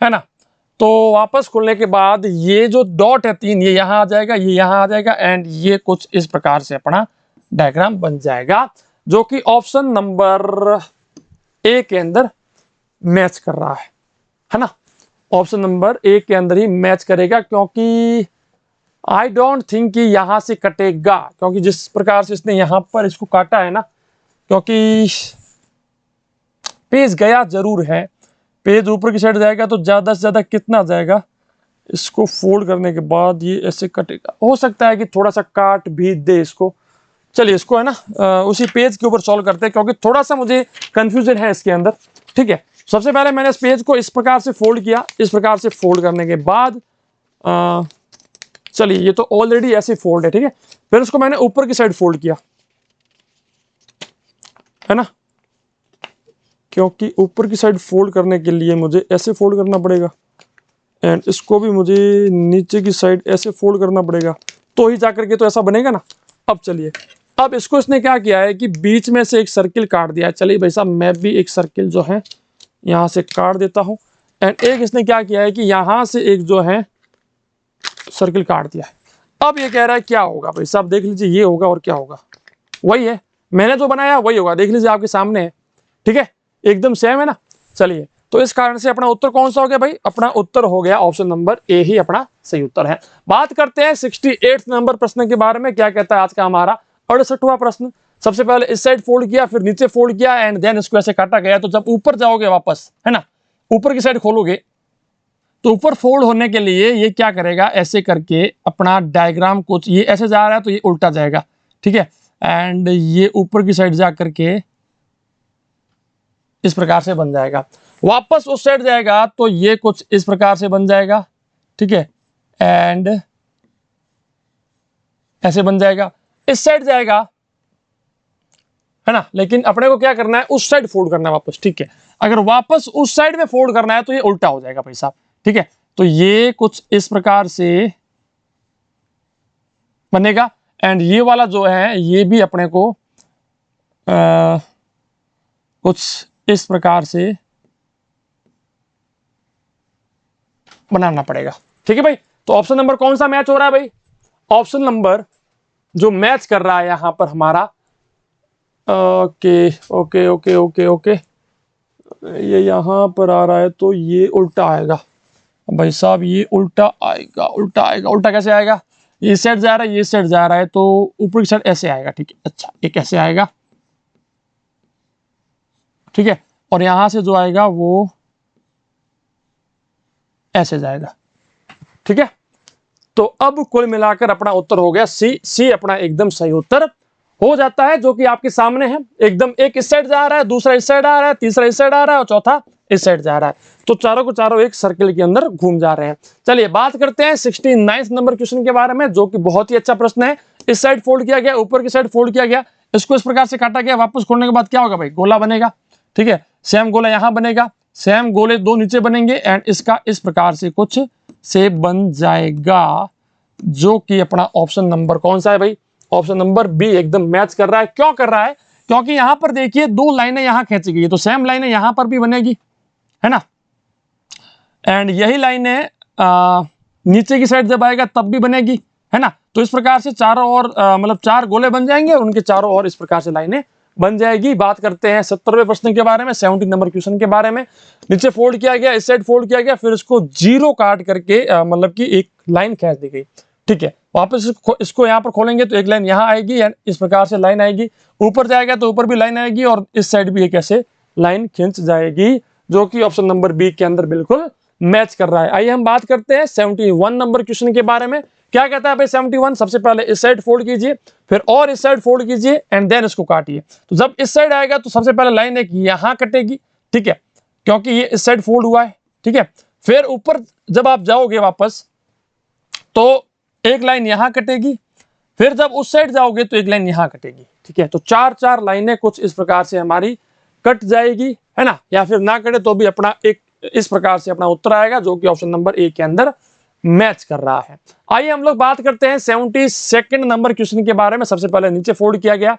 Speaker 1: है ना, तो वापस खोलने के बाद ये जो डॉट है 3, ये यहां आ जाएगा, ये यहां आ जाएगा एंड ये कुछ इस प्रकार से अपना डायग्राम बन जाएगा, जो कि ऑप्शन नंबर ए के अंदर मैच कर रहा है ना। ऑप्शन नंबर ए के अंदर ही मैच करेगा, क्योंकि आई डोंट थिंक कि यहां से कटेगा, क्योंकि जिस प्रकार से इसने यहां पर इसको काटा है ना, क्योंकि पेज गया जरूर है, पेज ऊपर की साइड जाएगा तो ज्यादा से ज्यादा कितना जाएगा, इसको फोल्ड करने के बाद ये ऐसे कटेगा। हो सकता है कि थोड़ा सा काट भी दे इसको। चलिए इसको है ना उसी पेज के ऊपर सॉल्व करते हैं, क्योंकि थोड़ा सा मुझे कंफ्यूजन है इसके अंदर, ठीक है। सबसे पहले मैंने इस पेज को इस प्रकार से फोल्ड किया, इस प्रकार से फोल्ड करने के बाद चलिए ये तो ऑलरेडी ऐसे फोल्ड है, ठीक है, फिर उसको मैंने ऊपर की साइड फोल्ड किया, है ना, क्योंकि ऊपर की साइड फोल्ड करने के लिए मुझे ऐसे फोल्ड करना पड़ेगा एंड इसको भी मुझे नीचे की साइड ऐसे फोल्ड करना पड़ेगा, तो ही जाकर के तो ऐसा बनेगा ना। अब चलिए, अब इसको इसने क्या किया है कि बीच में से एक सर्किल काट दिया है। चलिए भाई साहब, मैं भी एक सर्किल जो है यहां से काट देता हूं एंड एक इसने क्या किया है कि यहां से एक जो है सर्किल काट दिया है। अब ये कह रहा है क्या होगा भाई साहब, देख लीजिए ये होगा और क्या होगा, वही है मैंने जो बनाया वही होगा, देख लीजिए आपके सामने है, ठीक है, एकदम सेम है ना। चलिए, तो इस कारण से अपना उत्तर कौन सा हो गया भाई, अपना उत्तर हो गया ऑप्शन नंबर ए ही अपना सही उत्तर है। बात करते हैं 68 नंबर प्रश्न के बारे में, क्या कहता है आज का हमारा 68वां प्रश्न। सबसे पहले इस साइड फोल्ड किया, फिर नीचे फोल्ड किया एंड देन इसको ऐसे काटा गया। तो जब ऊपर जाओगे वापस, है ना, ऊपर की साइड खोलोगे तो ऊपर फोल्ड होने के लिए ये क्या करेगा, ऐसे करके अपना डायग्राम कुछ ये ऐसे जा रहा है तो ये उल्टा जाएगा, ठीक है, एंड ये ऊपर की साइड जा करके इस प्रकार से बन जाएगा। वापस उस साइड जाएगा तो ये कुछ इस प्रकार से बन जाएगा, ठीक है, एंड ऐसे बन जाएगा। इस साइड जाएगा, है ना, लेकिन अपने को क्या करना है, उस साइड फोल्ड करना है वापस, ठीक है। अगर वापस उस साइड में फोल्ड करना है तो ये उल्टा हो जाएगा भाई साहब, ठीक है। तो ये कुछ इस प्रकार से बनेगा एंड ये वाला जो है ये भी अपने को कुछ इस प्रकार से बनाना पड़ेगा। ठीक है भाई, तो ऑप्शन नंबर कौन सा मैच हो रहा है भाई? ऑप्शन नंबर जो मैच कर रहा है यहां पर हमारा, okay okay okay okay okay, ये यहां पर आ रहा है तो ये उल्टा आएगा भाई साहब, ये उल्टा आएगा, उल्टा आएगा। उल्टा कैसे आएगा? ये साइड जा रहा है, ये साइड जा रहा है, तो ऊपर की साइड ऐसे आएगा। ठीक है, अच्छा ये कैसे आएगा? ठीक है, और यहां से जो आएगा वो ऐसे जाएगा। ठीक है, तो अब कुल मिलाकर अपना उत्तर हो गया सी। सी अपना एकदम सही उत्तर हो जाता है, जो कि आपके सामने है। एकदम एक इस साइड जा रहा है, दूसरा इस साइड आ रहा है, तीसरा इस साइड आ रहा है और चौथा इस साइड जा रहा है। तो चारों को चारों एक सर्कल के अंदर घूम जा रहे हैं। चलिए बात करते हैं 69 नंबर क्वेश्चन के बारे में, जो कि बहुत ही अच्छा प्रश्न है। इस साइड फोल्ड किया गया, ऊपर की साइड फोल्ड किया गया, इसको इस प्रकार से काटा गया, वापस खोलने के बाद क्या होगा भाई? गोला बनेगा। ठीक है, सेम गोला यहां बनेगा, सेम गोले दो नीचे बनेंगे एंड इसका इस प्रकार से कुछ शेप बन जाएगा, जो कि अपना ऑप्शन नंबर कौन सा है भाई? ऑप्शन नंबर बी एकदम मैच कर रहा है। क्यों कर रहा है? क्योंकि यहां पर देखिए दो लाइनें यहां खींची गई है, तो सेम लाइनें यहां पर भी बनेगी, है ना, एंड यही लाइनें नीचे की साइड जब आएगा तब भी बनेगी, है ना। तो इस प्रकार से चारों ओर मतलब चार गोले बन जाएंगे और उनके चारों ओर इस प्रकार से लाइनें बन जाएगी। बात करते हैं 70वें प्रश्न के बारे में, 70 नंबर क्वेश्चन के बारे में। नीचे फोल्ड किया गया, इस साइड फोल्ड किया गया, फिर इसको जीरो काट करके मतलब कि एक लाइन खींच दी गई। ठीक है, वापस इसको यहाँ पर खोलेंगे तो एक लाइन यहाँ आएगी, इस प्रकार से लाइन आएगी, ऊपर जाएगा तो ऊपर भी लाइन आएगी और इस साइड भी एक ऐसे लाइन खींच जाएगी, जो कि ऑप्शन नंबर बी के अंदर बिल्कुल मैच कर रहा है। आइए हम बात करते हैं 71 नंबर क्वेश्चन के बारे में। क्या कहता है भाई 71? सबसे पहले इस साइड फोल्ड कीजिए, फिर और इस साइड फोल्ड कीजिए एंड देन इसको काटिए। तो जब इस साइड आएगा तो सबसे पहले लाइन एक यहां कटेगी, ठीक है, क्योंकि ये इस साइड फोल्ड हुआ है। ठीक है, फिर ऊपर जब आप जाओगे वापस तो एक लाइन यहां कटेगी, फिर जब उस साइड जाओगे तो एक लाइन यहां कटेगी। ठीक है, तो चार चार लाइनें कुछ इस प्रकार से हमारी कट जाएगी, है ना, या फिर ना कटे तो भी अपना एक इस प्रकार से अपना उत्तर आएगा, जो कि ऑप्शन नंबर ए के अंदर मैच कर रहा है। आइए हम लोग बात करते हैं 72 नंबर क्वेश्चन के बारे में। सबसे पहले नीचे फोल्ड किया गया,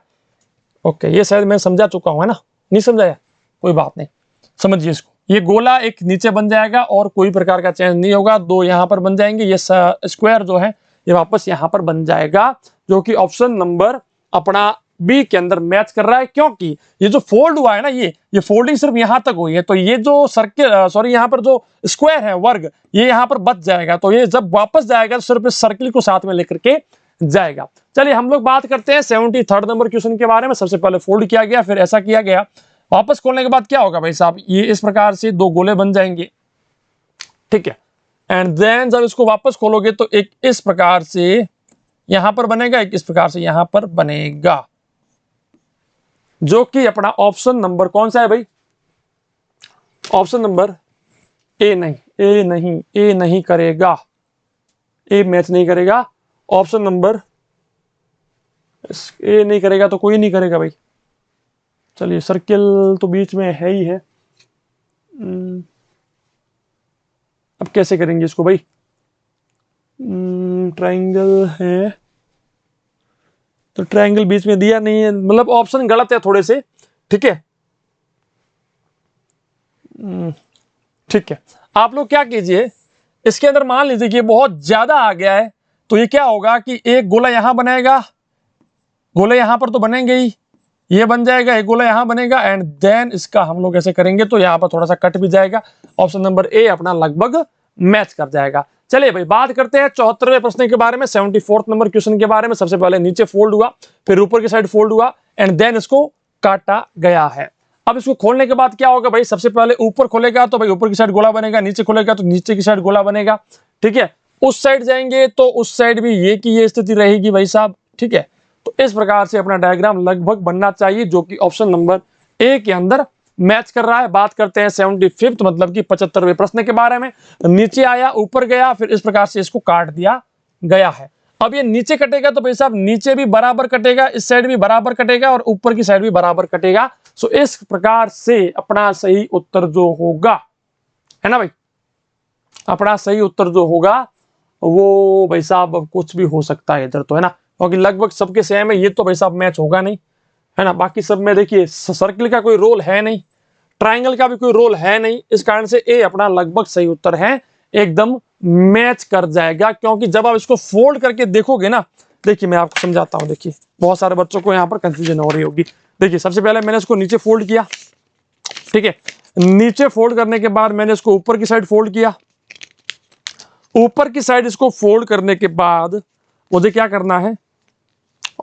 Speaker 1: ओके, ये शायद मैं समझा चुका हूं, है ना, नहीं समझाया, कोई बात नहीं, समझिए इसको। ये गोला एक नीचे बन जाएगा और कोई प्रकार का चेंज नहीं होगा, दो यहां पर बन जाएंगे, ये स्क्वायर जो है ये वापस यहां पर बन जाएगा, जो कि ऑप्शन नंबर अपना बी के अंदर मैच कर रहा है। क्योंकि ये जो फोल्ड हुआ है ना, ये फोल्डिंग सिर्फ यहां तक हुई है, तो ये जो सर्किल सॉरी यहाँ पर जो स्क्वायर है वर्ग, ये यहां पर बच जाएगा, तो ये जब वापस जाएगा तो सिर्फ इस सर्किल को साथ में लेकर के जाएगा। चलिए हम लोग बात करते हैं 73 नंबर क्वेश्चन के बारे में। सबसे पहले फोल्ड किया गया, फिर ऐसा किया गया, वापस खोलने के बाद क्या होगा भाई साहब? ये इस प्रकार से दो गोले बन जाएंगे। ठीक है, एंड देन जब इसको वापस खोलोगे तो एक इस प्रकार से यहां पर बनेगा, एक इस प्रकार से यहां पर बनेगा, जो कि अपना ऑप्शन नंबर कौन सा है भाई? ऑप्शन नंबर ए नहीं, ए नहीं, ए नहीं करेगा, ए मैच नहीं करेगा। ऑप्शन नंबर ए नहीं करेगा तो कोई नहीं करेगा भाई। चलिए सर्किल तो बीच में है ही है, अब कैसे करेंगे इसको भाई? ट्रायंगल है तो ट्रायंगल बीच में दिया नहीं है, मतलब ऑप्शन गलत है थोड़े से। ठीक है, ठीक है, आप लोग क्या कीजिए, इसके अंदर मान लीजिए कि बहुत ज्यादा आ गया है, तो ये क्या होगा कि एक गोला यहां बनेगा, गोले यहां पर तो बनेंगे ही, ये बन जाएगा, एक गोला यहां बनेगा एंड देन इसका हम लोग ऐसे करेंगे तो यहां पर थोड़ा सा कट भी जाएगा। ऑप्शन नंबर ए अपना लगभग मैच कर जाएगा। चलिए भाई बात करते हैं 74वें प्रश्न के बारे में, 74 नंबर क्वेश्चन के बारे में। सबसे पहले नीचे फोल्ड हुआ, फिर ऊपर की साइड फोल्ड हुआ एंड देन इसको काटा गया है। अब इसको खोलने के बाद क्या होगा भाई? सबसे पहले ऊपर खोलेगा तो भाई ऊपर की साइड गोला बनेगा, नीचे खोलेगा तो नीचे की साइड गोला बनेगा। ठीक है, उस साइड जाएंगे तो उस साइड भी ये की ये स्थिति रहेगी भाई साहब। ठीक है, तो इस प्रकार से अपना डायग्राम लगभग बनना चाहिए, जो कि ऑप्शन नंबर ए के अंदर मैच कर रहा है। बात करते हैं 75 मतलब कि 75वें प्रश्न के बारे में। नीचे आया, ऊपर गया, फिर इस प्रकार से इसको काट दिया गया है। अब ये नीचे कटेगा तो भाई साहब नीचे भी बराबर कटेगा, इस साइड भी बराबर कटेगा और ऊपर की साइड भी बराबर कटेगा। सो इस प्रकार से अपना सही उत्तर जो होगा, है ना भाई, अपना सही उत्तर जो होगा वो भाई साहब कुछ भी हो सकता है इधर, तो है ना, क्योंकि लगभग सबके सेम है, ये तो भाई साहब मैच होगा नहीं, है ना। बाकी सब में देखिए सर्किल का कोई रोल है नहीं, ट्राइंगल का भी कोई रोल है नहीं, इस कारण से ए अपना लगभग सही उत्तर है, एकदम मैच कर जाएगा। क्योंकि जब आप इसको फोल्ड करके देखोगे ना, देखिए मैं आपको समझाता हूं। देखिए बहुत सारे बच्चों को यहाँ पर कंफ्यूजन हो रही होगी। देखिए सबसे पहले मैंने इसको नीचे फोल्ड किया, ठीक है। नीचे फोल्ड करने के बाद मैंने इसको ऊपर की साइड फोल्ड किया। ऊपर की साइड इसको फोल्ड करने के बाद मुझे क्या करना है,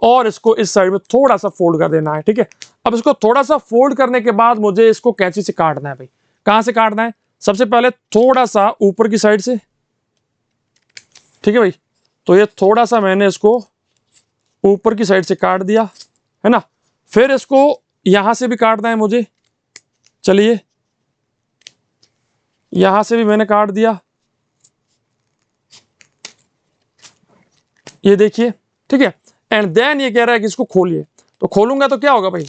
Speaker 1: और इसको इस साइड में थोड़ा सा फोल्ड कर देना है, ठीक है। अब इसको थोड़ा सा फोल्ड करने के बाद मुझे इसको कैंची से काटना है भाई। कहां से काटना है, सबसे पहले थोड़ा सा ऊपर की साइड से, ठीक है भाई। तो ये थोड़ा सा मैंने इसको ऊपर की साइड से काट दिया, है ना। फिर इसको यहां से भी काटना है मुझे, चलिए यहां से भी मैंने काट दिया, ये देखिए, ठीक है। एंड देन ये कह रहा है कि इसको खोलिए, तो खोलूंगा तो क्या होगा भाई,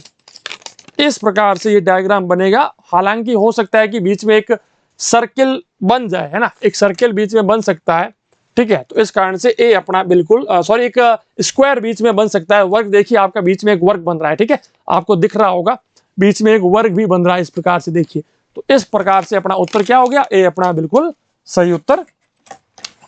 Speaker 1: इस प्रकार से ये डायग्राम बनेगा। हालांकि हो सकता है कि बीच में एक सर्किल बन जाए, है ना, एक सर्किल बीच में बन सकता है, ठीक है। तो इस कारण से ए अपना बिल्कुल सॉरी एक स्क्वायर बीच में बन सकता है। वर्ग देखिए आपका बीच में एक वर्ग बन रहा है, ठीक है, आपको दिख रहा होगा बीच में एक वर्ग भी बन रहा है इस प्रकार से, देखिए। तो इस प्रकार से अपना उत्तर क्या हो गया, ए अपना बिल्कुल सही उत्तर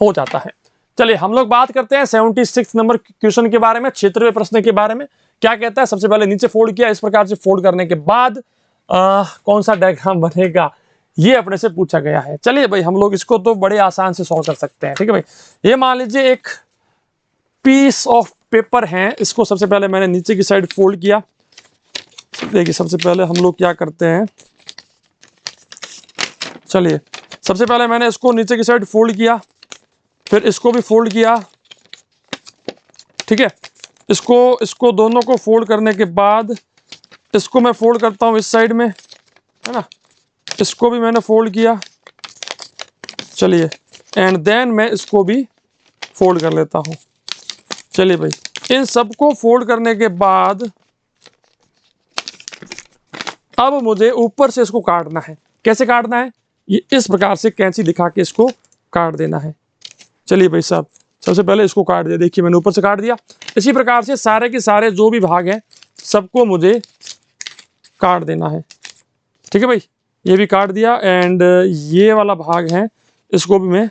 Speaker 1: हो जाता है। चलिए हम लोग बात करते हैं 76 नंबर क्वेश्चन के बारे में, 76वें प्रश्न के बारे में। क्या कहता है, सबसे पहले नीचे फोल्ड किया, इस प्रकार से फोल्ड करने के बाद कौन सा डायग्राम बनेगा, ये अपने से पूछा गया है। चलिए भाई हम लोग इसको तो बड़े आसान से सॉल्व कर सकते हैं, ठीक है भाई। ये मान लीजिए एक पीस ऑफ पेपर है, इसको सबसे पहले मैंने नीचे की साइड फोल्ड किया। देखिए सबसे पहले हम लोग क्या करते हैं, चलिए सबसे पहले मैंने इसको नीचे की साइड फोल्ड किया, फिर इसको भी फोल्ड किया, ठीक है। इसको दोनों को फोल्ड करने के बाद इसको मैं फोल्ड करता हूं इस साइड में, है ना। इसको भी मैंने फोल्ड किया, चलिए। एंड देन मैं इसको भी फोल्ड कर लेता हूं। चलिए भाई इन सबको फोल्ड करने के बाद अब मुझे ऊपर से इसको काटना है। कैसे काटना है, ये इस प्रकार से कैंची दिखा के इसको काट देना है। चलिए भाई साहब सबसे पहले इसको काट दिया, देखिए मैंने ऊपर से काट दिया। इसी प्रकार से सारे के सारे जो भी भाग हैं सबको मुझे काट देना है, ठीक है भाई। ये भी काट दिया, एंड ये वाला भाग है इसको भी मैं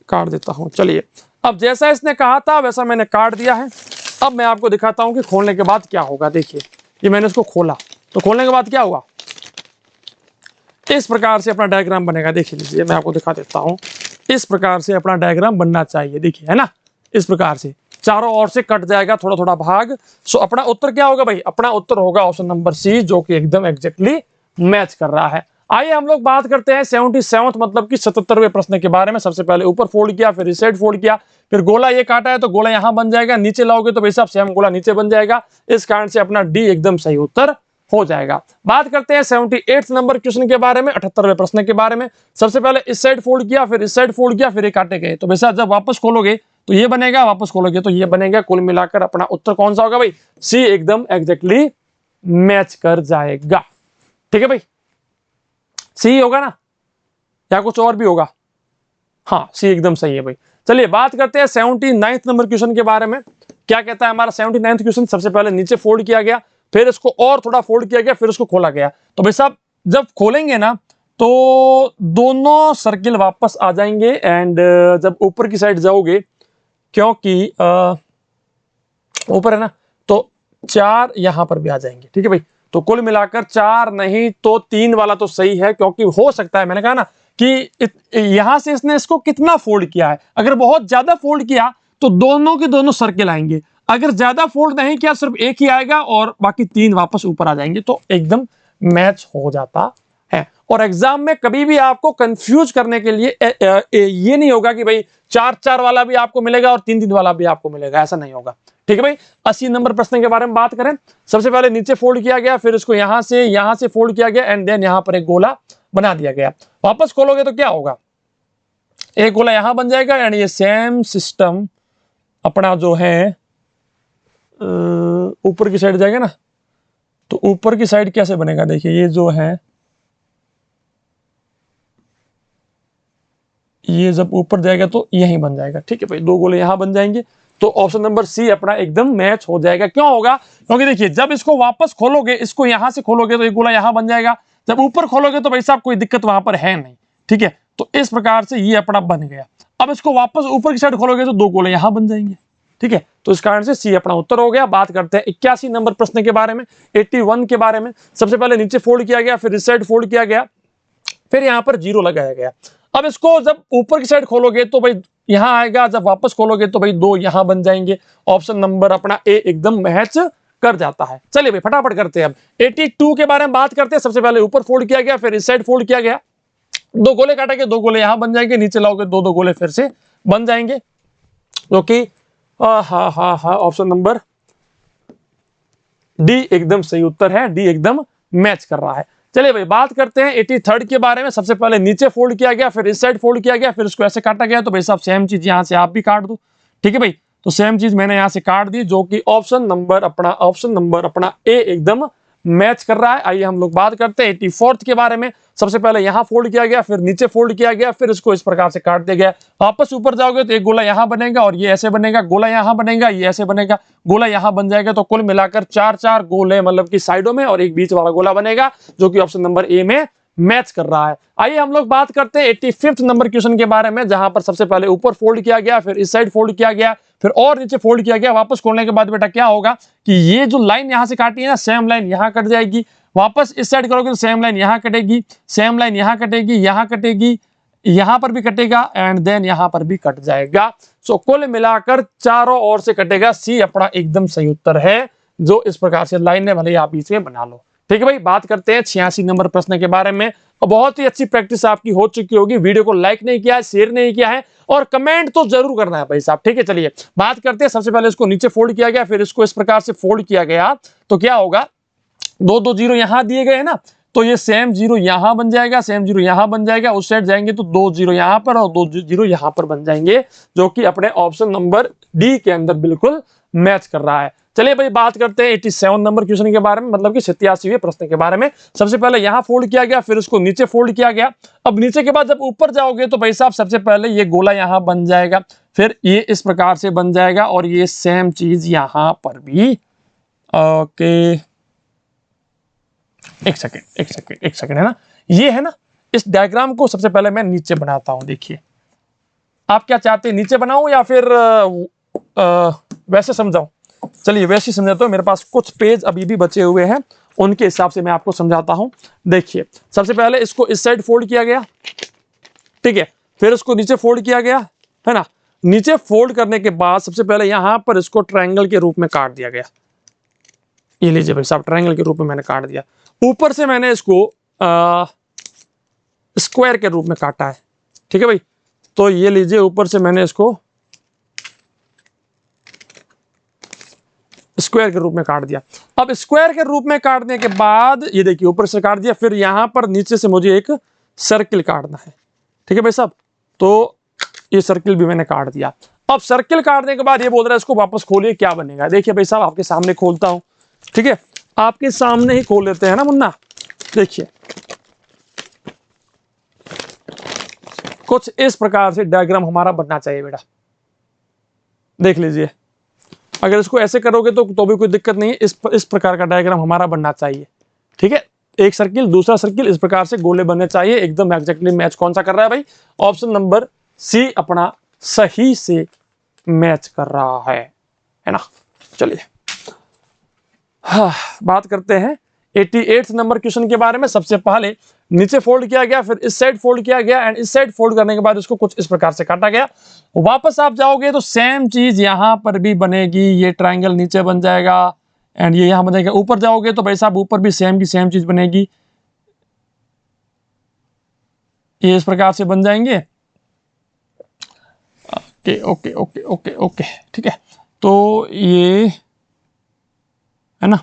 Speaker 1: काट देता हूं। चलिए अब जैसा इसने कहा था वैसा मैंने काट दिया है। अब मैं आपको दिखाता हूं कि खोलने के बाद क्या होगा। देखिए ये मैंने इसको खोला, तो खोलने के बाद क्या होगा, इस प्रकार से अपना डायग्राम बनेगा। देख लीजिए मैं आपको दिखा देता हूं, इस प्रकार से अपना डायग्राम बनना चाहिए, देखिए, है ना। इस प्रकार से चारों ओर से कट जाएगा थोड़ा थोड़ा भाग। सो अपना उत्तर क्या होगा भाई, अपना उत्तर होगा ऑप्शन नंबर सी, जो कि एकदम एग्जैक्टली मैच कर रहा है। आइए हम लोग बात करते हैं 77 मतलब कि 77वें प्रश्न के बारे में। सबसे पहले ऊपर फोल्ड किया, फिर इस साइड फोल्ड किया, फिर गोला ये काटा है तो गोला यहां बन जाएगा, नीचे लाओगे तो भाई साहब सेम गोला नीचे बन जाएगा। इस कारण से अपना डी एकदम सही उत्तर हो जाएगा। बात करते हैं 78 नंबर क्वेश्चन के बारे में, 78वें प्रश्न के बारे में। सबसे पहले इस साइड फोल्ड किया, फिर इस साइड फोल्ड किया, फिर ये काटे गए, तो वैसा जब वापस खोलोगे तो ये बनेगा, वापस खोलोगे तो ये बनेगा। कुल मिलाकर अपना उत्तर कौन सा होगा भाई, सी एकदम एग्जैक्टली मैच कर जाएगा, ठीक है भाई। सी होगा ना, या कुछ और भी होगा, हाँ सी एकदम सही है भाई। चलिए बात करते हैं 79 नंबर क्वेश्चन के बारे में। क्या कहता है हमारा 79 क्वेश्चन, सबसे पहले नीचे फोल्ड किया गया, फिर इसको और थोड़ा फोल्ड किया गया, फिर उसको खोला गया। तो भाई साहब जब खोलेंगे ना तो दोनों सर्किल वापस आ जाएंगे, एंड जब ऊपर की साइड जाओगे, क्योंकि ऊपर है ना, तो 4 यहां पर भी आ जाएंगे, ठीक है भाई। तो कुल मिलाकर 4 नहीं तो 3 वाला तो सही है, क्योंकि हो सकता है, मैंने कहा ना कि यहां से इसने इसको कितना फोल्ड किया है। अगर बहुत ज्यादा फोल्ड किया तो दोनों के दोनों सर्किल आएंगे, अगर ज्यादा फोल्ड नहीं किया सिर्फ एक ही आएगा और बाकी 3 वापस ऊपर आ जाएंगे, तो एकदम मैच हो जाता है। और एग्जाम में कभी भी आपको कंफ्यूज करने के लिए ये नहीं होगा कि भाई 4-4 वाला भी आपको मिलेगा और 3-3 वाला भी आपको मिलेगा, ऐसा नहीं होगा, ठीक है भाई। 80 नंबर प्रश्न के बारे में बात करें। सबसे पहले नीचे फोल्ड किया गया, फिर इसको यहां से फोल्ड किया गया, एंड देन यहां पर एक गोला बना दिया गया। वापस खोलोगे तो क्या होगा, एक गोला यहां बन जाएगा, एंड ये सेम सिस्टम अपना जो है ऊपर की साइड जाएगा ना, तो ऊपर की साइड कैसे बनेगा, देखिए ये जो है, ये जब ऊपर जाएगा तो यहीं बन जाएगा, ठीक है भाई। 2 गोले यहां बन जाएंगे, तो ऑप्शन नंबर सी अपना एकदम मैच हो जाएगा। क्यों होगा? क्योंकि देखिए जब इसको वापस खोलोगे, इसको यहां से खोलोगे तो एक गोला यहां बन जाएगा, जब ऊपर खोलोगे तो भाई साहब कोई दिक्कत वहां पर है नहीं, ठीक है। तो इस प्रकार से ये अपना बन गया। अब इसको वापस ऊपर की साइड खोलोगे तो दो गोले यहां बन जाएंगे, ठीक है। तो इस कारण से सी अपना उत्तर हो गया। बात करते हैं 81 नंबर प्रश्न के बारे में, 81 के बारे में। सबसे पहले नीचे फोल्ड किया गया, फिर इस साइड फोल्ड किया गया, फिर यहाँ पर 0 लगाया गया। अब इसको जब ऊपर की साइड खोलोगे तो भाई यहां आएगा, जब वापस खोलोगे तो भाई 2 यहां बन जाएंगे। ऑप्शन नंबर अपना ए एकदम मैच कर जाता है। चलिए भाई फटाफट करते हैं। अब 82 के बारे में बात करते हैं। सबसे पहले ऊपर फोल्ड किया गया, फिर इस साइड फोल्ड किया गया, 2 गोले काटेंगे, 2 गोले यहां बन जाएंगे, नीचे लाओगे 2 गोले फिर से बन जाएंगे, जो कि ऑप्शन नंबर डी एकदम सही उत्तर है। डी एकदम मैच कर रहा है। चलिए भाई बात करते हैं 83 के बारे में। सबसे पहले नीचे फोल्ड किया गया, फिर इस साइड फोल्ड किया गया, फिर इसको ऐसे काटा गया। तो भाई साहब सेम चीज यहां से आप भी काट दो, ठीक है भाई। तो सेम चीज मैंने यहां से काट दी, जो कि ऑप्शन नंबर अपना ए एकदम मैच कर रहा है। आइए हम लोग बात करते हैं 84 के बारे में। सबसे पहले यहां फोल्ड किया गया, फिर नीचे फोल्ड किया गया, फिर इसको इस प्रकार से काट दिया गया। वापस ऊपर जाओगे तो एक गोला यहां बनेगा और ये ऐसे बनेगा, गोला यहां बनेगा, ये ऐसे बनेगा, गोला यहां बन जाएगा। तो कुल मिलाकर 4 गोले मतलब कि साइडों में और एक बीच वाला गोला बनेगा, जो कि ऑप्शन नंबर ए में मैच कर रहा है। आइए हम लोग बात करते हैं 85 नंबर क्वेश्चन के बारे में, जहां पर सबसे पहले ऊपर फोल्ड किया गया, फिर इस साइड फोल्ड किया गया, फिर और नीचे फोल्ड किया गया। वापस खोलने के बाद बेटा क्या होगा कि ये जो लाइन यहां से काटी है ना, सेम लाइन यहां कट जाएगी। वापस इस साइड करोगे तो सेम लाइन यहां कटेगी, सेम लाइन यहां कटेगी, यहां कटेगी, यहां पर भी कटेगा एंड देन यहां पर भी कट जाएगा। सो कुल मिलाकर चारों ओर से कटेगा। सी अपना एकदम सही उत्तर है, जो इस प्रकार से लाइन है, भले आप बीच में बना लो, ठीक है भाई। बात करते हैं 86 नंबर प्रश्न के बारे में। बहुत ही अच्छी प्रैक्टिस आपकी हो चुकी होगी। वीडियो को लाइक नहीं किया है, शेयर नहीं किया है और कमेंट तो जरूर करना है भाई साहब, ठीक है। चलिए बात करते हैं। सबसे पहले इसको नीचे फोल्ड किया गया, फिर इसको इस प्रकार से फोल्ड किया गया, तो क्या होगा, 2 0 यहां दिए गए हैं ना, तो ये सेम 0 यहां बन जाएगा, सेम 0 यहां बन जाएगा। उस साइड जाएंगे तो 2 0 यहां पर और 2 0 यहां पर बन जाएंगे, जो कि अपने ऑप्शन नंबर डी के अंदर बिल्कुल मैच कर रहा है। चलिए भाई बात करते हैं 87 नंबर क्वेश्चन के बारे में, मतलब कि 87वें प्रश्न के बारे में। सबसे पहले यहां फोल्ड किया गया, फिर इसको नीचे फोल्ड किया गया। अब नीचे के बाद जब ऊपर जाओगे तो भाई साहब सबसे पहले ये गोला यहां बन जाएगा, फिर ये इस प्रकार से बन जाएगा और ये सेम चीज यहां पर भी। ओके एक सेकंड है ना, ये है ना। इस डायग्राम को सबसे पहले मैं नीचे बनाता हूं। देखिए आप क्या चाहते हैं, नीचे बनाऊं या फिर वैसे समझाऊं? चलिए वैसे समझाता हूं। मेरे पास कुछ पेज अभी भी बचे हुए हैं, उनके हिसाब से मैं आपको समझाता हूं। देखिए सबसे पहले इसको इस साइड फोल्ड किया गया, ठीक है, फिर इसको नीचे फोल्ड किया गया, है ना। नीचे फोल्ड करने के बाद सबसे पहले यहां पर इसको ट्रायंगल के रूप में काट दिया गया। ये लीजिए भाई साहब, ट्रायंगल के रूप में मैंने काट दिया। ऊपर से मैंने इसको स्क्वायर के रूप में काटा है, ठीक है भाई। तो ये लीजिए, ऊपर से मैंने इसको स्क्वायर के रूप में काट दिया। अब स्क्वायर के रूप में काटने के बाद ये देखिए ऊपर से काट दिया, फिर यहां पर नीचे से मुझे एक सर्किल काटना है, ठीक है भाई साहब। तो ये सर्किल भी मैंने काट दिया। अब सर्किल काटने के बाद ये बोल रहा है इसको वापस खोलिए, क्या बनेगा। देखिए भाई साहब आपके सामने खोलता हूं, ठीक है, आपके सामने ही खोल लेते हैं ना मुन्ना। देखिए कुछ इस प्रकार से डायग्राम हमारा बनना चाहिए बेटा, देख लीजिए। अगर इसको ऐसे करोगे तो भी कोई दिक्कत नहीं है। इस प्रकार का डायग्राम हमारा बनना चाहिए, ठीक है। एक सर्किल, दूसरा सर्किल, इस प्रकार से गोले बनने चाहिए। एकदम एग्जैक्टली मैच कौन सा कर रहा है भाई? ऑप्शन नंबर सी अपना सही से मैच कर रहा है ना। चलिए हाँ, बात करते हैं 88 नंबर क्वेश्चन के बारे में। सबसे पहले नीचे फोल्ड किया गया, फिर इस साइड फोल्ड किया गया एंड इस साइड फोल्ड करने के बाद इसको कुछ इस प्रकार से काटा गया। वापस आप जाओगे तो सेम चीज यहां पर भी बनेगी। ये ट्रायंगल नीचे बन जाएगा एंड ये यहां बनेगा। ऊपर जाओगे तो भाई साहब ऊपर भी सेम की सेम चीज बनेगी, ये इस प्रकार से बन जाएंगे। Okay okay okay okay okay ठीक है। तो ये है ना,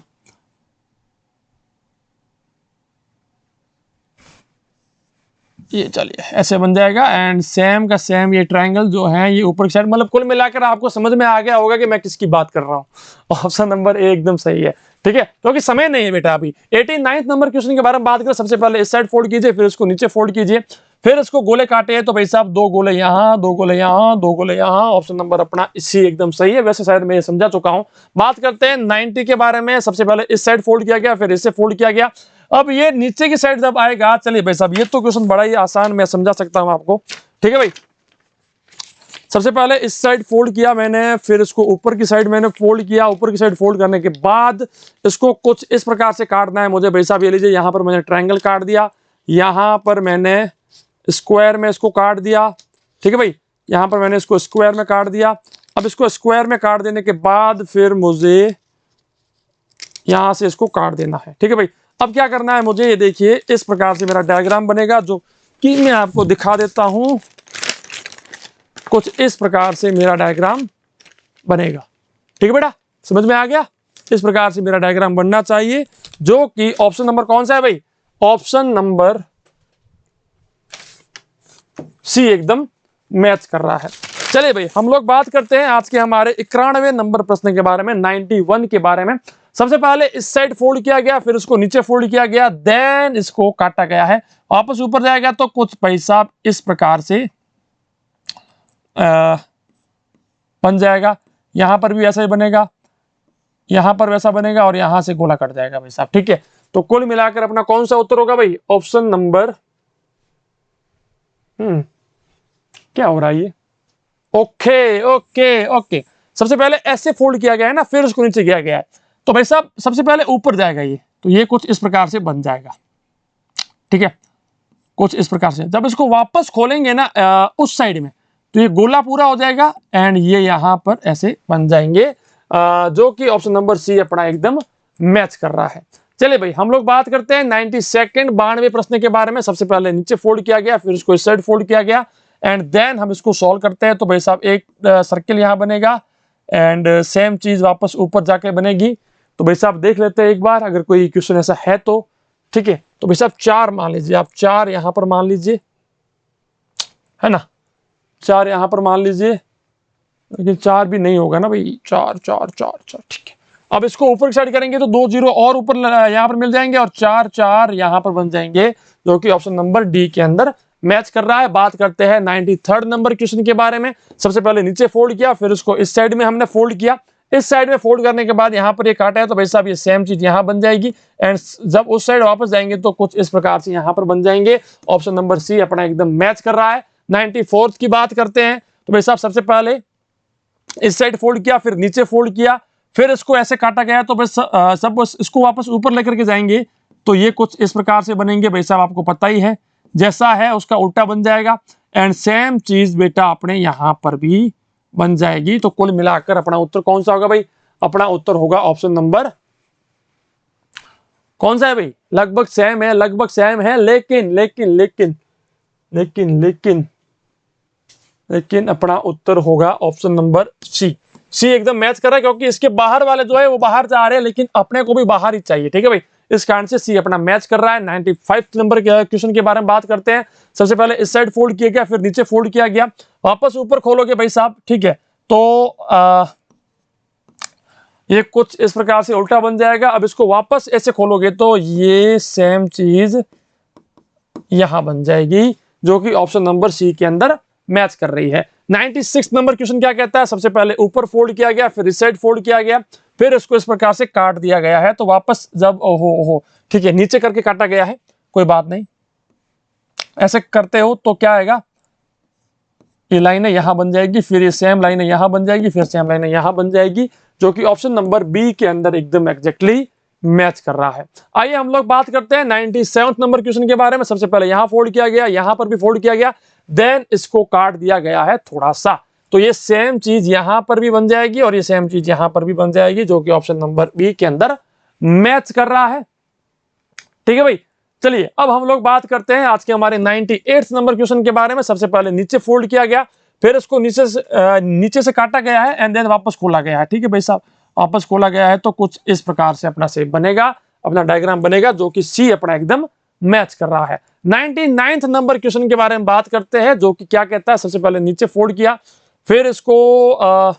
Speaker 1: ये चलिए ऐसे बन जाएगा एंड सेम का सेम ये ट्रायंगल जो है ये ऊपर की साइड। मतलब कुल मिलाकर आपको समझ में आ गया होगा कि मैं किसकी बात कर रहा हूँ। ऑप्शन नंबर ए एकदम सही है, ठीक है, क्योंकि समय नहीं है बेटा। अभी 89 नंबर क्वेश्चन के बारे में बात करें। सबसे पहले इस साइड फोल्ड कीजिए, फिर इसको नीचे फोल्ड कीजिए, फिर इसको गोले काटे हैं तो भाई साहब 2 गोले यहाँ, 2 गोले यहाँ, 2 गोले यहाँ। ऑप्शन नंबर अपना सी एकदम सही है। वैसे शायद मैं ये समझा चुका हूं। बात करते हैं 90 के बारे में। सबसे पहले इस साइड फोल्ड किया गया, फिर इससे फोल्ड किया गया। अब ये नीचे की साइड जब आएगा, चलिए भाई साहब ये तो क्वेश्चन बड़ा ही आसान, मैं समझा सकता हूं आपको, ठीक है भाई। सबसे पहले इस साइड फोल्ड किया मैंने, फिर इसको ऊपर की साइड मैंने फोल्ड किया। ऊपर की साइड फोल्ड करने के बाद इसको कुछ इस प्रकार से काटना है मुझे। भाई साहब ये लीजिए, यहां पर मैंने ट्रायंगल काट दिया, यहां पर मैंने स्क्वायर में इसको काट दिया, ठीक है भाई। यहां पर मैंने इसको स्क्वायर में काट दिया। अब इसको स्क्वायर में काट देने के बाद फिर मुझे यहां से इसको काट देना है, ठीक है भाई। अब क्या करना है मुझे, ये देखिए इस प्रकार से मेरा डायग्राम बनेगा, जो कि मैं आपको दिखा देता हूं। कुछ इस प्रकार से मेरा डायग्राम बनेगा, ठीक है बेटा, समझ में आ गया। इस प्रकार से मेरा डायग्राम बनना चाहिए, जो कि ऑप्शन नंबर कौन सा है भाई, ऑप्शन नंबर सी एकदम मैच कर रहा है। चलिए भाई हम लोग बात करते हैं आज के हमारे 91वें नंबर प्रश्न के बारे में, 91 के बारे में। सबसे पहले इस साइड फोल्ड किया गया, फिर उसको नीचे फोल्ड किया गया, देन इसको काटा गया है, वापस ऊपर जाएगा तो कुछ पैसा इस प्रकार से बन जाएगा। यहां पर भी ऐसा ही बनेगा, यहां पर वैसा बनेगा, और यहां से गोला कट जाएगा भाई साहब, ठीक है। तो कुल मिलाकर अपना कौन सा उत्तर होगा भाई, ऑप्शन नंबर क्या हो रहा है ये, ओके ओके ओके। सबसे पहले ऐसे फोल्ड किया गया है ना, फिर उसको नीचे किया गया है, तो भाई साहब सबसे पहले ऊपर जाएगा ये, तो ये कुछ इस प्रकार से बन जाएगा, ठीक है, कुछ इस प्रकार से। जब इसको वापस खोलेंगे ना उस साइड में, तो ये गोला पूरा हो जाएगा, एंड ये यहां पर ऐसे बन जाएंगे, जो कि ऑप्शन नंबर सी अपना एकदम मैच कर रहा है। चलिए भाई हम लोग बात करते हैं 92वें प्रश्न के बारे में। सबसे पहले नीचे फोल्ड किया गया, फिर उसको इस साइड फोल्ड किया गया, एंड देन हम इसको सॉल्व करते हैं। तो भाई साहब एक सर्किल यहां बनेगा, एंड सेम चीज वापस ऊपर जाके बनेगी। तो भाई साहब देख लेते हैं एक बार, अगर कोई क्वेश्चन ऐसा है तो, ठीक है। तो भाई साहब 4 मान लीजिए, आप 4 यहां पर मान लीजिए, है ना, 4 यहां पर मान लीजिए, लेकिन 4 भी नहीं होगा ना भाई, 4 4 4 4, ठीक है। अब इसको ऊपर की साइड करेंगे तो 2 जीरो और ऊपर यहां पर मिल जाएंगे, और 4 4 यहां पर बन जाएंगे, जो कि ऑप्शन नंबर डी के अंदर मैच कर रहा है। बात करते हैं 93rd नंबर क्वेश्चन के बारे में। सबसे पहले नीचे फोल्ड किया, फिर उसको इस साइड में हमने फोल्ड किया। इस साइड में फोल्ड करने के बाद यहां पर ये काटा है, तो भाई साहब ये सेम चीज यहां बन जाएगी, एंड जब उस साइड वापस जाएंगे तो कुछ इस प्रकार से यहां पर बन जाएंगे। ऑप्शन नंबर सी अपना एकदम मैच कर रहा है। 94th की बात करते हैं, तो भाई साहब सबसे पहले इस साइड फोल्ड किया, फिर नीचे फोल्ड किया, फिर इसको ऐसे काटा गया, तो बस सब इसको वापस ऊपर लेकर के जाएंगे, तो ये कुछ इस प्रकार से बनेंगे। भाई साहब आपको पता ही है, जैसा है उसका उल्टा बन जाएगा, एंड सेम चीज बेटा अपने यहां पर भी बन जाएगी। तो कुल मिलाकर अपना उत्तर कौन सा होगा भाई, अपना उत्तर होगा ऑप्शन नंबर कौन सा है भाई, लगभग सेम है, लगभग सेम है, लेकिन लेकिन लेकिन लेकिन लेकिन लेकिन अपना उत्तर होगा ऑप्शन नंबर सी। सी एकदम मैच कर रहा है, क्योंकि इसके बाहर वाले जो है वो बाहर जा रहे हैं, लेकिन अपने को भी बाहर ही चाहिए, ठीक है भाई। इस कारण से सी अपना मैच कर रहा है। 95 नंबर के क्वेश्चन के बारे में बात करते हैं। सबसे पहले इस साइड फोल्ड किया गया, फिर नीचे फोल्ड किया गया, वापस ऊपर खोलोगे भाई साहब, ठीक है, तो ये कुछ इस प्रकार से उल्टा बन जाएगा। अब इसको वापस ऐसे खोलोगे तो ये सेम चीज यहां बन जाएगी, जो कि ऑप्शन नंबर सी के अंदर मैच कर रही है। 96 नंबर क्वेश्चन क्या कहता है, सबसे पहले ऊपर फोल्ड किया गया, फिर इस साइड फोल्ड किया गया, फिर इसको इस प्रकार से काट दिया गया है, तो वापस जब ओहो ठीक है नीचे करके काटा गया है, कोई बात नहीं, ऐसे करते हो तो क्या आएगा, ये लाइनें यहां बन जाएगी, फिर ये सेम लाइनें यहां बन जाएगी, फिर सेम लाइनें यहां बन जाएगी, जो कि ऑप्शन नंबर बी के अंदर एकदम एग्जैक्टली मैच कर रहा है। आइए हम लोग बात करते हैं 97 नंबर क्वेश्चन के बारे में। सबसे पहले यहां फोल्ड किया गया, यहां पर भी फोल्ड किया गया, देन इसको काट दिया गया है थोड़ा सा, तो ये सेम चीज यहां पर भी बन जाएगी, और ये सेम चीज यहां पर भी बन जाएगी, जो कि ऑप्शन नंबर बी के अंदर मैच कर रहा है, ठीक है भाई। चलिए अब हम लोग बात करते हैं आज के हमारे 98 नंबर क्वेश्चन के बारे में। सबसे पहले नीचे फोल्ड किया गया, फिर इसको नीचे से काटा गया है, एंड देन वापस खोला गया है, ठीक है भाई साहब, वापस खोला गया है, तो कुछ इस प्रकार से अपना शेप बनेगा, अपना डायग्राम बनेगा, जो कि सी अपना एकदम मैच कर रहा है। 99th नंबर क्वेश्चन के बारे में बात करते हैं, जो कि क्या कहता है, सबसे पहले नीचे फोल्ड किया, फिर इसको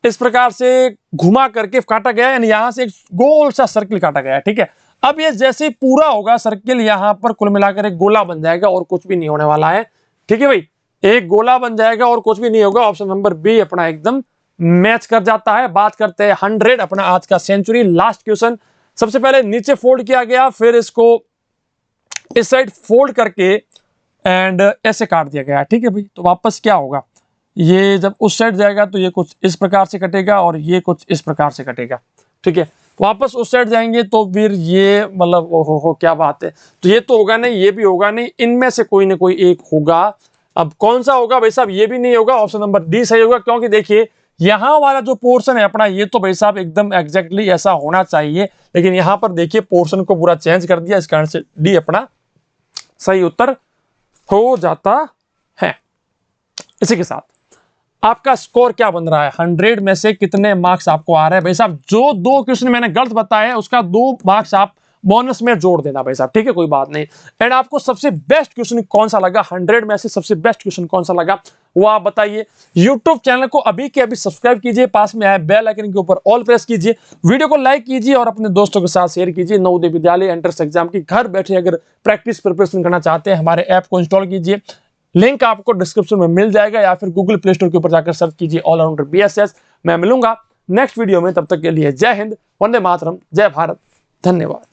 Speaker 1: इस प्रकार से घुमा करके काटा गया, यानी यहां से एक गोल सा सर्किल काटा गया है, ठीक है। अब ये जैसे ही पूरा होगा सर्किल, यहां पर कुल मिलाकर एक गोला बन जाएगा और कुछ भी नहीं होने वाला है। ठीक है भाई, एक गोला बन जाएगा और कुछ भी नहीं होगा। ऑप्शन नंबर बी अपना एकदम मैच कर जाता है। बात करते हैं 100, अपना आज का सेंचुरी लास्ट क्वेश्चन। सबसे पहले नीचे फोल्ड किया गया, फिर इसको इस साइड फोल्ड करके एंड ऐसे काट दिया गया। ठीक है भाई, तो वापस क्या होगा, ये जब उस साइड जाएगा तो ये कुछ इस प्रकार से कटेगा और ये कुछ इस प्रकार से कटेगा। ठीक है, वापस उस साइड जाएंगे तो फिर ये मतलब हो क्या बात है, तो ये तो होगा नहीं, ये भी होगा नहीं, इनमें से कोई ना कोई एक होगा। अब कौन सा होगा भाई साहब, ये भी नहीं होगा। ऑप्शन नंबर डी सही होगा, क्योंकि देखिए यहां वाला जो पोर्शन है अपना, ये तो भाई साहब एकदम एग्जैक्टली ऐसा होना चाहिए, लेकिन यहां पर देखिए पोर्शन को पूरा चेंज कर दिया, इस कारण से डी अपना सही उत्तर हो जाता है। इसी के साथ आपका स्कोर क्या बन रहा है, 100 में से कितने मार्क्स आपको आ रहे हैं भाई साहब। जो 2 क्वेश्चन मैंने गलत बताया है उसका 2 मार्क्स आप बोनस में जोड़ देना भाई साहब। ठीक है, कोई बात नहीं। एंड आपको सबसे बेस्ट क्वेश्चन कौन सा लगा, 100 में से सबसे बेस्ट क्वेश्चन कौन सा लगा वो आप बताइए। यूट्यूब चैनल को अभी के अभी सब्सक्राइब कीजिए, पास में आए बेल आइकन के ऊपर ऑल प्रेस कीजिए, वीडियो को लाइक कीजिए और अपने दोस्तों के साथ शेयर कीजिए। नवोदय विद्यालय एंट्रेंस एग्जाम की घर बैठे अगर प्रैक्टिस प्रिपरेशन करना चाहते हैं, हमारे ऐप को इंस्टॉल कीजिए, लिंक आपको डिस्क्रिप्शन में मिल जाएगा, या फिर गूगल प्ले स्टोर के ऊपर जाकर सर्च कीजिए ऑलराउंडर बीएसएस। मैं मिलूंगा नेक्स्ट वीडियो में, तब तक के लिए जय हिंद, वंदे मातरम, जय भारत, धन्यवाद।